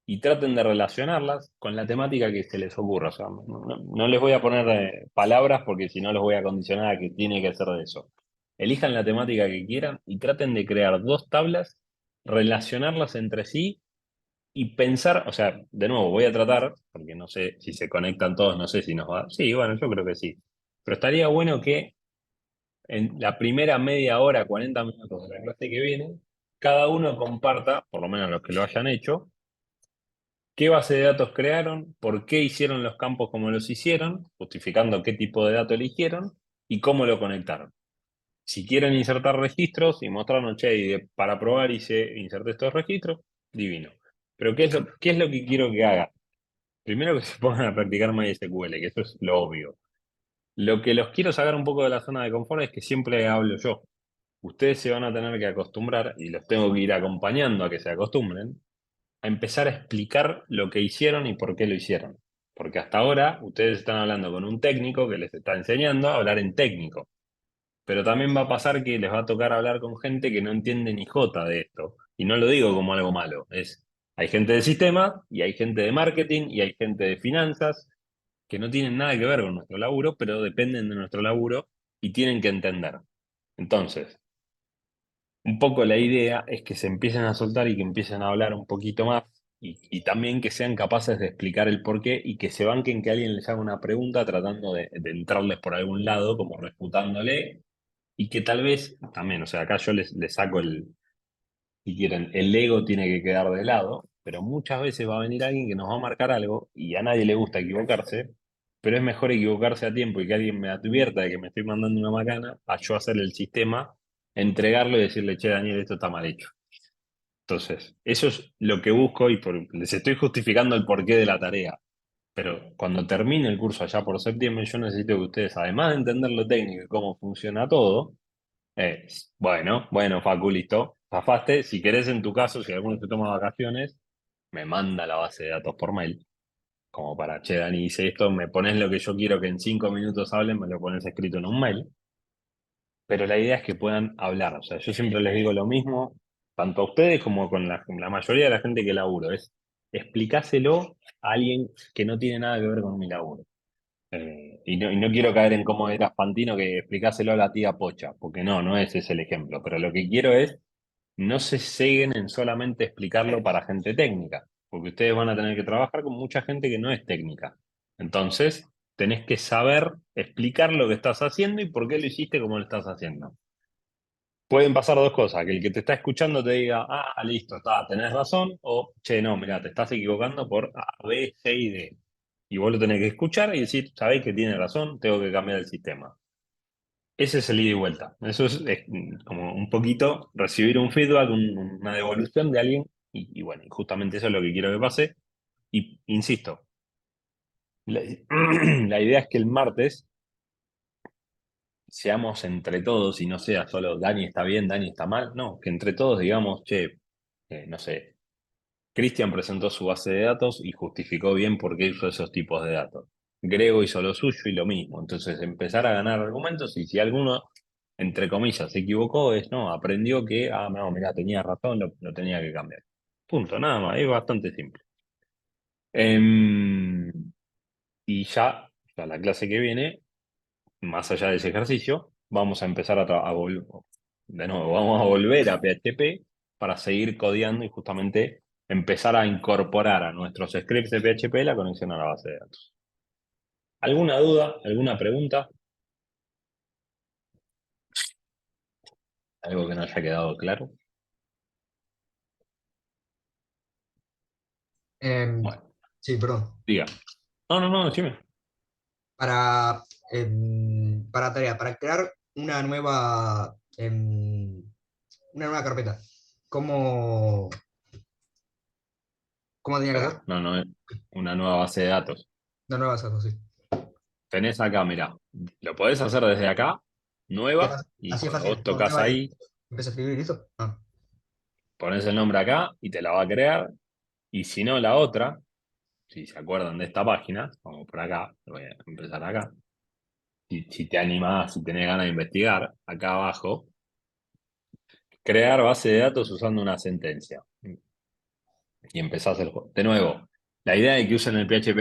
y traten de relacionarlas con la temática que se les ocurra. O sea, no les voy a poner palabras porque si no los voy a condicionar a que tiene que ser de eso. Elijan la temática que quieran y traten de crear 2 tablas, relacionarlas entre sí y pensar, o sea, de nuevo, voy a tratar, porque no sé si se conectan todos, no sé si nos va. Sí, bueno, yo creo que sí. Pero estaría bueno que en la primera media hora, 40 minutos de la clase que viene, cada uno comparta, por lo menos los que lo hayan hecho, qué base de datos crearon, por qué hicieron los campos como los hicieron, justificando qué tipo de dato eligieron y cómo lo conectaron. Si quieren insertar registros y mostrarnos, che, para probar inserté estos registros, divino. Pero ¿qué es lo que quiero que haga? Primero que se pongan a practicar MySQL, que eso es lo obvio. Lo que los quiero sacar un poco de la zona de confort es que siempre hablo yo. Ustedes se van a tener que acostumbrar, y los tengo que ir acompañando a que se acostumbren, a empezar a explicar lo que hicieron y por qué lo hicieron. Porque hasta ahora ustedes están hablando con un técnico que les está enseñando a hablar en técnico. Pero también va a pasar que les va a tocar hablar con gente que no entiende ni jota de esto. Y no lo digo como algo malo. Hay gente de sistema y hay gente de marketing y hay gente de finanzas que no tienen nada que ver con nuestro laburo, pero dependen de nuestro laburo y tienen que entender. Entonces, un poco la idea es que se empiecen a soltar y que empiecen a hablar un poquito más y también que sean capaces de explicar el porqué y que se banquen que alguien les haga una pregunta tratando de entrarles por algún lado, como refutándole, y que tal vez también, o sea, acá yo les saco si quieren, el ego tiene que quedar de lado, pero muchas veces va a venir alguien que nos va a marcar algo y a nadie le gusta equivocarse, pero es mejor equivocarse a tiempo y que alguien me advierta de que me estoy mandando una macana a yo hacer el sistema, entregarlo y decirle, che, Daniel, esto está mal hecho. Entonces, eso es lo que busco y les estoy justificando el porqué de la tarea. Pero cuando termine el curso allá por septiembre, yo necesito que ustedes, además de entender lo técnico y cómo funciona todo, bueno, Facu, listo. Zafaste. Si querés, en tu caso, si alguno se toma vacaciones, me manda la base de datos por mail. Como para, che, Dani, hice esto, me pones lo que yo quiero que en 5 minutos hablen, me lo pones escrito en un mail. Pero la idea es que puedan hablar. O sea, yo siempre les digo lo mismo, tanto a ustedes como con la mayoría de la gente que laburo. Explicáselo a alguien que no tiene nada que ver con mi laburo. Y no quiero caer en cómo era Fantino que explicáselo a la tía Pocha, porque no ese es el ejemplo. Pero lo que quiero es no se ceguen en solamente explicarlo para gente técnica, porque ustedes van a tener que trabajar con mucha gente que no es técnica. Entonces, tenés que saber explicar lo que estás haciendo y por qué lo hiciste como lo estás haciendo. Pueden pasar dos cosas, que el que te está escuchando te diga, ah, listo, tenés razón, o, che, no, mira, te estás equivocando por A, B, C y D. Y vos lo tenés que escuchar y decir, sabéis que tiene razón, tengo que cambiar el sistema. Ese es el ida y vuelta. Eso es como un poquito recibir un feedback, una devolución de alguien, y bueno, y justamente eso es lo que quiero que pase. Y insisto, la, la idea es que el martes seamos entre todos y no sea solo Dani está bien, Dani está mal. No, que entre todos digamos, che, no sé, Cristian presentó su base de datos y justificó bien por qué hizo esos tipos de datos. Grego hizo lo suyo y lo mismo. Entonces, empezar a ganar argumentos y si alguno, entre comillas, se equivocó, no, aprendió que, no, mira, tenía razón, lo tenía que cambiar. Punto, nada más, es bastante simple. Em, y ya la clase que viene, más allá de ese ejercicio, vamos a empezar a volver, de nuevo, vamos a volver a PHP para seguir codeando y justamente empezar a incorporar a nuestros scripts de PHP la conexión a la base de datos. ¿Alguna duda? ¿Alguna pregunta? ¿Algo que no haya quedado claro? Em, Bueno, sí, perdón. diga. No, decime. Para tarea, para crear una nueva carpeta. ¿Cómo, cómo tenía que hacer? Espera, no es una nueva base de datos. Una nueva datos, sí. Tenés acá, mirá, lo podés hacer desde acá, Ya, nueva, y así es cuando fácil. vos Con tocas nueva ahí, empiezo a escribir y listo. Ah, pones el nombre acá y te la va a crear. Y si no, la otra, si se acuerdan de esta página, vamos por acá, voy a empezar acá. Si te animás, si tenés ganas de investigar, acá abajo, crear base de datos usando una sentencia. Y empezás el juego. De nuevo, la idea de que usen el PHP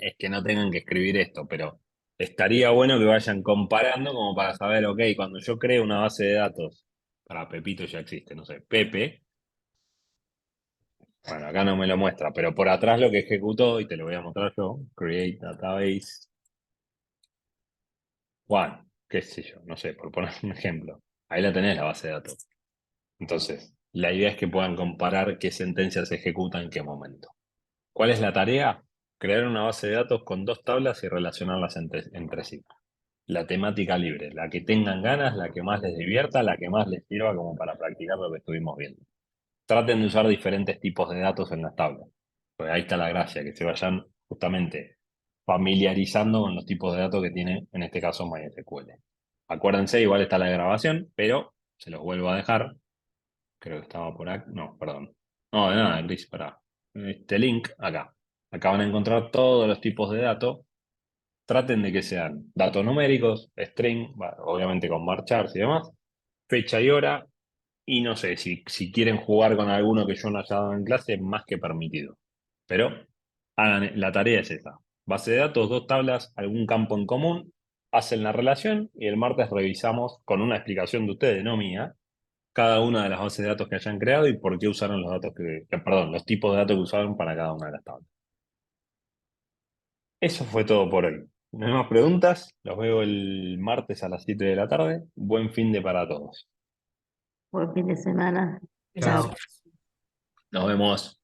es que no tengan que escribir esto, pero estaría bueno que vayan comparando como para saber, ok, cuando yo creo una base de datos, para Pepito ya existe, no sé, Pepe, bueno, acá no me lo muestra, pero por atrás lo que ejecutó, y te lo voy a mostrar yo, create database one, qué sé yo, no sé, por poner un ejemplo. Ahí la tenés la base de datos. Entonces, la idea es que puedan comparar qué sentencias se ejecutan en qué momento. ¿Cuál es la tarea? Crear una base de datos con 2 tablas y relacionarlas entre sí. La temática libre, la que tengan ganas, la que más les divierta, la que más les sirva como para practicar lo que estuvimos viendo. Traten de usar diferentes tipos de datos en las tablas. Pues ahí está la gracia, que se vayan justamente familiarizando con los tipos de datos que tiene, en este caso, MySQL. Acuérdense, igual está la grabación, pero se los vuelvo a dejar. Creo que estaba por acá. No, perdón. No, de nada, Gris, para. Este link acá. Acá van a encontrar todos los tipos de datos. Traten de que sean datos numéricos, string, obviamente con marchars y demás, fecha y hora, y no sé, si quieren jugar con alguno que yo no haya dado en clase, más que permitido. Pero la tarea es esa. Base de datos, 2 tablas, algún campo en común, hacen la relación y el martes revisamos con una explicación de ustedes, no mía, cada una de las bases de datos que hayan creado y por qué usaron los datos perdón, los tipos de datos que usaron para cada una de las tablas. Eso fue todo por hoy. No hay más preguntas. Los veo el martes a las 7 de la tarde. Buen fin de para todos. Buen fin de semana. Chao. Chao. Nos vemos.